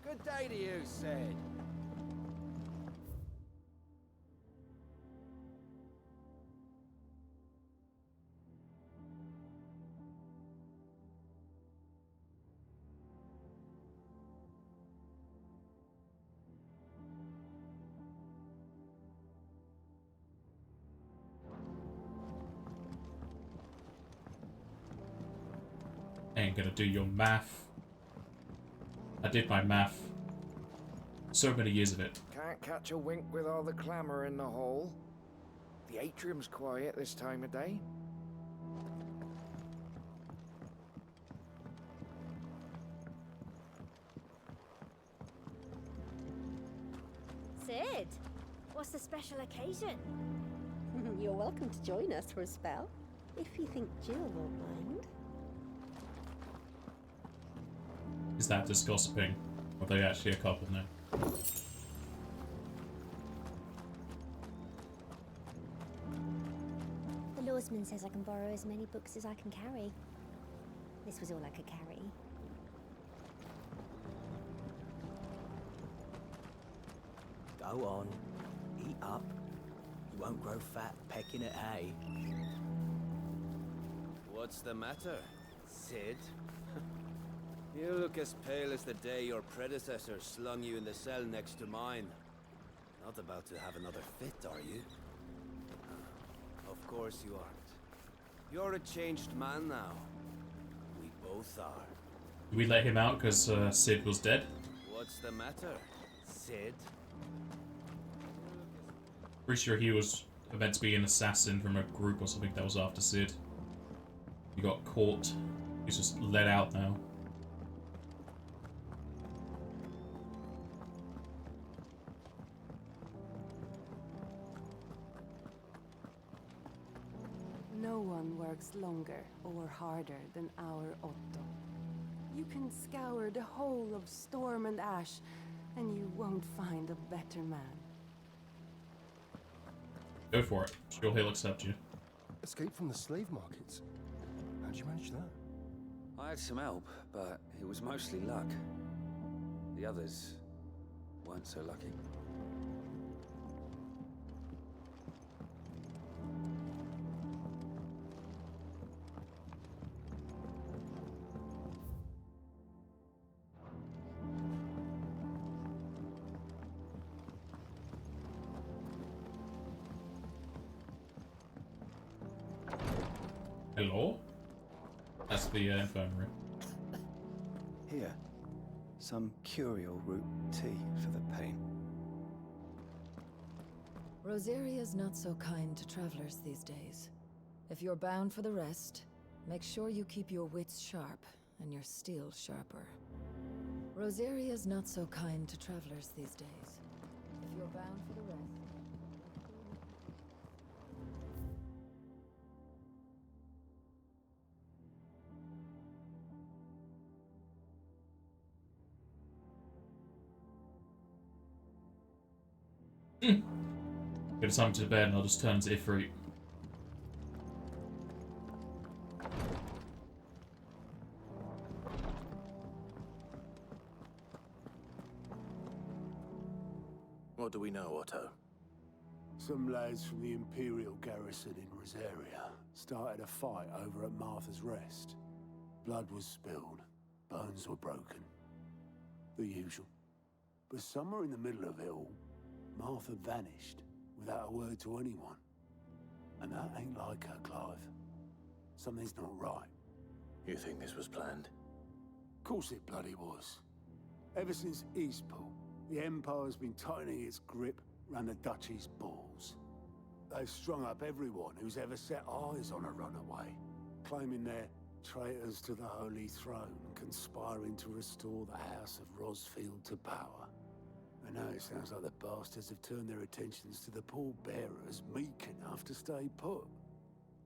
Good day to you, Sid. Ain't gonna do your math. I did my math. So many years of it. Can't catch a wink with all the clamour in the hall. The atrium's quiet this time of day. Sid, what's the special occasion? You're welcome to join us for a spell, if you think Jill won't mind. Is that just gossiping? Or are they actually a couple now? The lawsman says I can borrow as many books as I can carry. This was all I could carry. Go on, eat up. You won't grow fat pecking at hay. What's the matter, Sid? You look as pale as the day your predecessor slung you in the cell next to mine. Not about to have another fit, are you? Of course you aren't. You're a changed man now. We both are. Did we let him out because Sid was dead? What's the matter, Sid? Pretty sure he was meant to be an assassin from a group or something that was after Sid. He got caught. He's just let out now. No one works longer or harder than our Otto. You can scour the whole of Storm and Ash, and you won't find a better man. Go for it. Sure he'll accept you. Escape from the slave markets. How'd you manage that? I had some help, but it was mostly luck. The others weren't so lucky. Hello? That's the infirmary. Here, some curial root tea for the pain. Rosaria's not so kind to travelers these days. If you're bound for the rest, make sure you keep your wits sharp and your steel sharper. Rosaria's not so kind to travelers these days. If you're bound for the rest... Get time to bed and I'll just turn to Ifrit. What do we know, Otto? Some lads from the Imperial garrison in Rosaria started a fight over at Martha's Rest. Blood was spilled, bones were broken. The usual. But somewhere in the middle of it all, Martha vanished without a word to anyone. And that ain't like her, Clive. Something's not right. You think this was planned? Course it bloody was. Ever since Eastpool, the Empire's been tightening its grip round the Duchy's balls. They've strung up everyone who's ever set eyes on a runaway, claiming they're traitors to the Holy Throne, conspiring to restore the House of Rosfield to power. And now it sounds like the bastards have turned their attentions to the pallbearers meek enough to stay put.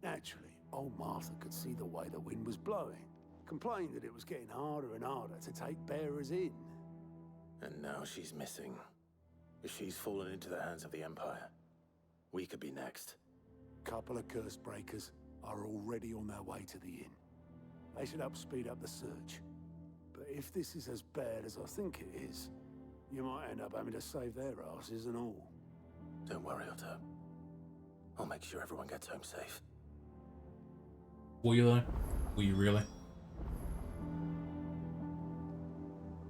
Naturally, old Martha could see the way the wind was blowing, complained that it was getting harder and harder to take bearers in. And now she's missing. If she's fallen into the hands of the Empire, we could be next. Couple of curse breakers are already on their way to the inn. They should help speed up the search. But if this is as bad as I think it is, you might end up having to save their asses and all. Don't worry, Otto. I'll make sure everyone gets home safe. Will you though? Will you really?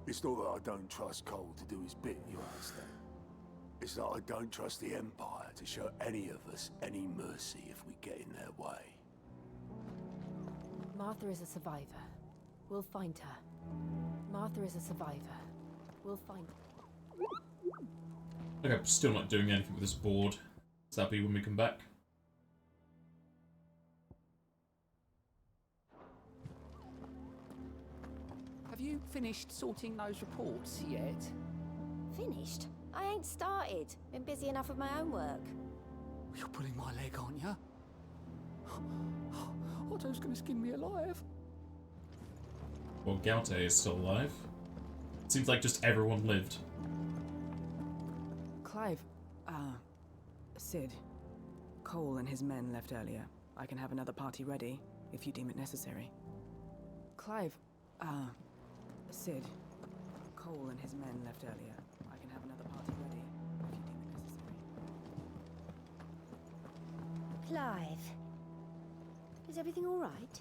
It's not that I don't trust Cole to do his bit, you understand? It's that I don't trust the Empire to show any of us any mercy if we get in their way. Martha is a survivor. We'll find her. Martha is a survivor. We'll find her. Okay, I'm still not doing anything with this board. So that'll be when we come back. Have you finished sorting those reports yet? Finished? I ain't started. Been busy enough with my own work. You're pulling my leg, aren't you? Otto's gonna skin me alive. Well, Galte is still alive. It seems like just everyone lived. Clive, Sid. Cole and his men left earlier. I can have another party ready, if you deem it necessary. Clive, Sid. Cole and his men left earlier. I can have another party ready, if you deem it necessary. Clive. Is everything all right?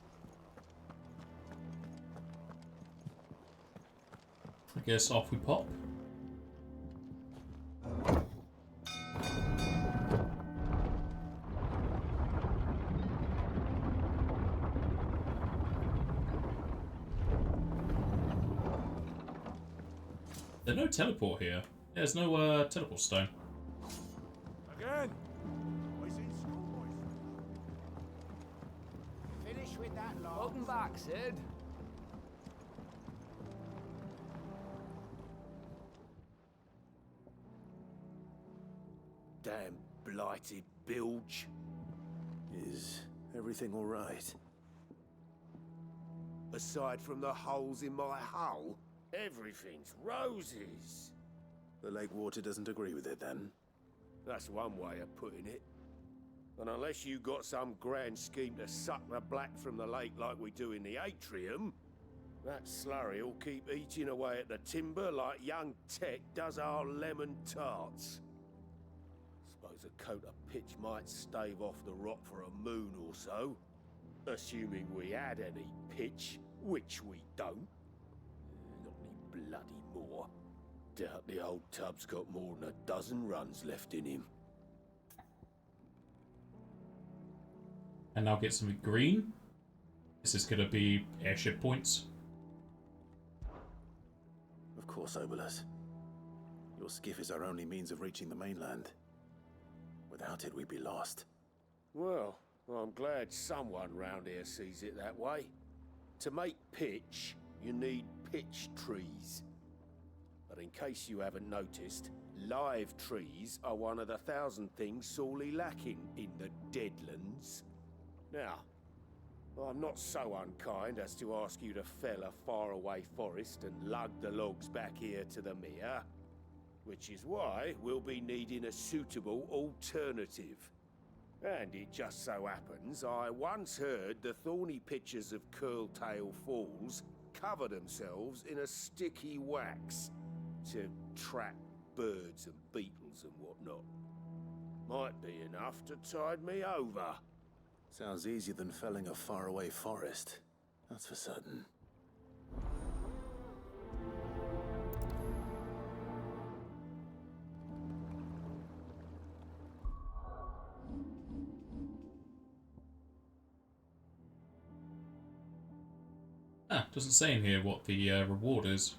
I guess off we pop. There's no teleport here. There's no teleport stone. Again. Boys in school, boys. Finish with that lot. Welcome back, Sid. Damn blighted bilge. Is everything all right? Aside from the holes in my hull, everything's roses. The lake water doesn't agree with it, then? That's one way of putting it. And unless you got some grand scheme to suck the black from the lake like we do in the atrium, that slurry'll keep eating away at the timber like young Tech does our lemon tarts. Suppose a coat of pitch might stave off the rot for a moon or so. Assuming we had any pitch, which we don't. Not any bloody more. Doubt the old tub's got more than a dozen runs left in him. And now get something green. This is gonna be airship points. Of course, Obolus. Your skiff is our only means of reaching the mainland. Without it, we'd be lost. Well, I'm glad someone round here sees it that way. To make pitch, you need pitch trees. But in case you haven't noticed, live trees are one of the 1,000 things sorely lacking in the Deadlands. Now, I'm not so unkind as to ask you to fell a faraway forest and lug the logs back here to the mere, which is why we'll be needing a suitable alternative. And it just so happens I once heard the thorny pitchers of Curltail Falls cover themselves in a sticky wax to trap birds and beetles and whatnot. Might be enough to tide me over. Sounds easier than felling a faraway forest. That's for certain. Doesn't say in here what the reward is.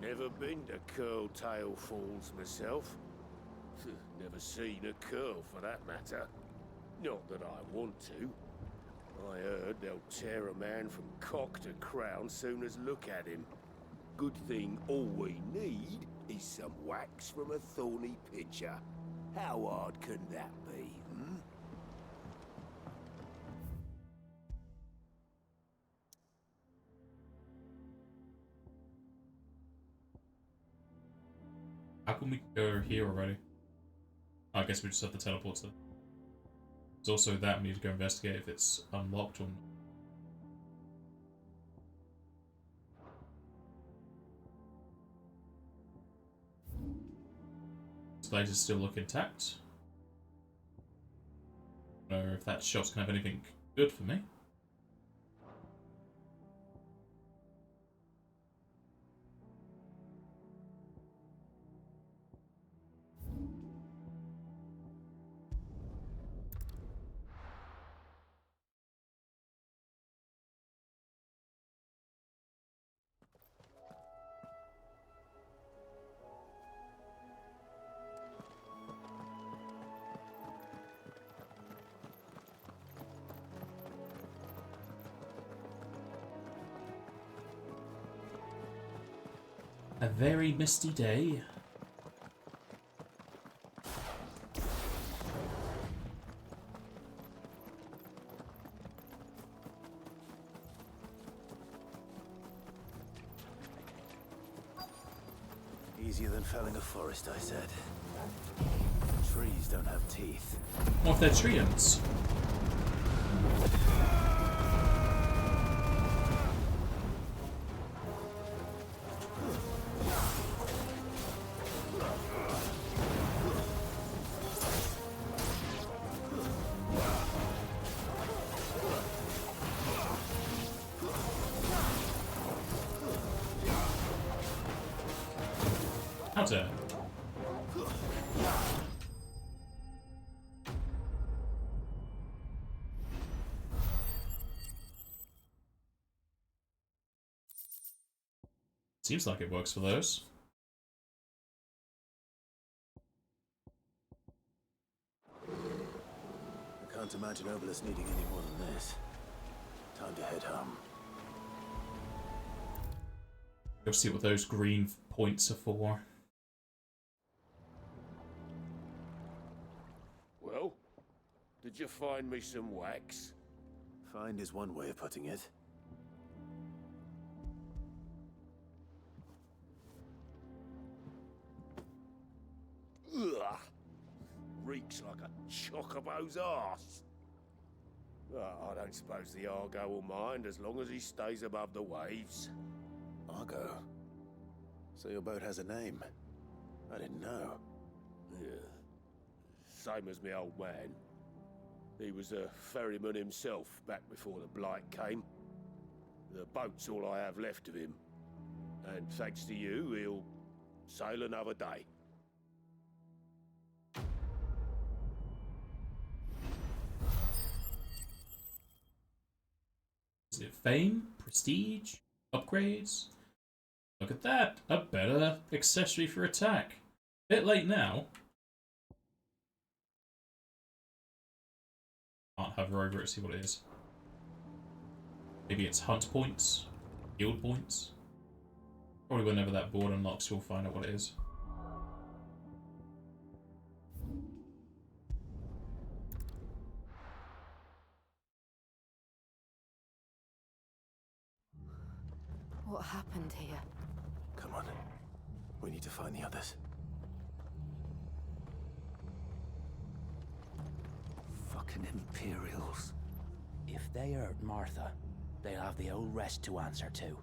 Never been to Curltail Falls myself. Never seen a curl for that matter. Not that I want to. I heard they'll tear a man from cock to crown soon as look at him. Good thing all we need is some wax from a thorny pitcher. How hard can that be, hmm? How can we go here already? I guess we just have the teleports there. There's also that we need to go investigate if it's unlocked or not. These lasers still look intact. I don't know if that shot's gonna have anything good for me. A very misty day. Easier than felling a forest, I said. Trees don't have teeth. What if they're treants? Counter. Seems like it works for those. I can't imagine Obelisk needing any more than this. Time to head home. Go see what those green points are for. Well, did you find me some wax? Find is one way of putting it. Ugh. Reeks like a chocobo's arse. I don't suppose the Argo will mind as long as he stays above the waves. Argo? So your boat has a name? I didn't know. Yeah. Same as me old man. He was a ferryman himself back before the Blight came. The boat's all I have left of him. And thanks to you, he'll sail another day. Is it fame? Prestige? Upgrades? Look at that! A better accessory for attack. Bit late now. Can't hover over it, see what it is. Maybe it's hunt points? Guild points? Probably whenever that board unlocks, you'll find out what it is. What happened here? Come on. We need to find the others. Fucking Imperials. If they hurt Martha, they'll have the whole rest to answer to.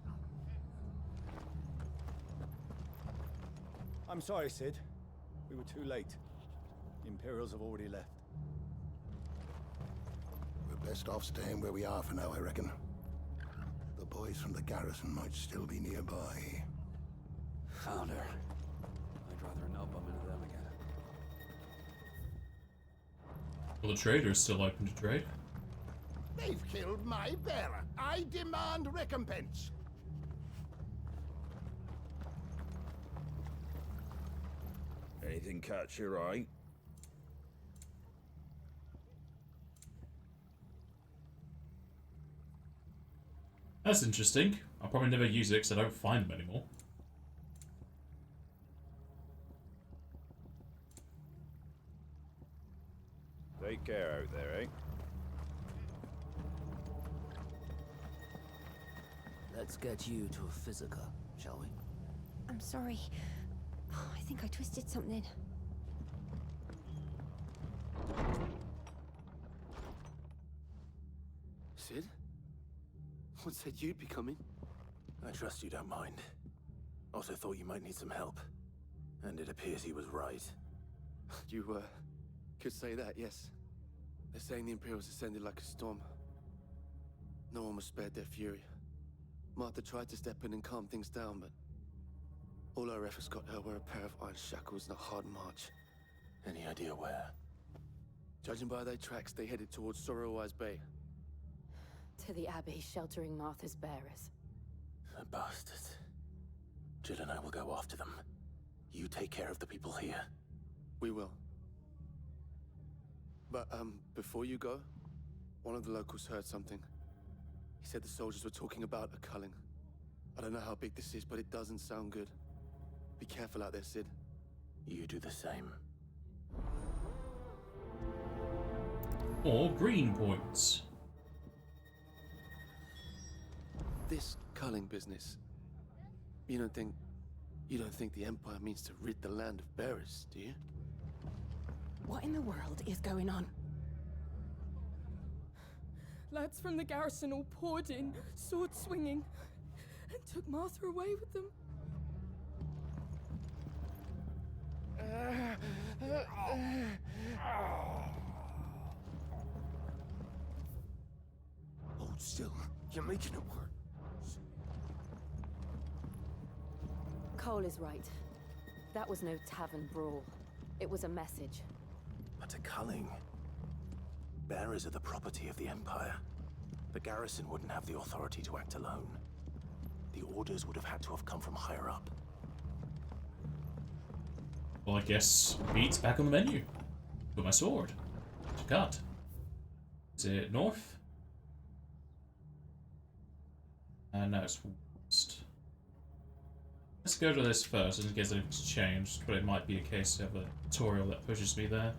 I'm sorry, Sid. We were too late. The Imperials have already left. We're best off staying where we are for now, I reckon. The boys from the garrison might still be nearby. Founder. I'd rather not bump into them again. Well, the trader is still open to trade. They've killed my bearer. I demand recompense. Anything catch your eye? That's interesting. I'll probably never use it because I don't find them anymore. Take care out there, eh? Let's get you to a physical, shall we? I'm sorry. I think I twisted something. Sid? What said you'd be coming? I trust you don't mind. Also thought you might need some help. And it appears he was right. You, could say that, yes. They're saying the Imperials ascended like a storm. No one was spared their fury. Martha tried to step in and calm things down, but all our efforts got her were a pair of iron shackles and a hard march. Any idea where? Judging by their tracks, they headed towards Sorrowwise Bay. To the Abbey sheltering Martha's bearers. The bastards. Jill and I will go after them. You take care of the people here. We will. But, before you go, one of the locals heard something. He said the soldiers were talking about a culling. I don't know how big this is, but it doesn't sound good. Be careful out there, Sid. You do the same. Or green points. This culling business. You don't think the Empire means to rid the land of bearers, do you? What in the world is going on? Lads from the garrison all poured in, sword swinging, and took Martha away with them. Hold still. You're making it worse. Cole is right. That was no tavern brawl. It was a message. But a culling. Bearers are the property of the Empire. The garrison wouldn't have the authority to act alone. The orders would have had to have come from higher up. Well, I guess beat's back on the menu. With my sword. To cut. Is it north? No, it's west. Let's go to this first, in case anything's changed, but it might be a case of a tutorial that pushes me there.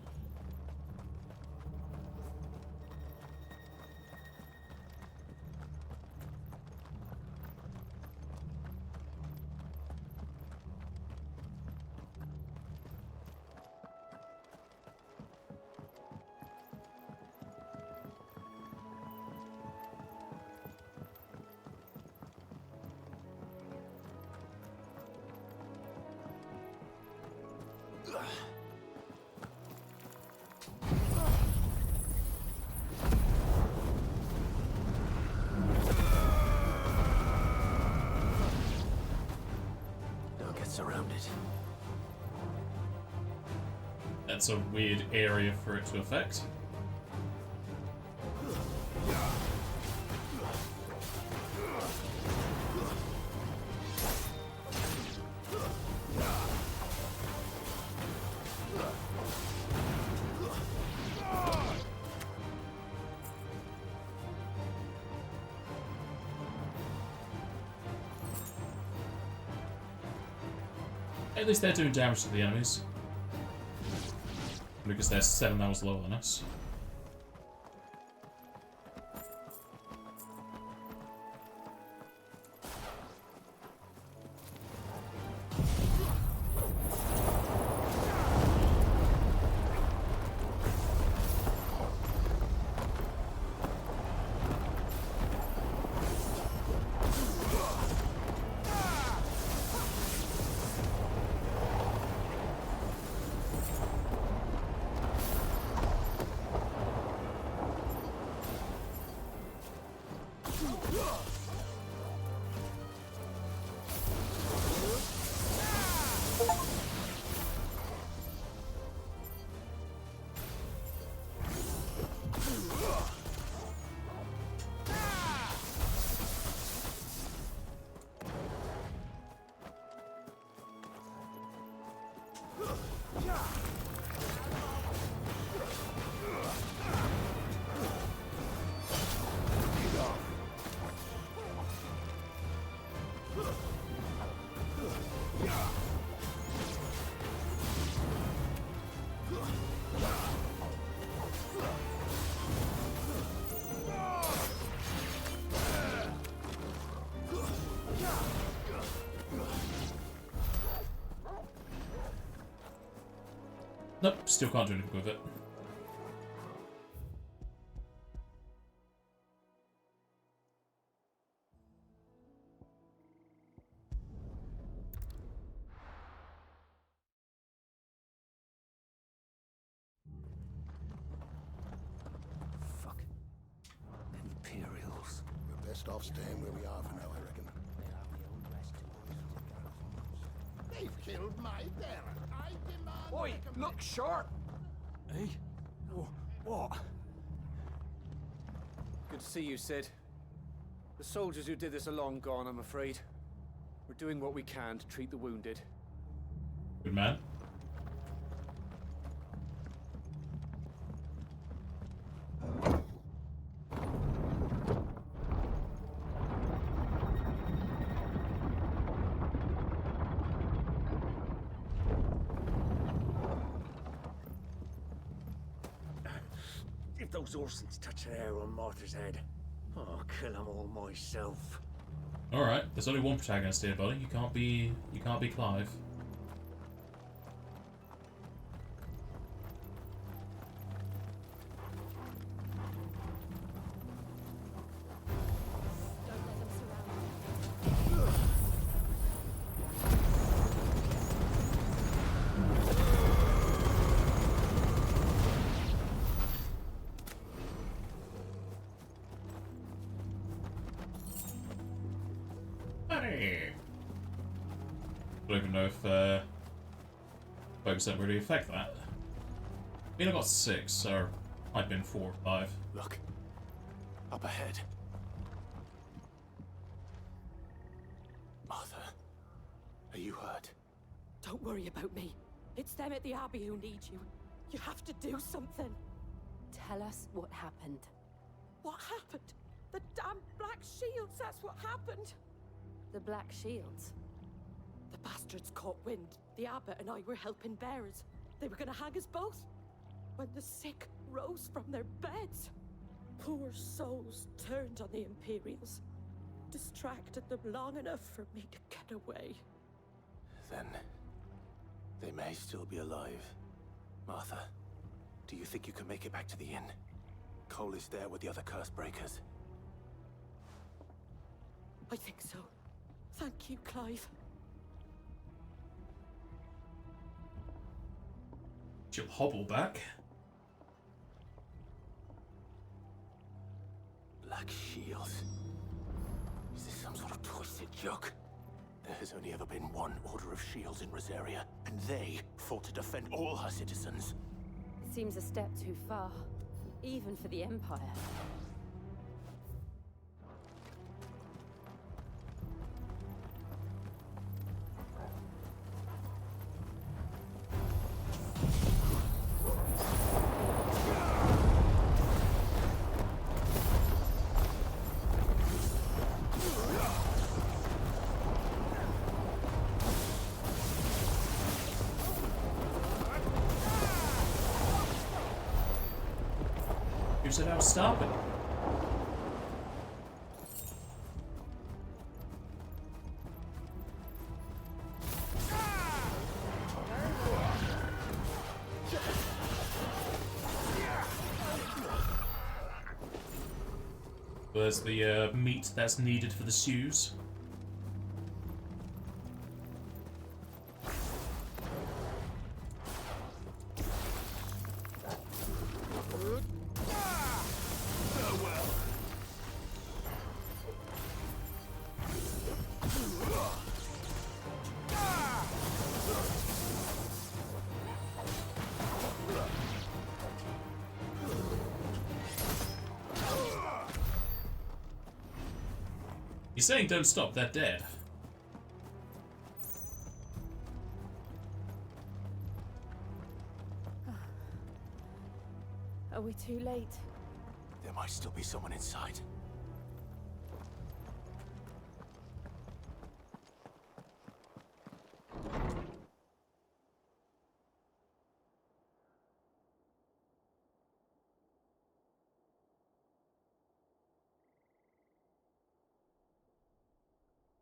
Don't get surrounded. That's a weird area for it to affect. At least they're doing damage to the enemies. Because they're 7 levels lower than us. Nope, still can't do anything with it. Fuck. Imperials. We're best off staying where we are for now, I reckon. They've killed my bearer. I demand. Oi, look sharp! Hey? What? Good to see you, Sid. The soldiers who did this are long gone, I'm afraid. We're doing what we can to treat the wounded. Good man. If those Orsons touch an arrow on Martha's head, I'll kill them all myself. All right, there's only one protagonist here, buddy. You can't be Clive. I don't even know if focus don't really affect that. I mean, I got 6, so I've been 4 or 5. Look, up ahead. Martha, are you hurt? Don't worry about me. It's them at the Abbey who need you. You have to do something. Tell us what happened. What happened? The damn Black Shields, that's what happened. The Black Shields? The bastards caught wind. The abbot and I were helping bearers. They were gonna hang us both. When the sick rose from their beds, poor souls turned on the Imperials. Distracted them long enough for me to get away. Then they may still be alive. Martha, do you think you can make it back to the inn? Cole is there with the other curse breakers. I think so. Thank you, Clive. She'll hobble back. Black Shields. Is this some sort of twisted joke? There has only ever been one Order of Shields in Rosaria, and they fought to defend all her citizens. It seems a step too far, even for the Empire. Who said I was stopping? Where's the meat that's needed for the stews? He's saying don't stop, they're dead. Are we too late? There might still be someone inside.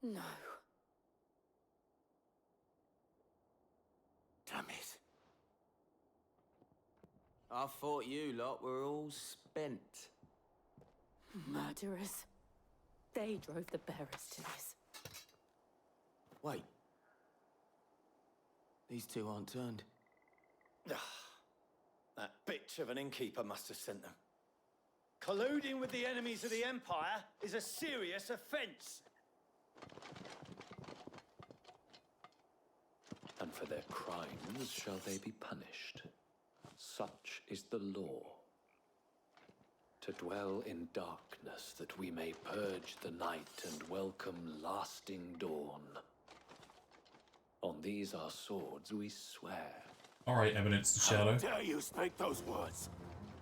No. Damn it. I thought you lot were all spent. Murderers. They drove the bearers to this. Wait. These two aren't turned. That bitch of an innkeeper must have sent them. Colluding with the enemies of the Empire is a serious offense. And for their crimes shall they be punished. Such is the law. To dwell in darkness that we may purge the night and welcome lasting dawn. On these our swords we swear. Alright, Eminence the Shadow. How dare you speak those words?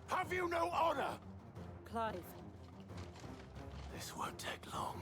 Have you no honor? Clive. This won't take long.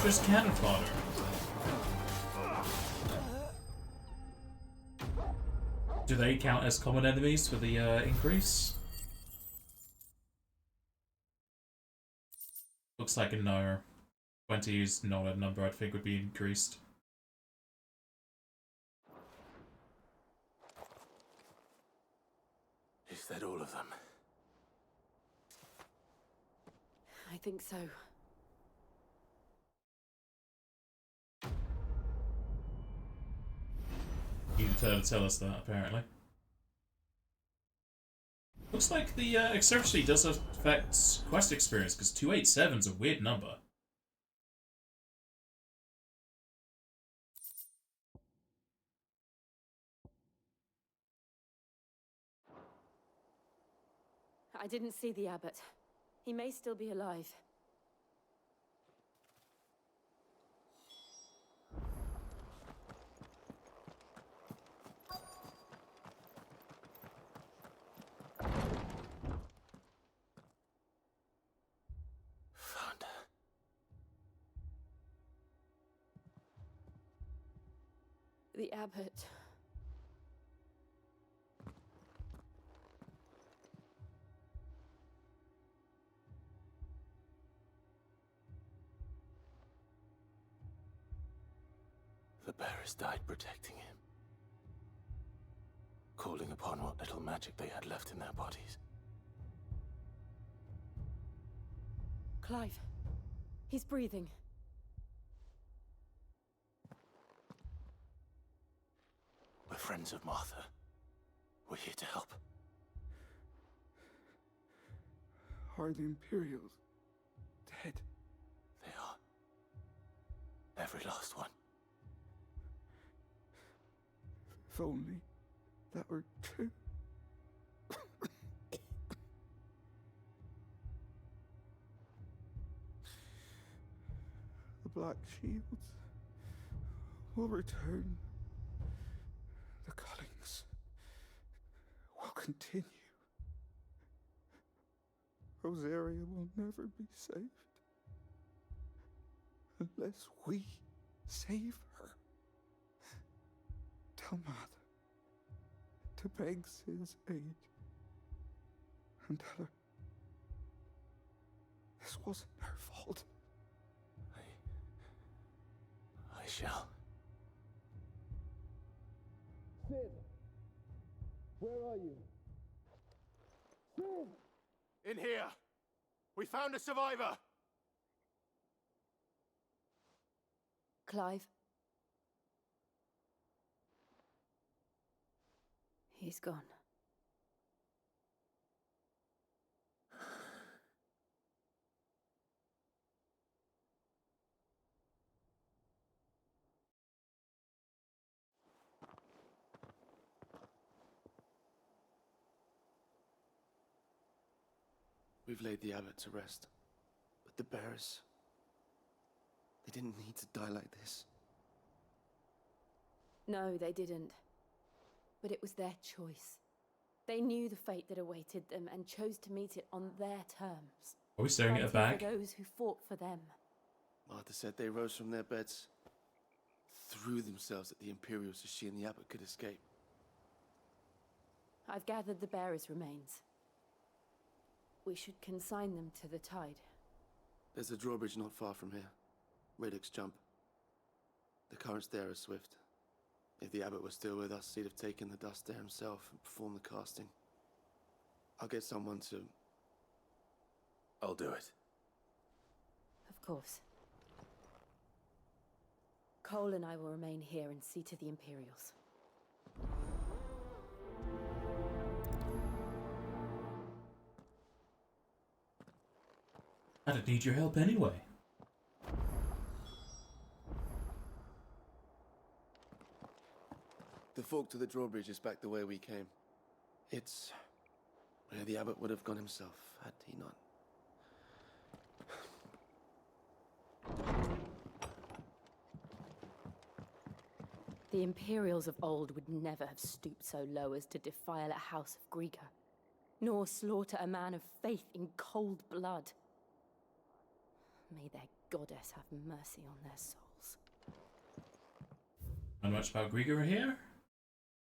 There's cannon fodder. Do they count as common enemies for the increase? Looks like a no. 20 is not a number I'd think would be increased. that all of them? I think so. You determined to tell us that, apparently. Looks like the exceptionally does affect quest experience, because 287 is a weird number. I didn't see the abbot. He may still be alive. Found her. The abbot. The bearers died protecting him, calling upon what little magic they had left in their bodies. Clive. He's breathing. We're friends of Martha. We're here to help. Are the Imperials dead? They are. Every last one. If only that were true. The Black Shields will return. The cullings will continue. Rosaria will never be saved unless we save her. Tell Mother to beg Sid's aid and tell her this wasn't her fault. I shall. Sid! Where are you? Sid! In here! We found a survivor! Clive. He's gone. We've laid the abbot to rest. But the bearers... they didn't need to die like this. No, they didn't. But it was their choice. They knew the fate that awaited them and chose to meet it on their terms. Are we staring at a Fighting bag? for those who fought for them. Martha said they rose from their beds, threw themselves at the Imperials so she and the abbot could escape. I've gathered the bearers' remains. We should consign them to the tide. There's a drawbridge not far from here. Radix Jump. The currents there are swift. If the abbot was still with us, he'd have taken the dust there himself and performed the casting. I'll get someone to... I'll do it. Of course. Cole and I will remain here and see to the Imperials. I don't need your help anyway. The fork to the drawbridge is back the way we came. It's where the abbot would have gone himself, had he not. The Imperials of old would never have stooped so low as to defile a house of Griga, nor slaughter a man of faith in cold blood. May their goddess have mercy on their souls. Not much about Grieger here?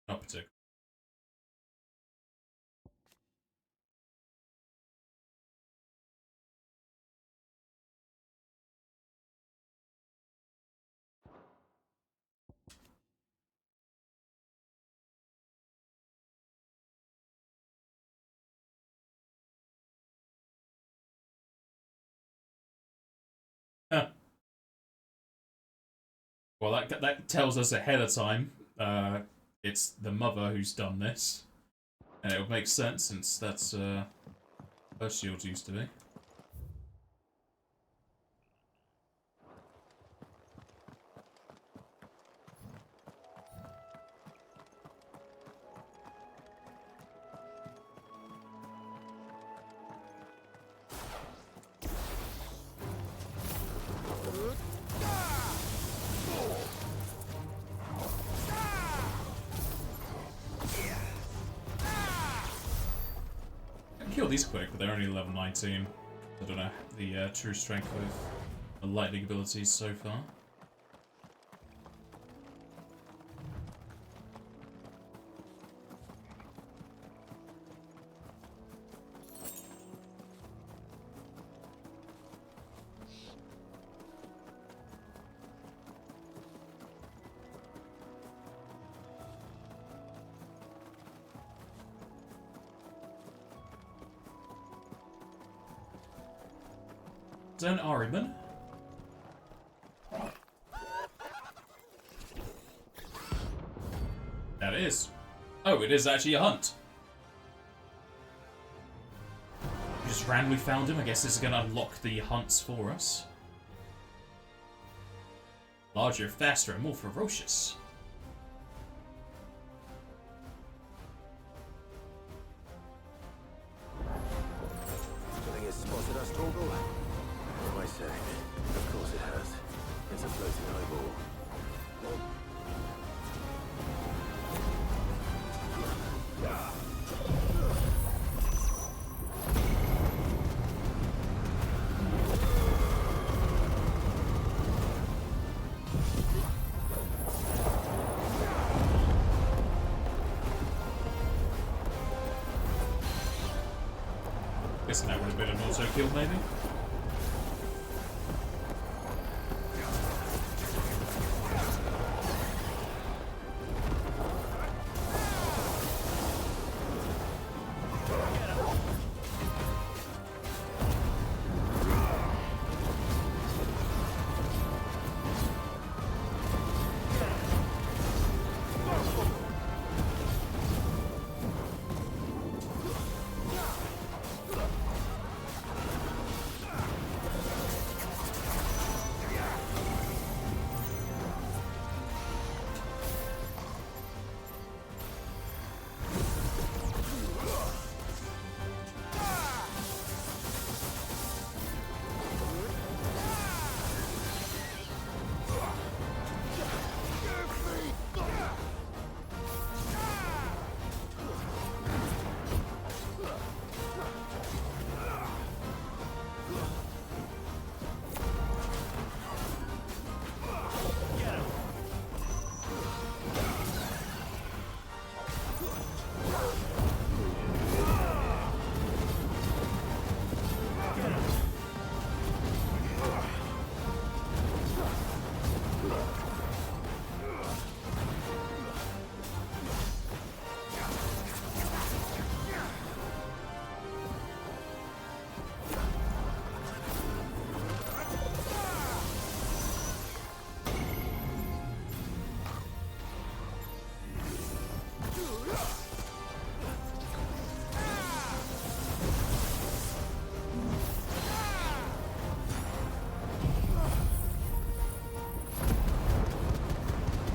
Not particularly. Well, that tells us ahead of time. It's the mother who's done this, and it would make sense since that's her shields used to be. Kill these quick, but they're only level 19. I don't know the true strength of the lightning abilities so far. Is that an Ahriman? That is. Oh, it is actually a hunt. We just randomly found him. I guess this is going to unlock the hunts for us. Larger, faster, and more ferocious. Something has spotted us, Torgal. What am I saying? Of course it has. It's a floating eyeball. Guessing that would have been an auto kill, maybe?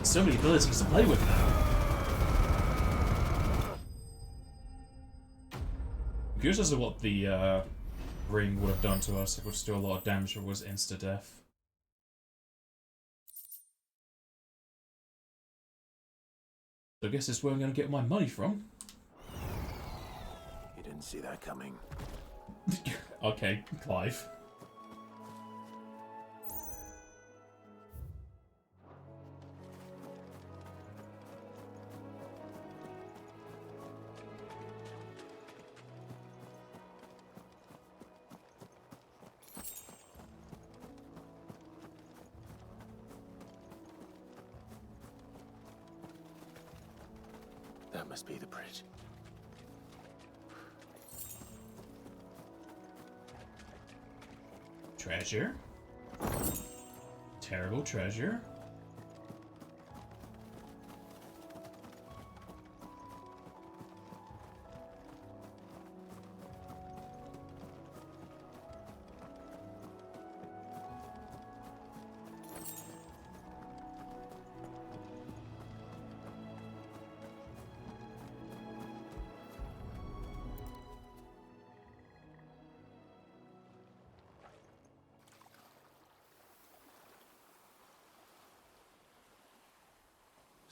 So many abilities to play with now. I'm curious as to what the ring would have done to us. It would still a lot of damage or was insta-death. So I guess it's where I'm going to get my money from. You didn't see that coming. Okay, Clive. That must be the bridge. Treasure. Terrible treasure.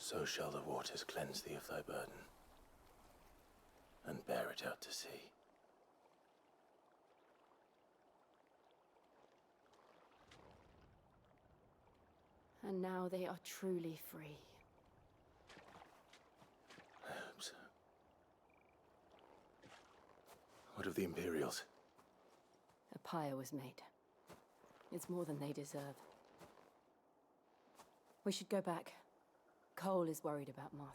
So shall the waters cleanse thee of thy burden, and bear it out to sea. And now they are truly free. I hope so. What of the Imperials? A pyre was made. It's more than they deserve. We should go back. Cole is worried about Martha.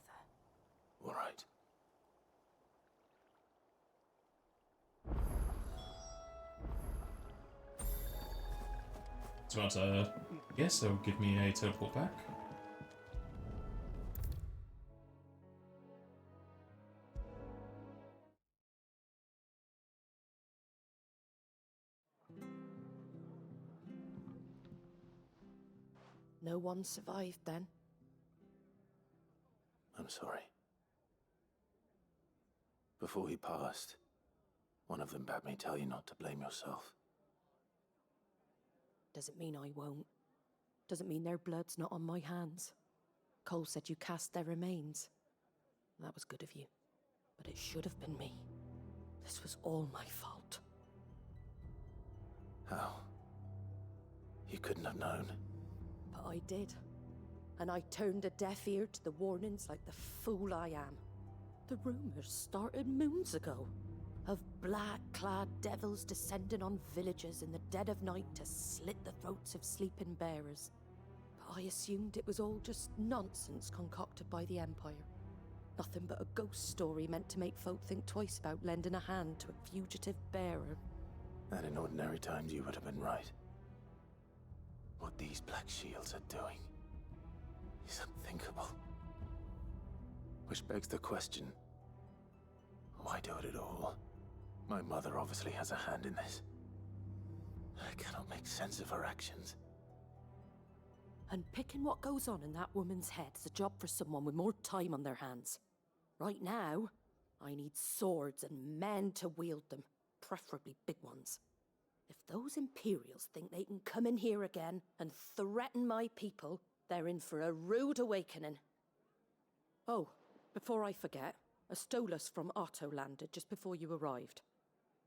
All right. So, yes, they'll give me a teleport back. No one survived then? I'm sorry. Before he passed, one of them bade me tell you not to blame yourself. Doesn't mean I won't. Doesn't mean their blood's not on my hands. Cole said you cast their remains. That was good of you. But it should have been me. This was all my fault. How? You couldn't have known. But I did. And I turned a deaf ear to the warnings like the fool I am. The rumors started moons ago. Of black-clad devils descending on villages in the dead of night to slit the throats of sleeping bearers. But I assumed it was all just nonsense concocted by the Empire. Nothing but a ghost story meant to make folk think twice about lending a hand to a fugitive bearer. And in ordinary times you would have been right. What these Black Shields are doing is unthinkable. Which begs the question, why do it at all? My mother obviously has a hand in this. I cannot make sense of her actions. And picking what goes on in that woman's head is a job for someone with more time on their hands. Right now, I need swords and men to wield them, preferably big ones. If those Imperials think they can come in here again and threaten my people, they're in for a rude awakening. Oh, before I forget, a Stolas from Otto landed just before you arrived.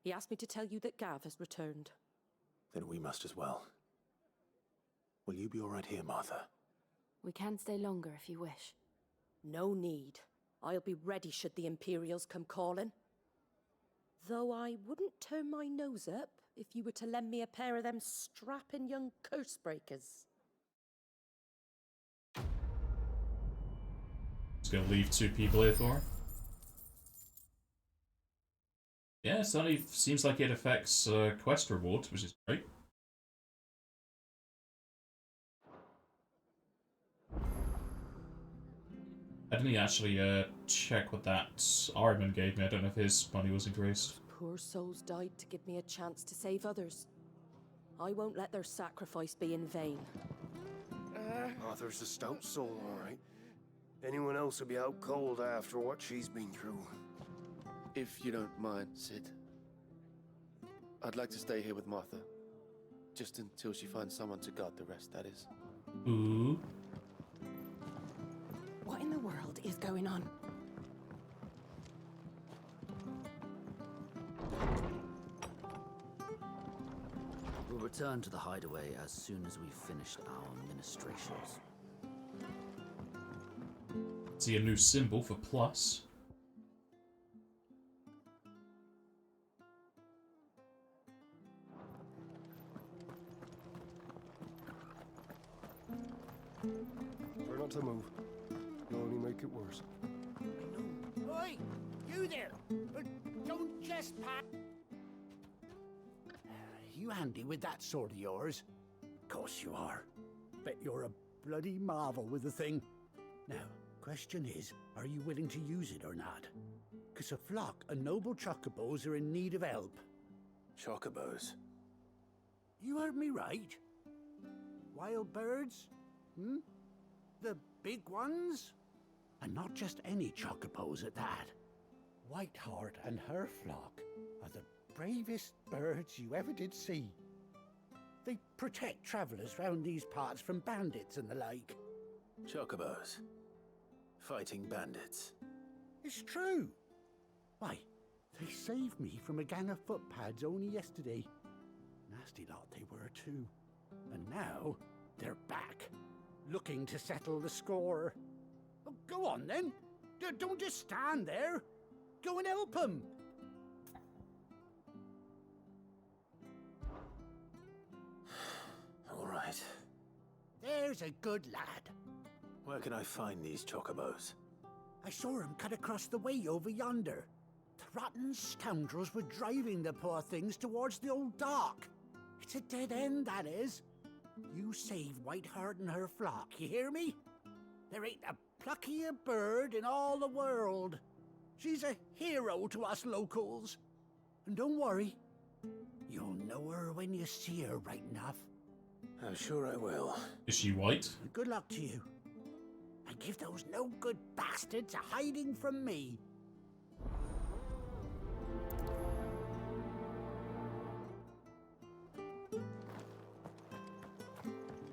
He asked me to tell you that Gav has returned. Then we must as well. Will you be all right here, Martha? We can stay longer if you wish. No need. I'll be ready should the Imperials come calling. Though I wouldn't turn my nose up if you were to lend me a pair of them strapping young curse breakers. Just gonna leave 2 people here for her. Yeah, it certainly seems like it affects quest rewards, which is great. I didn't actually check what that Ariman gave me. I don't know if his money was increased. Poor souls died to give me a chance to save others. I won't let their sacrifice be in vain. Arthur's a stout soul, all right. Anyone else would be out cold after what she's been through. If you don't mind, Sid, I'd like to stay here with Martha. Just until she finds someone to guard the rest, that is. Ooh. What in the world is going on? We'll return to the hideaway as soon as we've finished our ministrations. See a new symbol for plus. Try not to move. You'll only make it worse. Oi! You there! Don't just pass! You handy with that sword of yours? Course you are. Bet you're a bloody marvel with the thing. Now, question is, are you willing to use it or not? 'Cause a flock of noble chocobos are in need of help. Chocobos? You heard me right. Wild birds? Hmm? The big ones? And not just any chocobos at that. Whiteheart and her flock are the bravest birds you ever did see. They protect travelers round these parts from bandits and the like. Chocobos? fighting bandits. It's true. Why, they saved me from a gang of footpads only yesterday. Nasty lot they were too. And now they're back, looking to settle the score. Well, go on then. Don't just stand there. Go and help them. All right. There's a good lad. Where can I find these chocobos? I saw him cut across the way over yonder. The rotten scoundrels were driving the poor things towards the old dock. It's a dead end, that is. You save Whiteheart and her flock, you hear me? There ain't a pluckier bird in all the world. She's a hero to us locals. And don't worry, you'll know her when you see her right enough. I'm sure I will. Is she white? Good luck to you. And give those no-good bastards a hiding from me.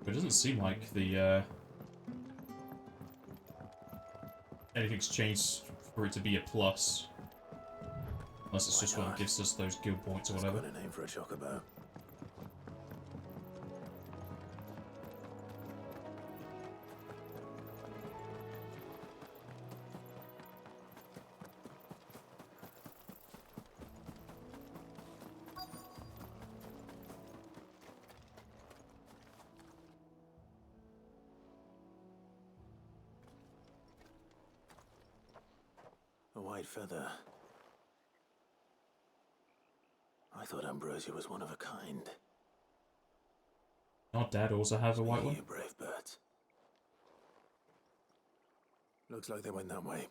It doesn't seem like the anything's changed for it to be a plus. Unless it's just what gives us those guild points or whatever. That's quite a name for a chocobo. A white feather. I thought Ambrosia was one of a kind. Our dad also has a white one. You brave birds. Looks like they went that way.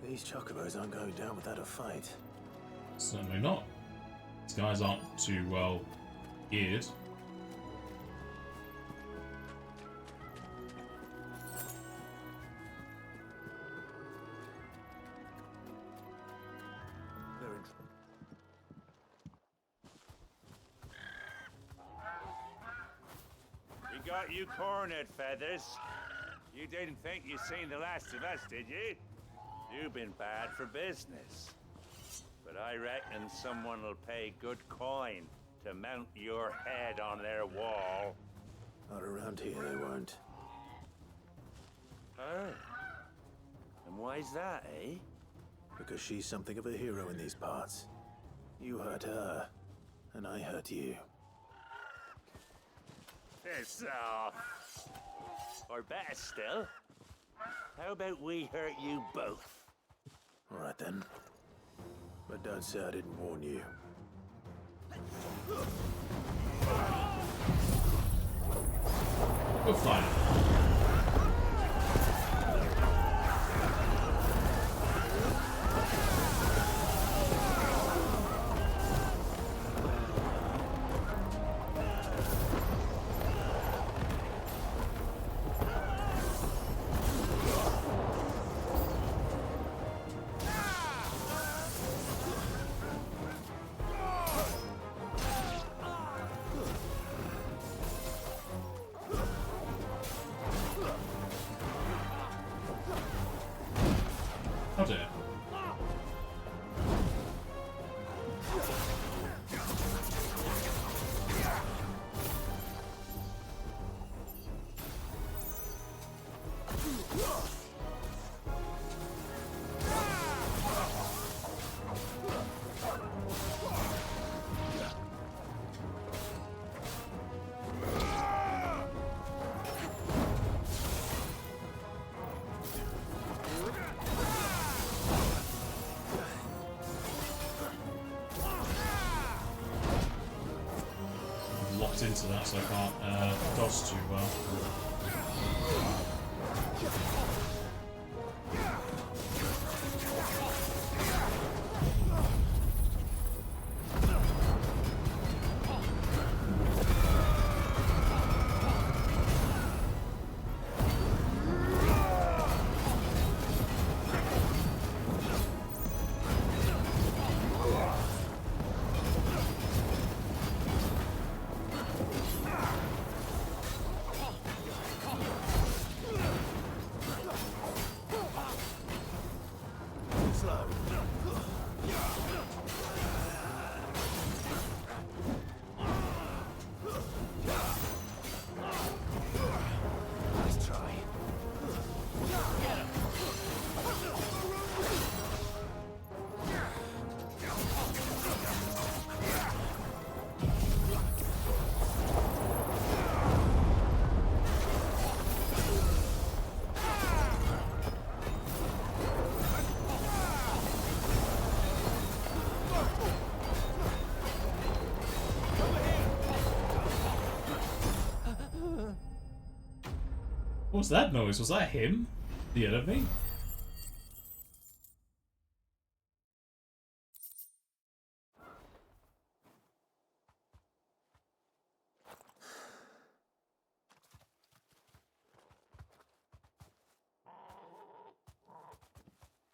These chocobos aren't going down without a fight. Certainly not. These guys aren't too well geared. We got you cornered, Feathers. You didn't think you'd seen the last of us, did you? You've been bad for business. But I reckon someone will pay good coin to mount your head on their wall. Not around here, they won't. Oh. And why's that, eh? Because she's something of a hero in these parts. You hurt her, and I hurt you. Piss off. Or better still, how about we hurt you both? All right then. But don't say I didn't warn you. Go fly. Oh dear. into that, so I can't dodge too well. What was that noise? Was that him? The enemy?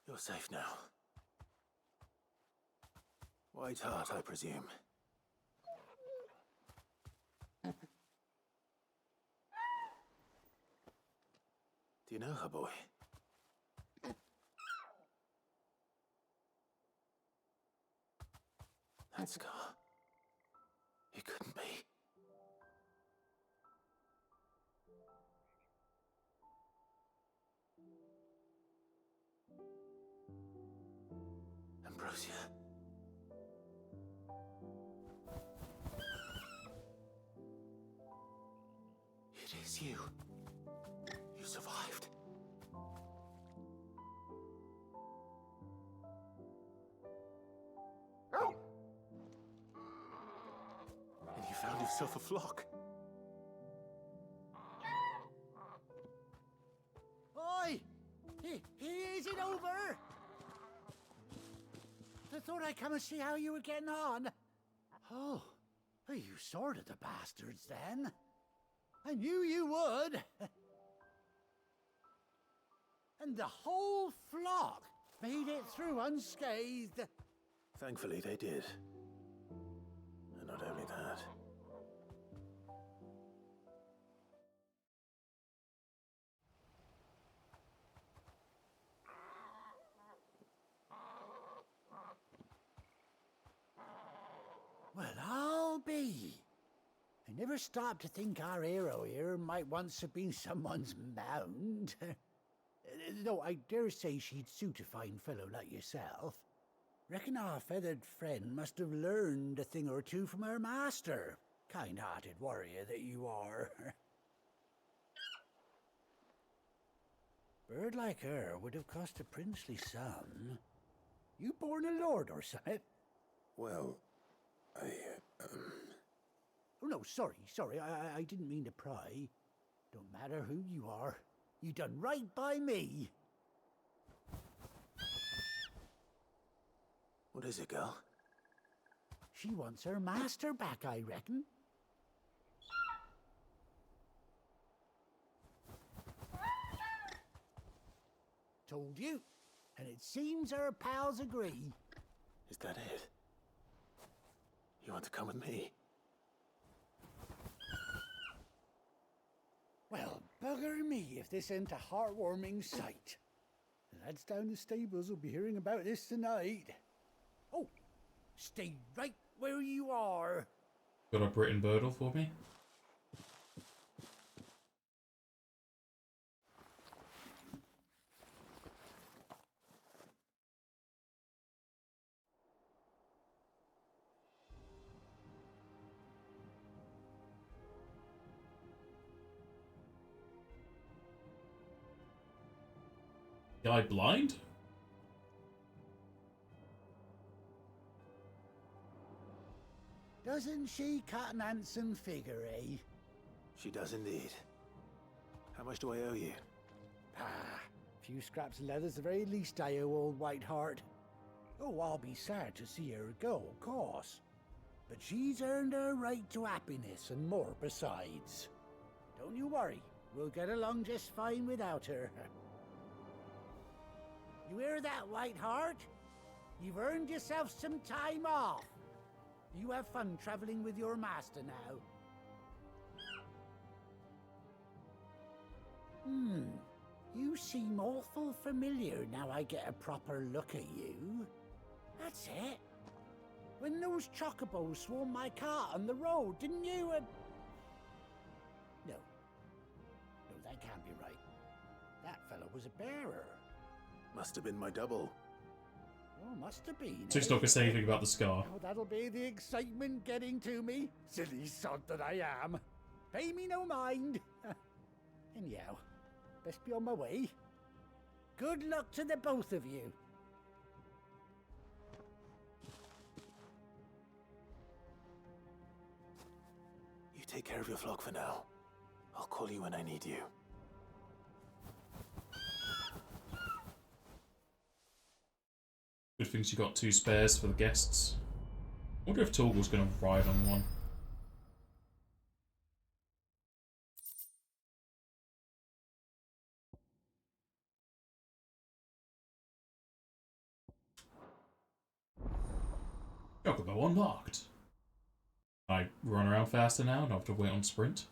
You're safe now. White Hart, I presume. Do you know her, boy? That scar. It couldn't be. Ambrosia. It is you. You survived. And you found yourself a flock. Oi! Is it over? I thought I'd come and see how you were getting on. Oh, well, you sorted the bastards then. I knew you would. And the whole flock made it through unscathed. Thankfully, they did. And not only that. Well, I'll be. I never stopped to think our hero here might once have been someone's mount. Though I dare say she'd suit a fine fellow like yourself. Reckon our feathered friend must have learned a thing or two from her master. Kind-hearted warrior that you are. Bird like her would have cost a princely sum. You born a lord or something? Well, Oh, no, sorry, I didn't mean to pry. Don't matter who you are. You done right by me. What is it, girl? She wants her master back, I reckon. Told you. And it seems her pals agree. Is that it? You want to come with me? Well, bugger me if this ain't a heartwarming sight. The lads down the stables will be hearing about this tonight. Oh, stay right where you are. Got a Britain Birdle for me? Guy blind? Doesn't she cut an handsome figure, eh? She does indeed. How much do I owe you? Ah, few scraps of leather's the very least I owe old Whiteheart. Oh, I'll be sad to see her go, of course. But she's earned her right to happiness and more besides. Don't you worry, we'll get along just fine without her. You hear that, Whiteheart? You've earned yourself some time off. You have fun traveling with your master now. You seem awful familiar now I get a proper look at you. That's it. When those chocobos swarmed my cart on the road, didn't you? No. No, that can't be right. That fellow was a bearer. Must have been my double. Oh, must have been. So he's not going to say anything about the scar. Oh, that'll be the excitement getting to me. Silly sod that I am. Pay me no mind. Anyhow, best be on my way. Good luck to the both of you. You take care of your flock for now. I'll call you when I need you. Good things you got 2 spares for the guests. I wonder if Torgal's going to ride on one. Chocobo unlocked. I run around faster now, don't have to wait on sprint.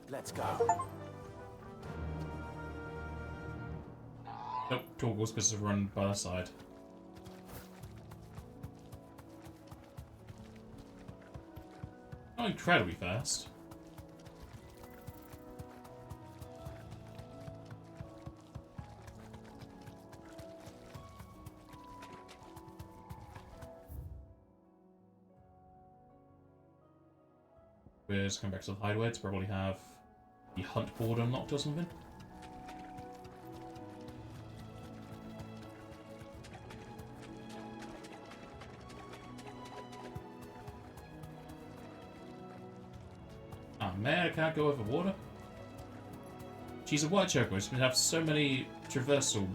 Let's go. Nope, Torgal's supposed to run by the side. Not incredibly fast. We're just coming back to the hideaway to probably have the hunt board unlocked or something. Oh man, I can't go over water. She's a white choco, she's going to have so many traversal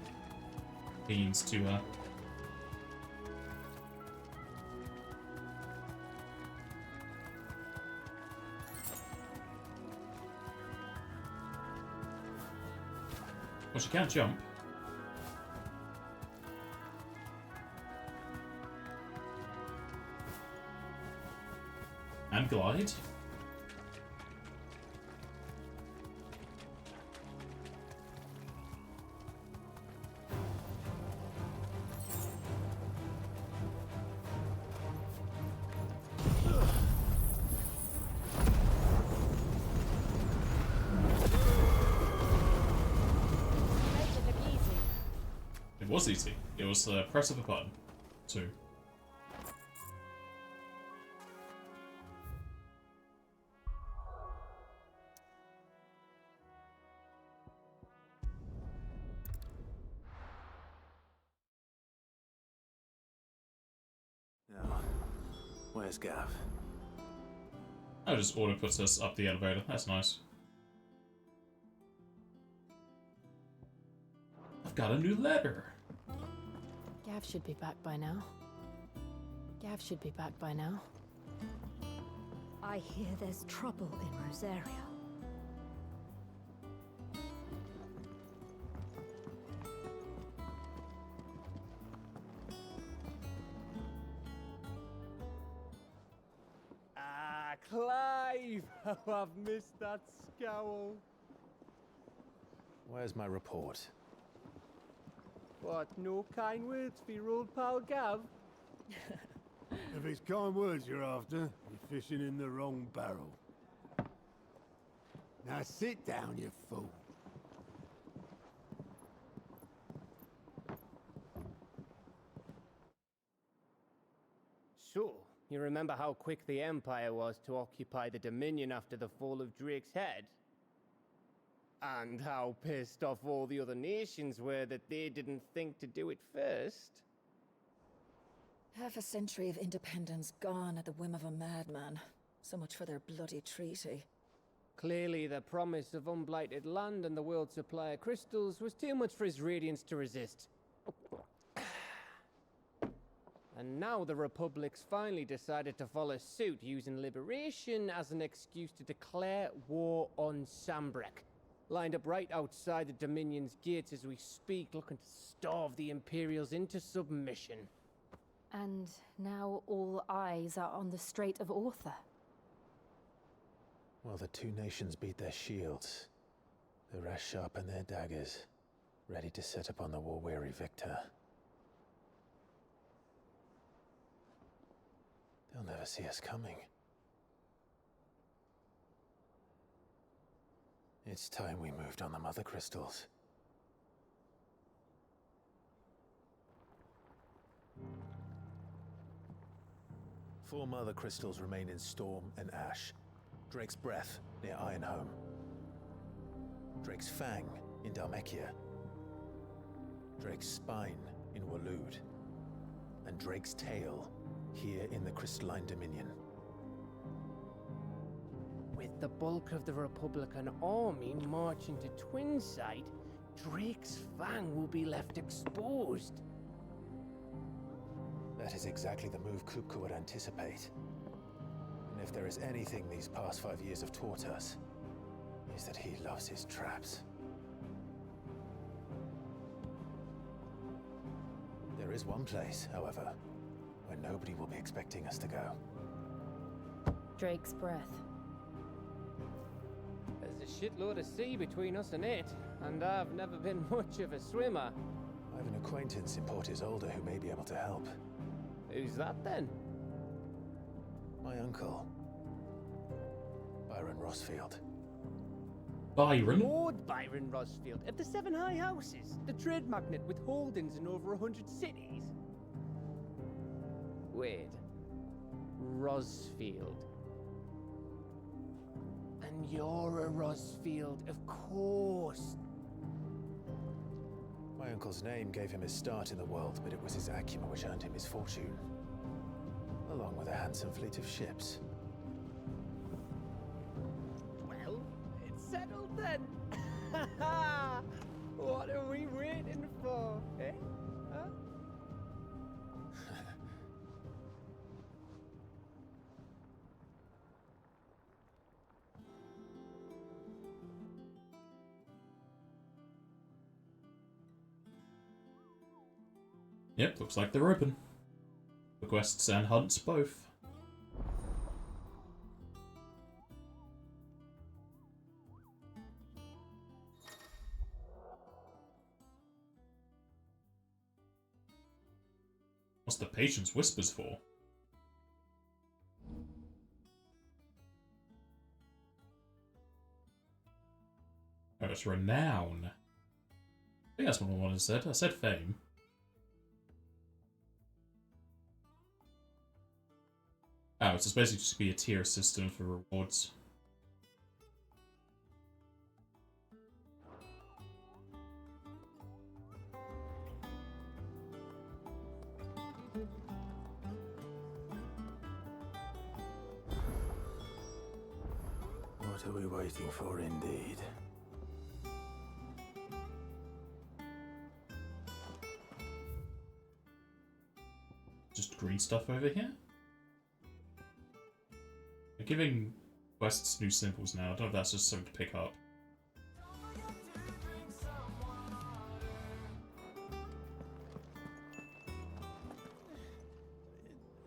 means to her. Well, she can't jump. And glide. It was easy. It was the press of a button. 2. Now, where's Gav? Oh, just auto puts us up the elevator. That's nice. I've got a new letter. Gav should be back by now. Gav should be back by now. I hear there's trouble in Rosaria. Ah, Clive! Oh, I've missed that scowl. Where's my report? What, no kind words for your old pal Gav? If it's kind words you're after, you're fishing in the wrong barrel. Now sit down, you fool. So, you remember how quick the Empire was to occupy the Dominion after the fall of Drake's head? And how pissed off all the other nations were that they didn't think to do it first? Half a century of independence gone at the whim of a madman. So much for their bloody treaty. Clearly, the promise of unblighted land and the world's supply of crystals was too much for his radiance to resist. And now the Republic's finally decided to follow suit, using liberation as an excuse to declare war on Sambrek. Lined up right outside the Dominion's gates as we speak, looking to starve the Imperials into submission. And now all eyes are on the Strait of Author. While the two nations beat their shields, the rest sharpen their daggers, ready to set upon the war-weary victor. They'll never see us coming. It's time we moved on the Mother Crystals. Four Mother Crystals remain in Storm and Ash. Drake's Breath near Ironhome. Drake's Fang in Dhalmekia. Drake's Spine in Waloed. And Drake's Tail here in the Crystalline Dominion. With the bulk of the Republican army marching to Twinside, Drake's Fang will be left exposed. That is exactly the move Kupka would anticipate. And if there is anything these past 5 years have taught us, is that he loves his traps. There is one place, however, where nobody will be expecting us to go. Drake's Breath. There's a shitload of sea between us and it, and I've never been much of a swimmer. I have an acquaintance in Port Isolde who may be able to help. Who's that then? My uncle, Byron Rosfield. Byron? Lord Byron Rosfield of the Seven High Houses, the trade magnate with holdings in over 100 cities. Wait, Rosfield. And you're a Rosfield, of course. My uncle's name gave him his start in the world, but it was his acumen which earned him his fortune, along with a handsome fleet of ships. Well, it's settled then. What are we waiting for, eh? Huh? Yep, looks like they're open. For quests and hunts both. What's the Patience Whispers for? Oh, it's Renown. I think that's what I wanted to say. I said Fame. Oh, it's basically just be a tier system for rewards. What are we waiting for, indeed? Just green stuff over here? They're giving quests new symbols now. I don't know if that's just something to pick up.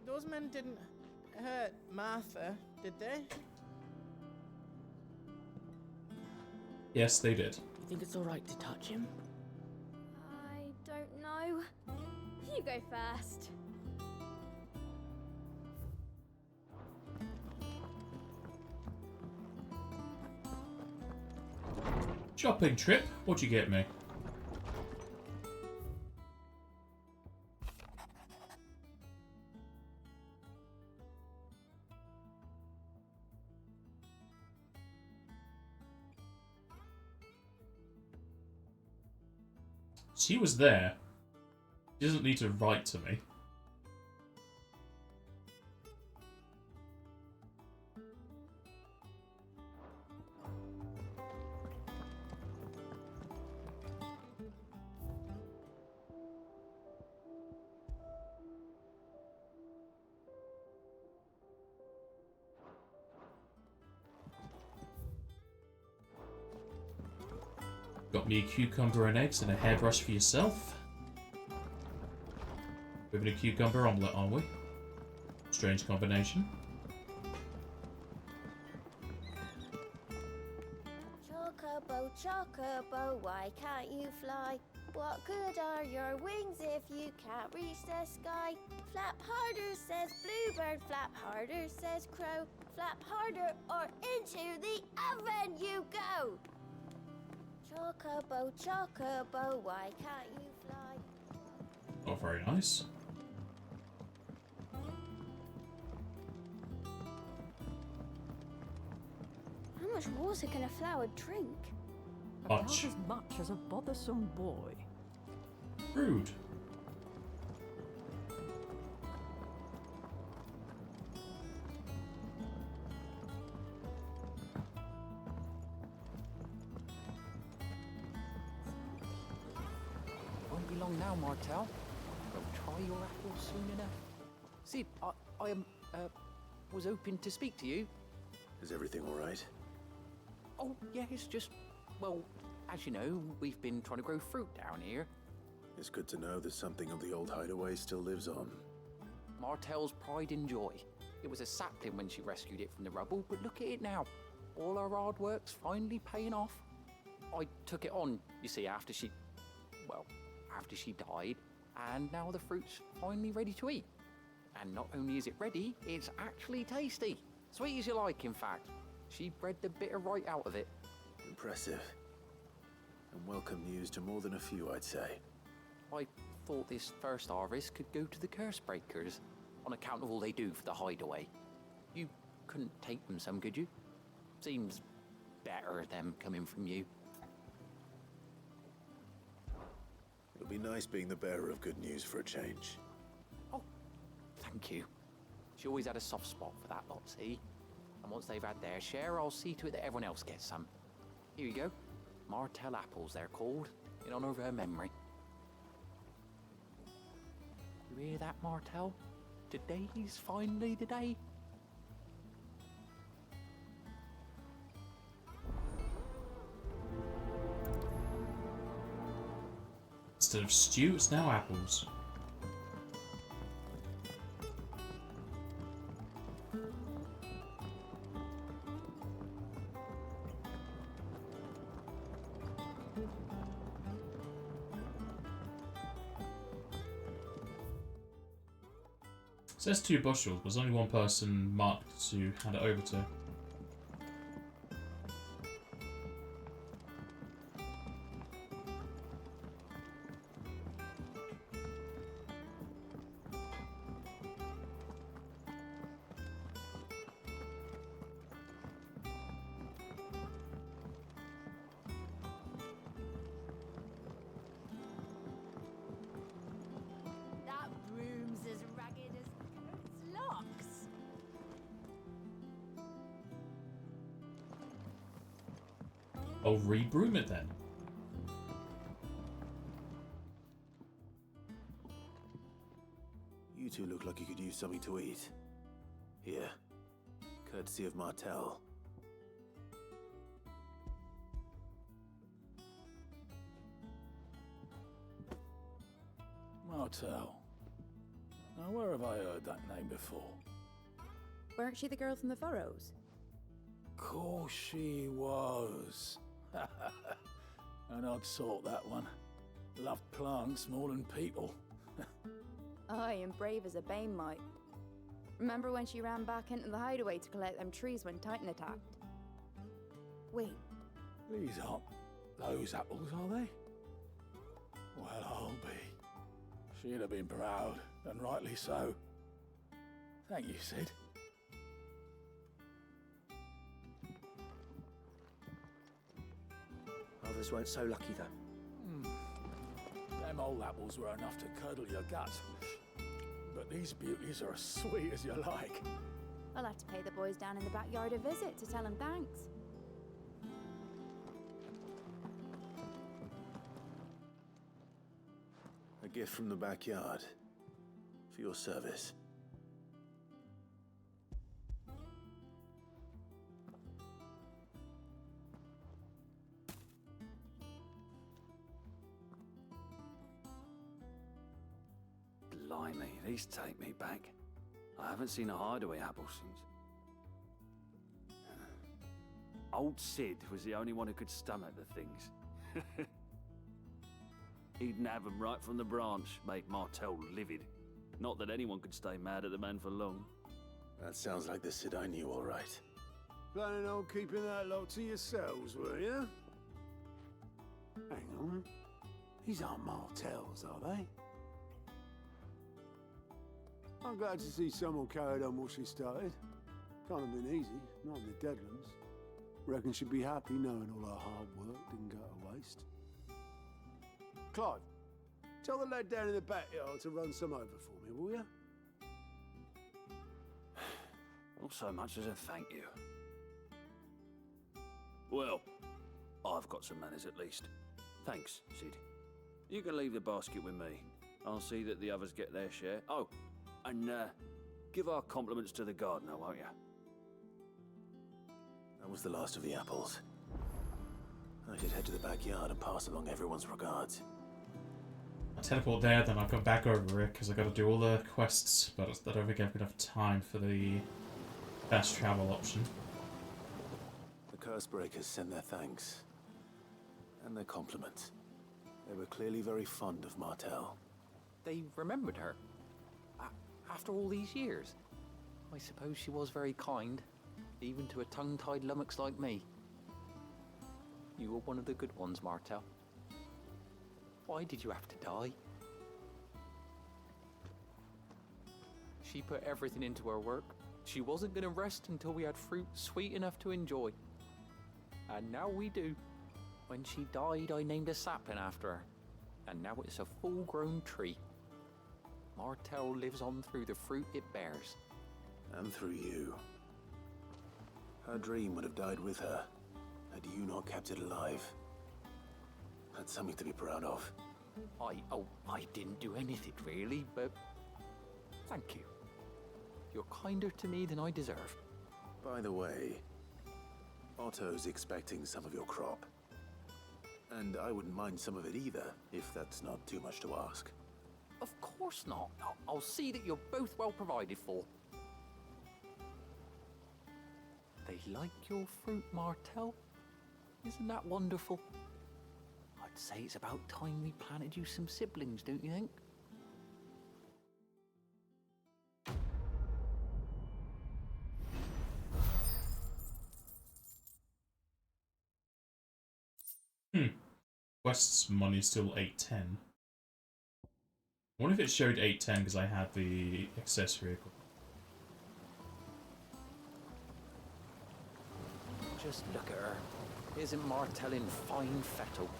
Those men didn't hurt Martha, did they? Yes, they did. You think it's alright to touch him? I don't know. You go first. Shopping trip? What'd you get me? She was there. She doesn't need to write to me. Got me a cucumber and eggs and a hairbrush for yourself. We're having a cucumber omelette, aren't we? Strange combination. Chocobo, chocobo, why can't you fly? What good are your wings if you can't reach the sky? Flap harder, says bluebird, flap harder, says crow. Flap harder or into the oven you go. Chocobo, chocobo, why can't you fly? Oh, very nice. How much water can a flower drink? About as much as a bothersome boy. Rude. Won't be long now, Martel. Go try your apples soon enough. See, I was hoping to speak to you. Is everything all right? Oh, yeah, it's just, well, as you know, we've been trying to grow fruit down here. It's good to know that something of the old hideaway still lives on. Martel's pride and joy. It was a sapling when she rescued it from the rubble, but look at it now. All our hard work's finally paying off. I took it on, you see, after she died, and now the fruit's finally ready to eat. And not only is it ready, it's actually tasty. Sweet as you like, in fact. She bred the bitter right out of it. Impressive. And welcome news to more than a few, I'd say. I thought this first harvest could go to the curse breakers, on account of all they do for the hideaway. You couldn't take them some, could you? Seems better them coming from you. It'll be nice being the bearer of good news for a change. Oh, thank you. She always had a soft spot for that lot, see? And once they've had their share, I'll see to it that everyone else gets some. Here you go. Martel apples, they're called, in honor of her memory. You hear that, Martel? Today's finally the day. Instead of stew, it's now apples. It says 2 bushels, but there's only one person marked to hand it over to. That broom's as ragged as Kurt's locks. I'll re-broom it then. You two look like you could use something to eat. Here. Courtesy of Martel. Martel. Now, where have I heard that name before? Weren't she the girl from the Furrows? Course she was. An odd sort, that one. Loved plants more than people. Aye, and brave as a bane might. Remember when she ran back into the hideaway to collect them trees when Titan attacked? Wait, These aren't those apples, are they? Well, I'll be. She'd have been proud, and rightly so. Thank you, Sid. Others weren't so lucky, though. mole apples were enough to curdle your guts. But these beauties are as sweet as you like. I'll have to pay the boys down in the backyard a visit to tell them thanks. A gift from the backyard. For your service. Blimey, these take me back. I haven't seen a hideaway apple since. Old Sid was the only one who could stomach the things. He'd nab 'em right from the branch, made Martel livid. Not that anyone could stay mad at the man for long. That sounds like the Sid I knew, all right. Planning on keeping that lot to yourselves, were you? Hang on. These aren't Martels, are they? I'm glad to see someone carried on what she started. Can't have been easy, not in the Deadlands. Reckon she'd be happy knowing all her hard work didn't go to waste. Clive, tell the lad down in the backyard to run some over for me, will you? Not so much as a thank you. Well, I've got some manners at least. Thanks, Sid. You can leave the basket with me. I'll see that the others get their share. Oh, and give our compliments to the gardener, won't you? That was the last of the apples. I should head to the backyard and pass along everyone's regards. I teleport there, then I've got back over it because I got to do all the quests, but I don't think I've got enough time for the fast travel option. The Cursebreakers send their thanks and their compliments. They were clearly very fond of Martel. They remembered her. After all these years. I suppose she was very kind, even to a tongue-tied lummox like me. You were one of the good ones, Martel. Why did you have to die? She put everything into her work. She wasn't going to rest until we had fruit sweet enough to enjoy. And now we do. When she died, I named a sapling after her. And now it's a full-grown tree. Martel lives on through the fruit it bears. And through you. Her dream would have died with her, had you not kept it alive. That's something to be proud of. I didn't do anything really, but thank you. You're kinder to me than I deserve. By the way, Otto's expecting some of your crop. And I wouldn't mind some of it either, if that's not too much to ask. Of course not. I'll see that you're both well provided for. They like your fruit, Martel. Isn't that wonderful? I'd say it's about time we planted you some siblings, don't you think? Quest's money's still 810. I wonder if it showed 810 because I had the accessory. Just look at her. Isn't Martel in fine fettle?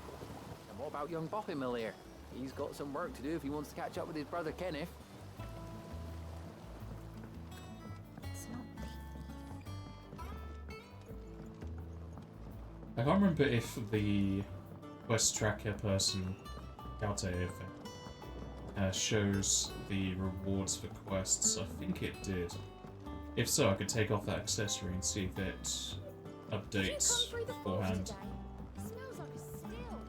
And what about young Boppimill here? He's got some work to do if he wants to catch up with his brother Kenneth. It's not I can't remember if the quest tracker person, Gaute, shows the rewards for quests. I think it did. If so, I could take off that accessory and see if it updates beforehand. Smells like a still.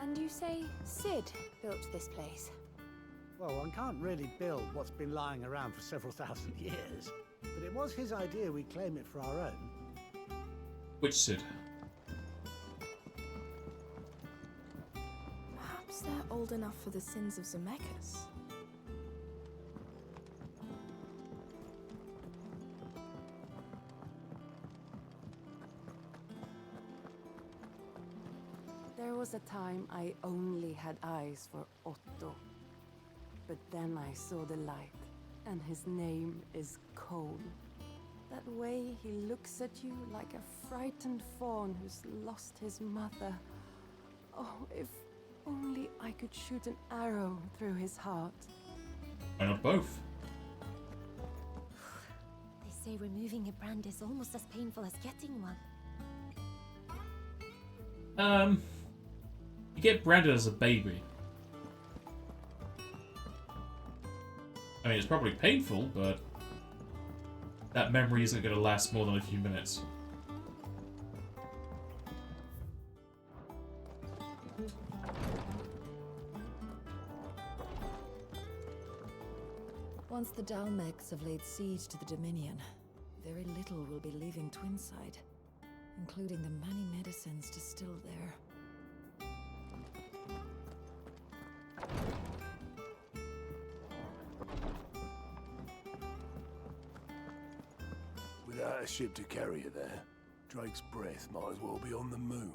And you say Sid built this place? Well, one can't really build what's been lying around for several thousand years. But it was his idea we claim it for our own. Which Sid? Perhaps they're old enough for the sins of Zemeckis. There was a time I only had eyes for Otto. But then I saw the light, and his name is Cole. That way he looks at you like a frightened fawn who's lost his mother. Oh, if only I could shoot an arrow through his heart. Why not both? They say removing a brand is almost as painful as getting one. You get branded as a baby. I mean, it's probably painful, but that memory isn't going to last more than a few minutes. Once the Dalmecs have laid siege to the Dominion, very little will be leaving Twinside, including the many medicines distilled there. Without a ship to carry you there, Drake's breath might as well be on the moon.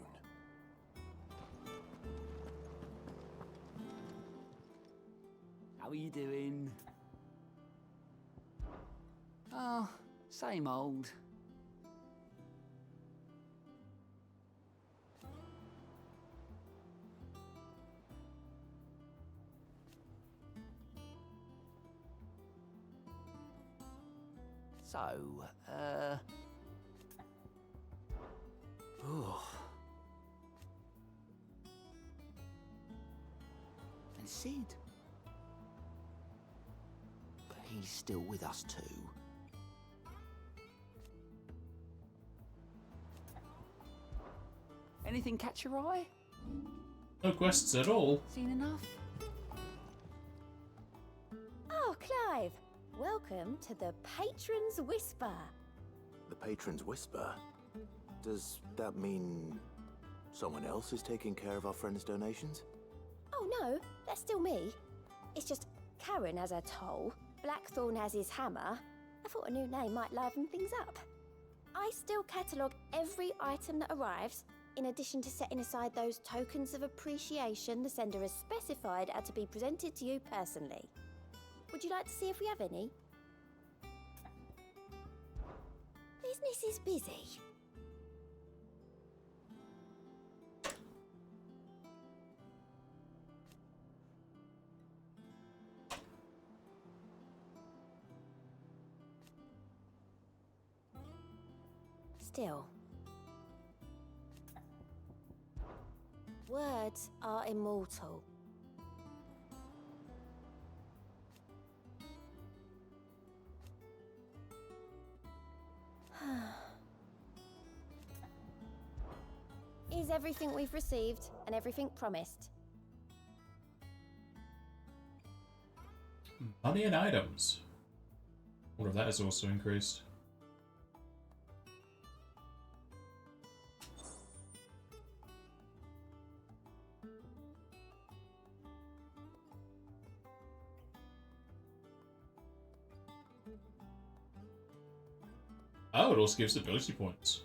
How are you doing? Oh, same old. So, oh. And Sid? But he's still with us too. Anything catch your eye? No quests at all. Seen enough? Oh, Clive! Welcome to the Patron's Whisper. The Patron's Whisper? Does that mean someone else is taking care of our friend's donations? Oh no, that's still me. It's just Karen has her toll, Blackthorn has his hammer. I thought a new name might liven things up. I still catalogue every item that arrives, in addition to setting aside those tokens of appreciation the sender has specified are to be presented to you personally. Would you like to see if we have any? Business is busy. Still, words are immortal. Is everything we've received and everything promised? Money and items. All of that has also increased. Oh, it also gives ability points.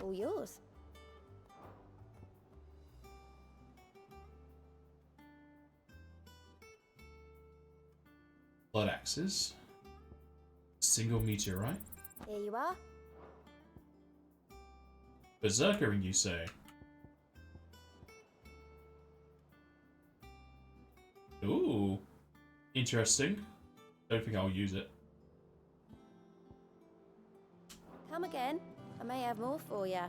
All yours. Blood axes. Single meteorite. Here you are. Berserkering, you say? Ooh. Interesting. Don't think I'll use it. Come again. I may have more for you.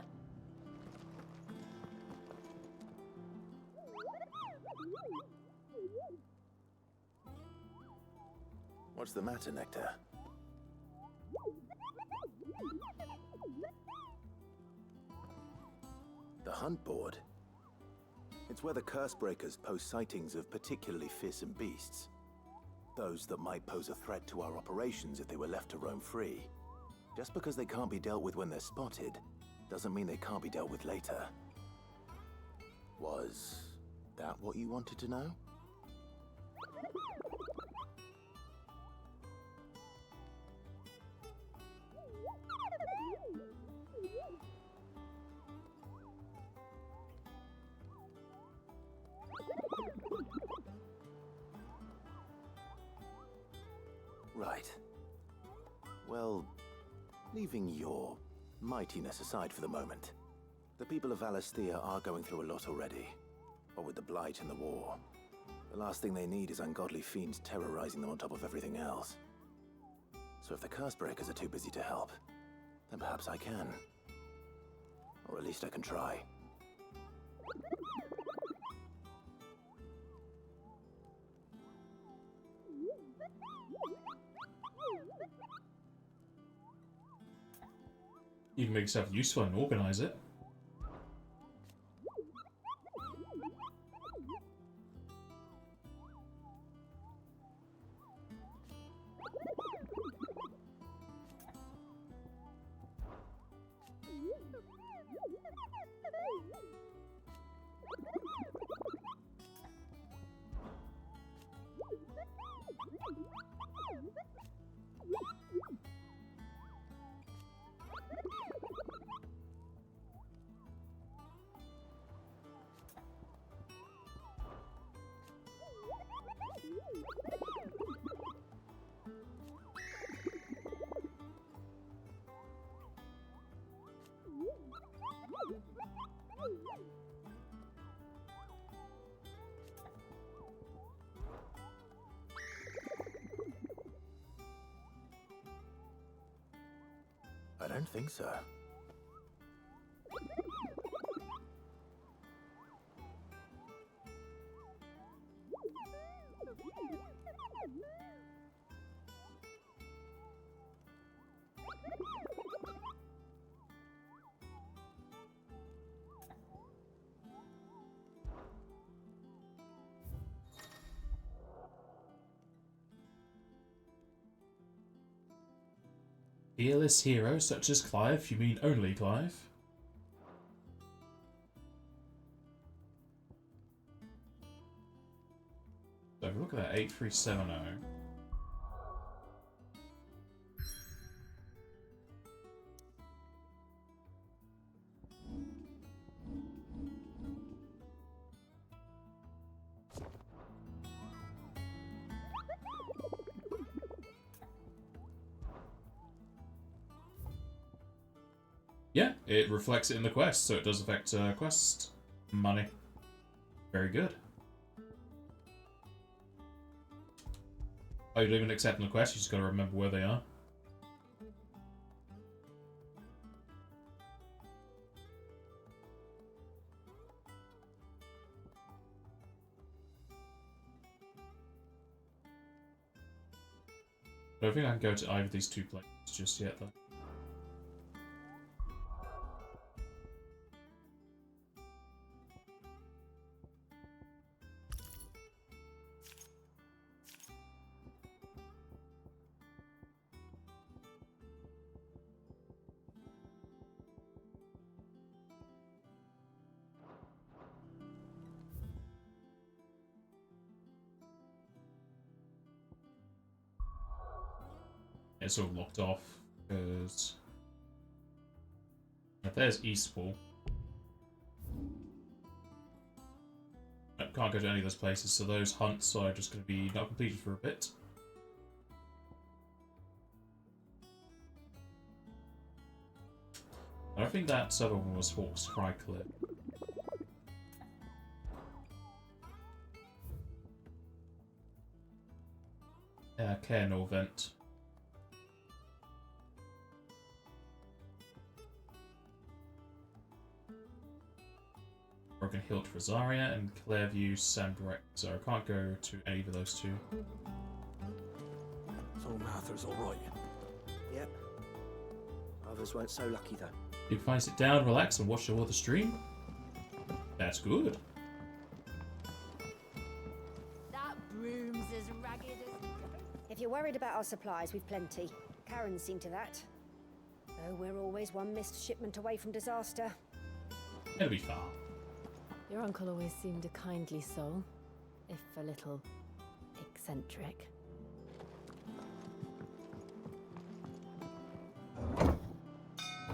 What's the matter, Nectar? The hunt board. It's where the curse breakers post sightings of particularly fearsome beasts. Those that might pose a threat to our operations if they were left to roam free. Just because they can't be dealt with when they're spotted, doesn't mean they can't be dealt with later. Was that what you wanted to know? Right. Well, leaving your mightiness aside for the moment, the people of Valisthea are going through a lot already. What with the Blight and the war. The last thing they need is ungodly fiends terrorizing them on top of everything else. So if the Cursebreakers are too busy to help, then perhaps I can. Or at least I can try. You can make yourself useful and organize it. I don't think so. Fearless heroes such as Clive? You mean only Clive? So if we look at that 8370. Yeah, it reflects it in the quest, so it does affect quest money. Very good. Oh, you don't even accept the quest, you just gotta remember where they are. I don't think I can go to either of these two places just yet, though. It's all locked off because there's Eastpool. I can't go to any of those places, so those hunts are just going to be not completed for a bit. I don't think that other one was Hawk's Cry Clip. Cairn or Vent. Broken Hilt Rosaria and Clairview Sandbreck, so I can't go to any of those two. So Mather's alright. Yep. Others weren't so lucky though. You can finally sit down, relax, and watch all the stream. That's good. That broom's as ragged as... If you're worried about our supplies, we've plenty. Karen's seen to that. Though we're always one missed shipment away from disaster. It'll be fine. Your uncle always seemed a kindly soul, if a little eccentric.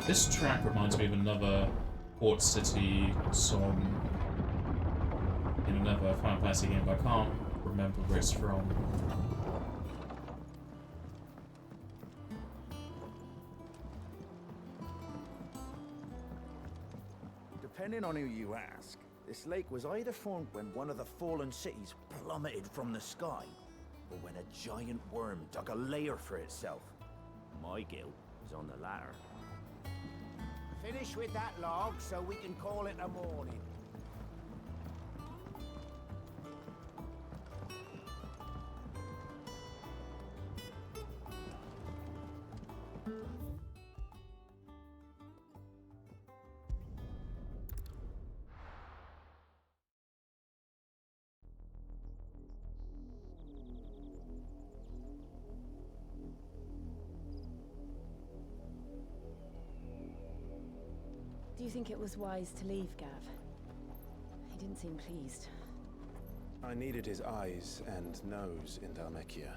This track reminds me of another Port City song in another Final Fantasy game, but I can't remember where it's from. Depending on who you ask, this lake was either formed when one of the fallen cities plummeted from the sky, or when a giant worm dug a lair for itself. My guilt is on the latter. Finish with that log so we can call it a morning. Do you think it was wise to leave, Gav? He didn't seem pleased. I needed his eyes and nose in Dhalmekia.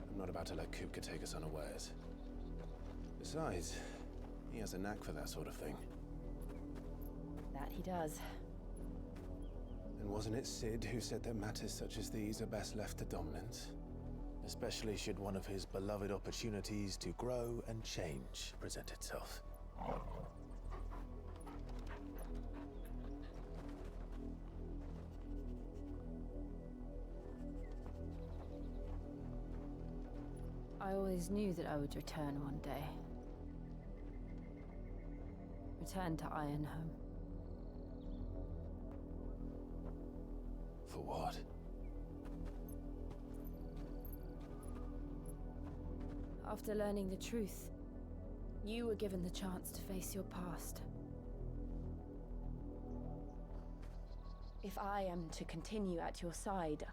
I'm not about to let Kupka take us unawares. Besides, he has a knack for that sort of thing. That he does. And wasn't it Sid who said that matters such as these are best left to dominance? Especially should one of his beloved opportunities to grow and change present itself. I always knew that I would return one day. Return to Ironhome. For what? After learning the truth, you were given the chance to face your past. If I am to continue at your side,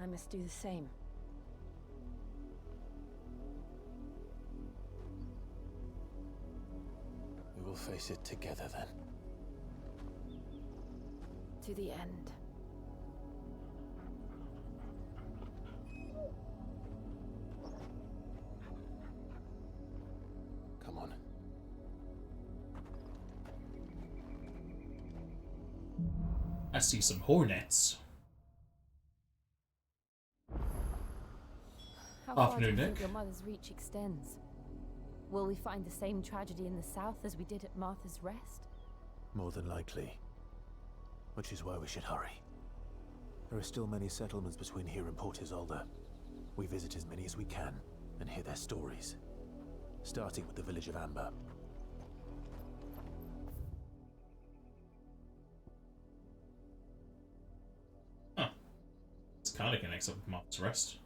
I must do the same. We will face it together then. To the end. Come on. I see some hornets. How far do Afternoon, you think Nick. your mother's reach extends? Will we find the same tragedy in the south as we did at Martha's Rest? More than likely. Which is why we should hurry. There are still many settlements between here and Port Isolde. We visit as many as we can and hear their stories. Starting with the village of Amber. This kind of connects up with Martha's Rest.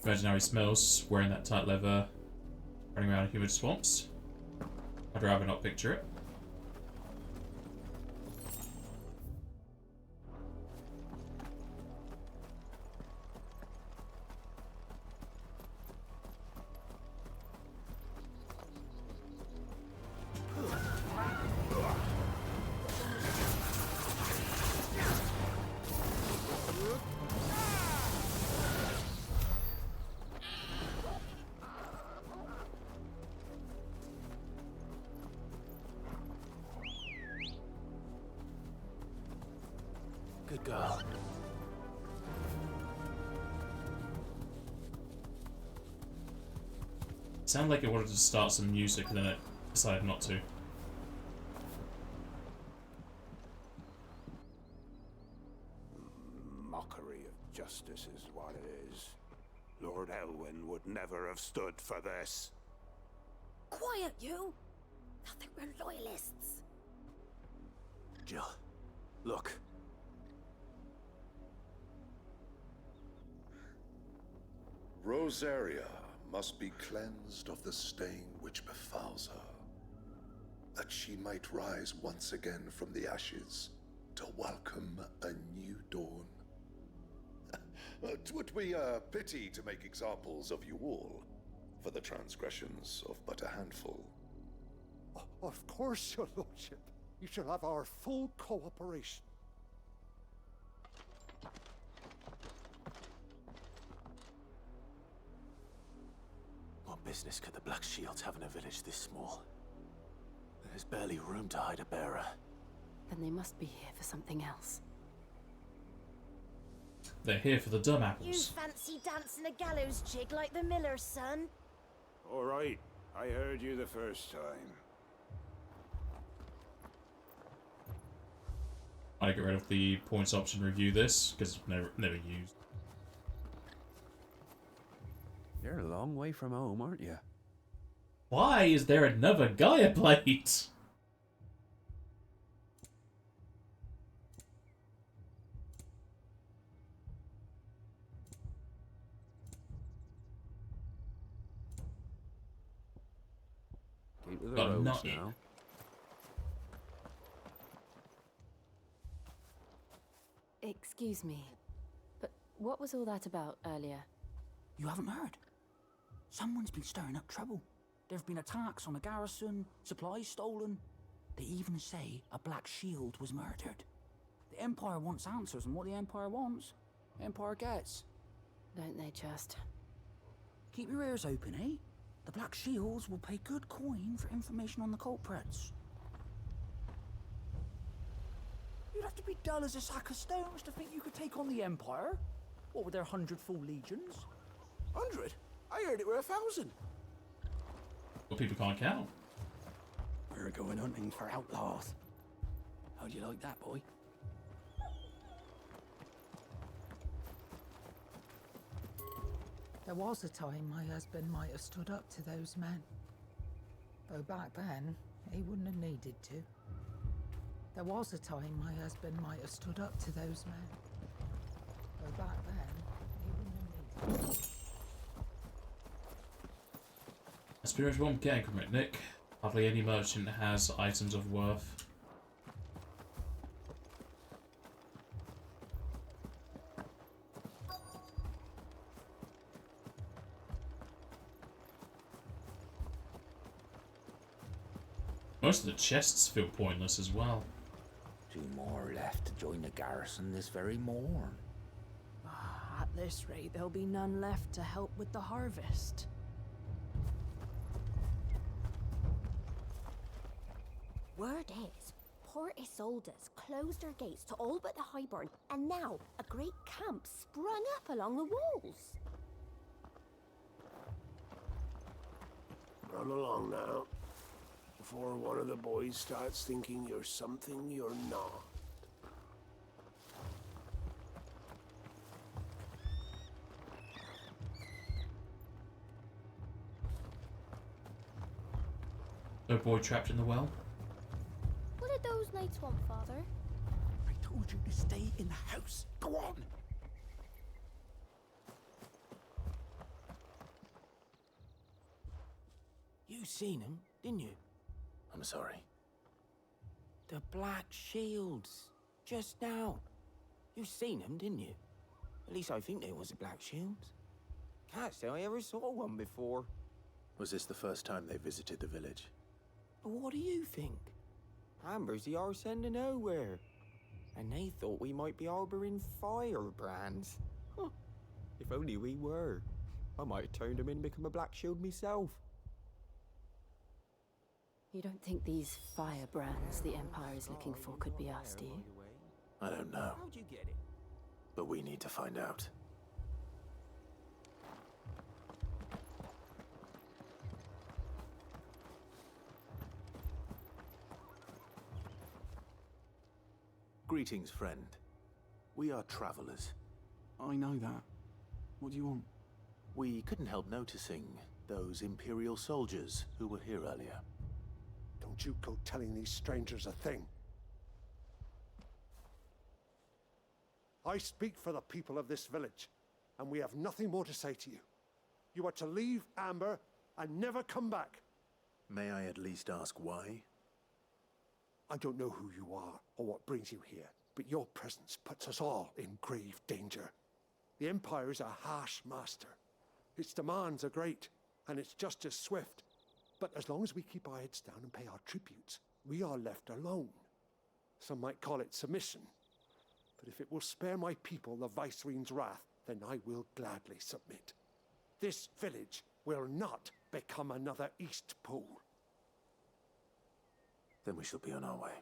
Imagine how he smells wearing that tight leather, running around humid swamps. I'd rather not picture it. Good girl. It sounded like it wanted to start some music, and then it decided not to. Mockery of justice is what it is. Lord Elwyn would never have stood for this. Quiet, you! I think we're loyalists. Jill, look. Rosaria must be cleansed of the stain which befouls her. that she might rise once again from the ashes to welcome a new dawn. 'Twould be a pity to make examples of you all for the transgressions of but a handful. Of course, your lordship. You shall have our full cooperation. What business could the Black Shields have in a village this small? There's barely room to hide a bearer. Then they must be here for something else. They're here for the dumb You apples. fancy dancing a gallows jig like the miller's son? All right, I heard you the first time. I get rid of the points option, review this, because it's never used. You're a long way from home, aren't you? Why is there another Gaia plate? Keep to the But roads not now. Excuse me, but what was all that about earlier? You haven't heard? Someone's been stirring up trouble. There have been attacks on the garrison, supplies stolen. They even say a Black Shield was murdered. The Empire wants answers, and what the Empire wants, the Empire gets. Don't they just? Keep your ears open, eh? The Black Shields will pay good coin for information on the culprits. You'd have to be dull as a sack of stones to think you could take on the Empire. What with their 100 full legions? 100? I heard it were 1,000. Well, people can't count. We're going hunting for outlaws. How'd you like that, boy? There was a time my husband might have stood up to those men. Though back then, he wouldn't have needed to. There was a time my husband might have stood up to those men. Though back then, he wouldn't have needed to. That's pretty much what I'm getting from it, Nick. Hardly any merchant has items of worth. Most of the chests feel pointless as well. 2 more left to join the garrison this very morn. At this rate, there'll be none left to help with the harvest. Word is, Port Isolde's closed her gates to all but the Highborn, and now a great camp sprung up along the walls. Run along now, before one of the boys starts thinking you're something you're not. No boy trapped in the well? What did those knights want, Father? I told you to stay in the house. Go on! You seen him, didn't you? I'm sorry. The Black Shields. Just now. You seen them, didn't you? At least I think they was the Black Shields. Can't say I ever saw one before. Was this the first time they visited the village? But what do you think? Amber's the arse end of nowhere. And they thought we might be harboring firebrands. Huh. If only we were. I might have turned them in and become a Black Shield myself. You don't think these firebrands the Empire is looking for could be us, do you? I don't know. How'd you get it? But we need to find out. Greetings, friend. We are travelers. I know that. What do you want? We couldn't help noticing those Imperial soldiers who were here earlier. Don't you go telling these strangers a thing. I speak for the people of this village, and we have nothing more to say to you. You are to leave Amber and never come back. May I at least ask why? I don't know who you are or what brings you here, but your presence puts us all in grave danger. The Empire is a harsh master. Its demands are great, and its justice swift. But as long as we keep our heads down and pay our tributes, we are left alone. Some might call it submission. But if it will spare my people the Viceroy's wrath, then I will gladly submit. This village will not become another East Pool. Then we shall be on our way.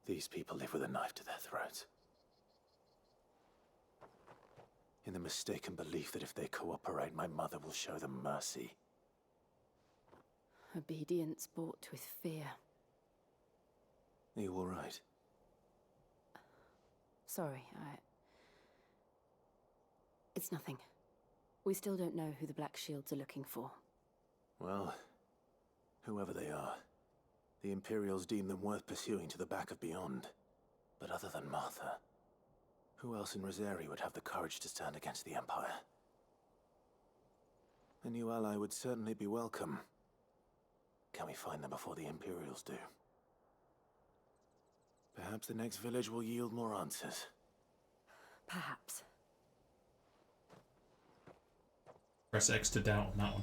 These people live with a knife to their throats. In the mistaken belief that if they cooperate, my mother will show them mercy. Obedience bought with fear. Are you all right? Sorry, It's nothing. We still don't know who the Black Shields are looking for. Well, whoever they are, the Imperials deem them worth pursuing to the back of beyond. But other than Martha, who else in Rosari would have the courage to stand against the Empire? A new ally would certainly be welcome. Can we find them before the Imperials do? Perhaps the next village will yield more answers. Perhaps. Press X to doubt on that one.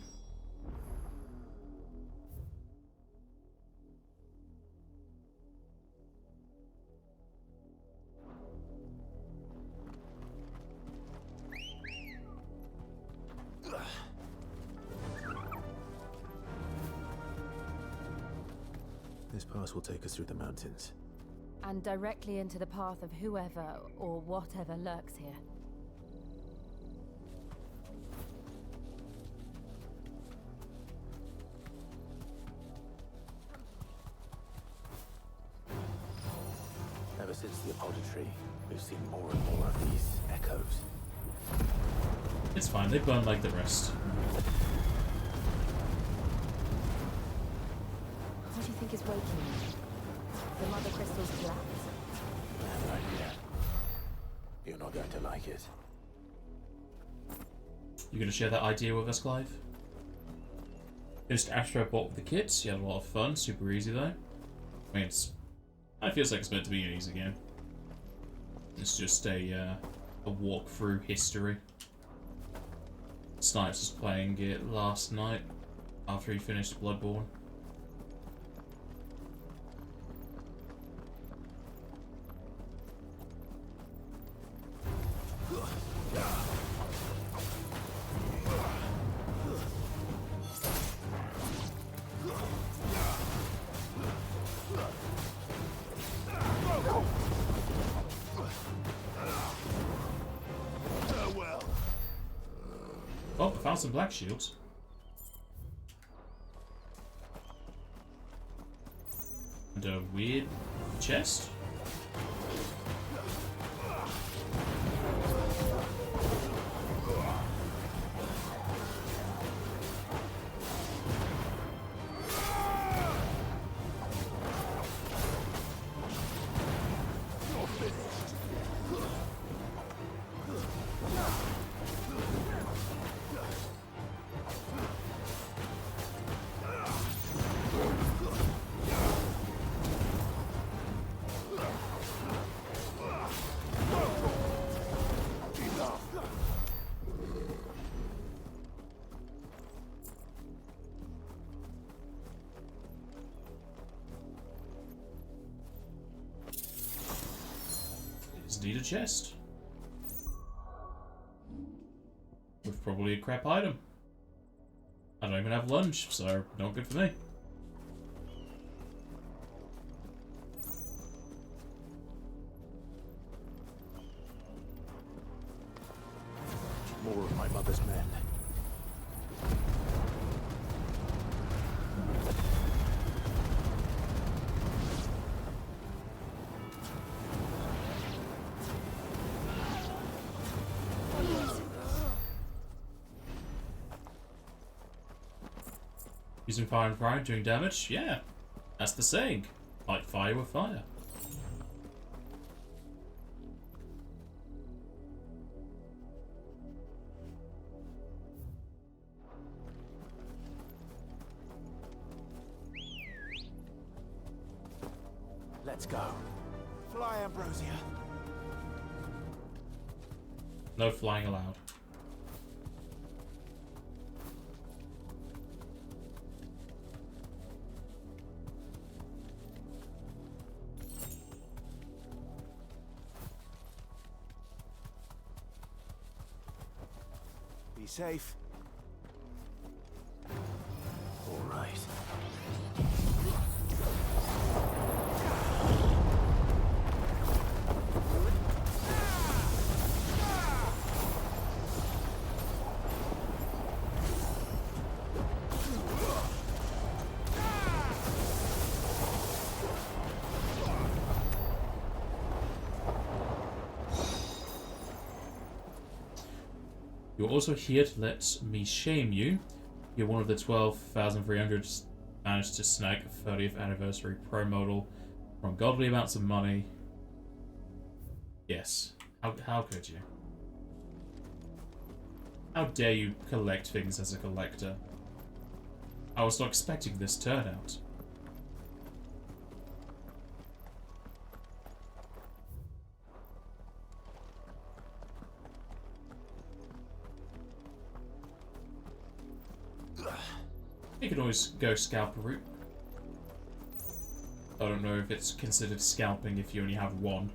This pass will take us through the mountains. And directly into the path of whoever or whatever lurks here. Ever since the Apoditry, we've seen more and more of these echoes. It's fine, they burn like the rest. What do you think is waking you? The Mother Crystal's collapse? I have an idea. You're not going to like it. You gonna share that idea with us, Clive? Just Astro bought with the kids. You had a lot of fun. Super easy though. I mean, it feels like it's meant to be an easy game. It's just a walk through history. Snipes was playing it last night after he finished Bloodborne. Oh, I found some black shields. And a weird chest. Need a chest with probably a crap item. I don't even have lunch, so not good for me. More of my mother's men. Using fire and fire, doing damage? Yeah, that's the saying. Fight fire with fire. Let's go. Fly, Ambrosia. No flying allowed. Be safe. All right. You're also here to let me shame you. You're one of the 12,300 managed to snag a 30th anniversary pro model from godly amounts of money. Yes. How could you? How dare you collect things as a collector? I was not expecting this turnout. You can always go scalp a route. I don't know if it's considered scalping if you only have one.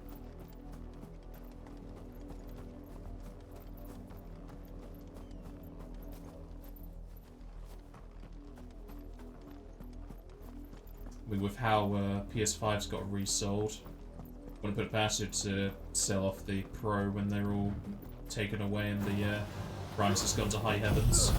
I mean, with how PS5's got resold, I want to put it past it to sell off the Pro when they're all taken away and the price has gone to high heavens.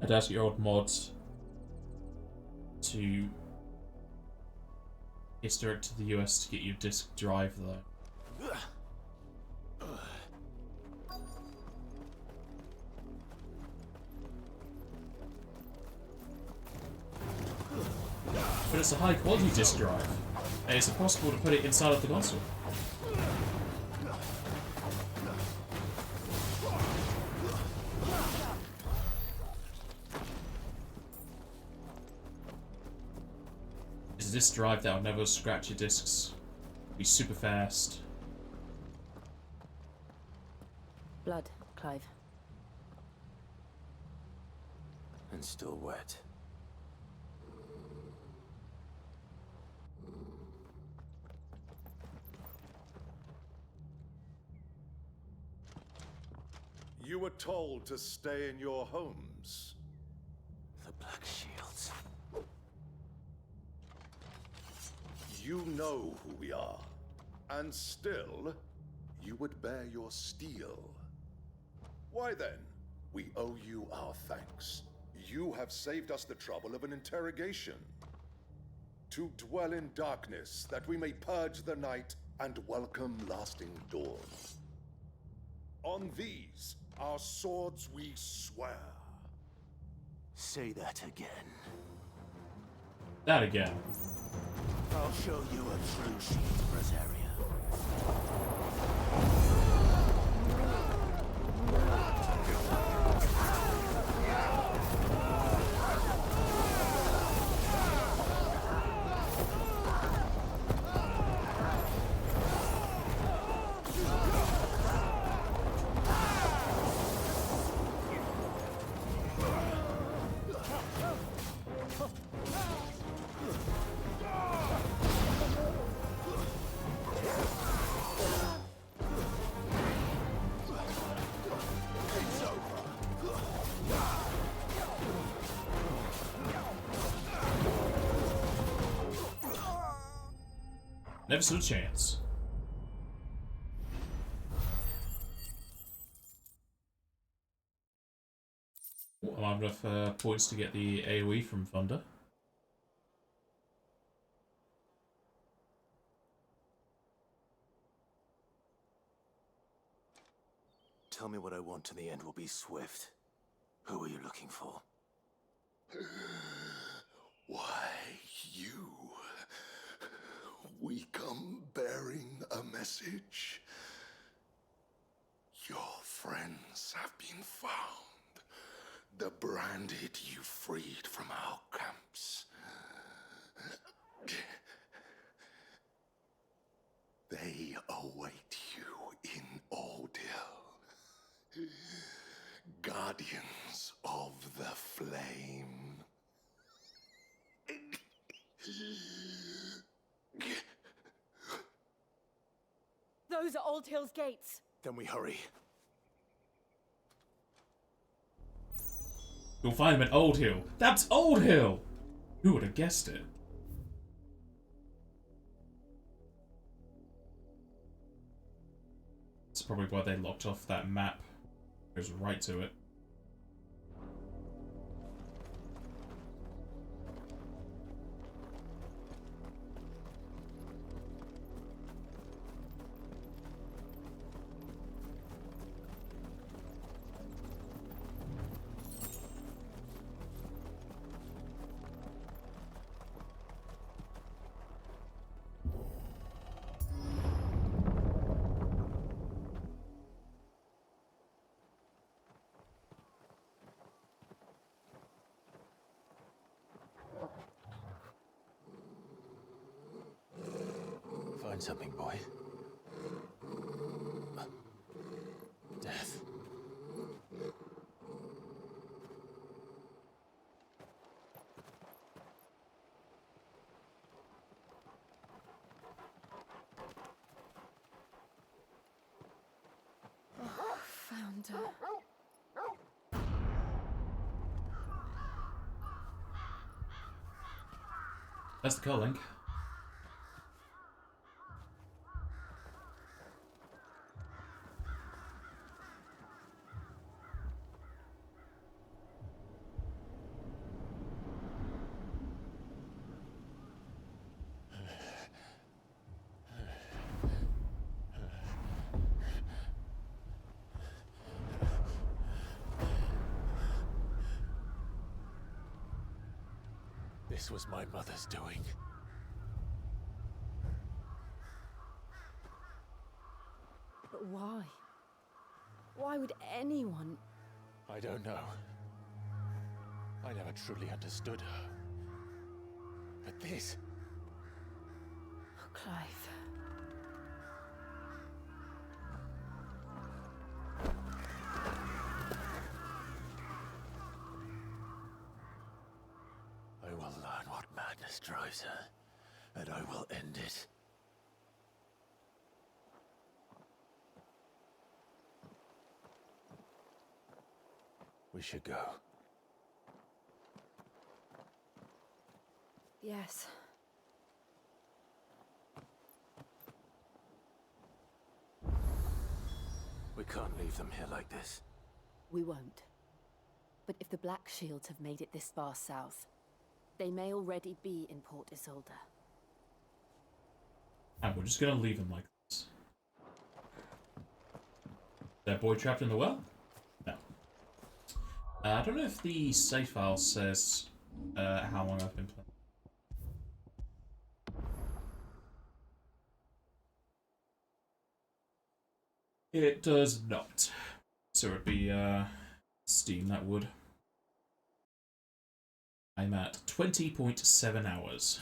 I'd ask your old mods to direct to the US to get your disk drive though. But it's a high quality disk drive, and it's impossible to put it inside of the console. It's a disk drive that will never scratch your discs. Be super fast. Blood, Clive. And still wet. You were told to stay in your homes. The Black Shields. You know who we are. And still, you would bear your steel. Why then? We owe you our thanks. You have saved us the trouble of an interrogation. To dwell in darkness, that we may purge the night and welcome lasting dawn. On these, our swords we swear. Say that again. That again. I'll show you a true shield, Brazaria. Never stood a chance. Well, I have enough points to get the AoE from Thunder. tell me what I want and the end will be swift. Who are you looking for? Why, you. We come bearing a message. Your friends have been found. The branded you freed from our camps. They await you in Aldil. Guardians of the Flame. Those are Old Hill's gates. Then we hurry. You'll find him at Old Hill. That's Old Hill! Who would have guessed it? That's probably why they locked off that map. It goes right to it. Find something, boy. Death. Oh, found her. That's the calling. This was my mother's doing. But why? Why would anyone... I don't know. I never truly understood her. But this... Oh, Clive. I will learn what madness drives her, and I will end it. We should go. Yes. We can't leave them here like this. We won't. But if the Black Shields have made it this far south, they may already be in Port Isolde. And we're just gonna leave him like this. That boy trapped in the well? No. I don't know if the save file says how long I've been playing. It does not. So it'd be Steam, that would. I'm at 20.7 hours.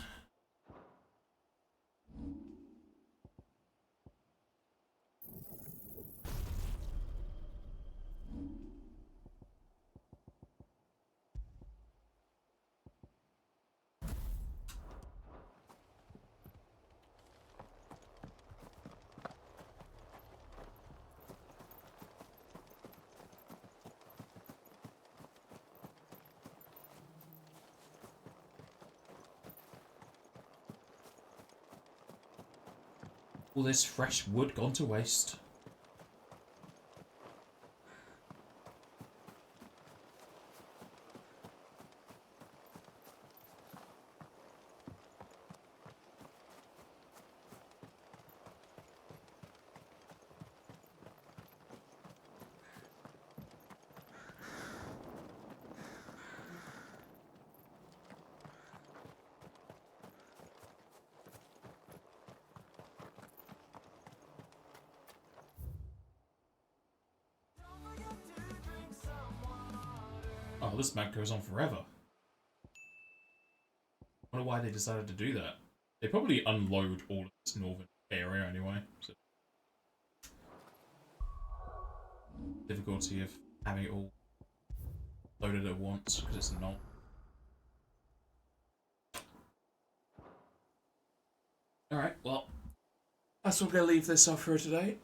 All this fresh wood gone to waste. Oh, this map goes on forever. I wonder why they decided to do that. They probably unload all of this northern area anyway. So difficulty of having it all loaded at once because it's not. Alright, well, that's what I'm going to leave this off for today.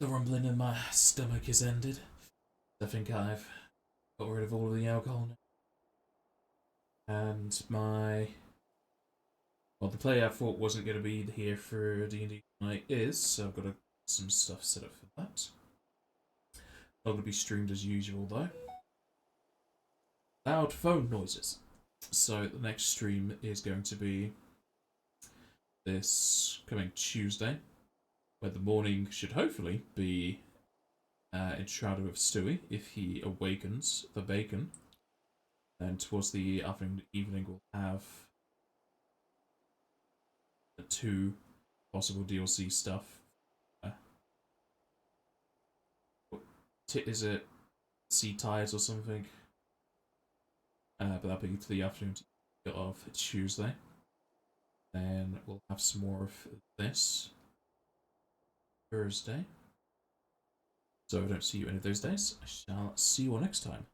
The rumbling in my stomach is ended. I think I've got rid of all of the alcohol now. And my... Well, the player I thought wasn't going to be here for D&D tonight is, so I've got some stuff set up for that. Not going to be streamed as usual, though. Loud phone noises. So the next stream is going to be this coming Tuesday, where the morning should hopefully be enshrouded with Stewie if he awakens the bacon. And towards the evening we'll have the 2 possible DLC stuff. Is it Sea Tires or something? But that'll be to the afternoon of Tuesday. Then we'll have some more of this Thursday. So if I don't see you any of those days, I shall see you all next time.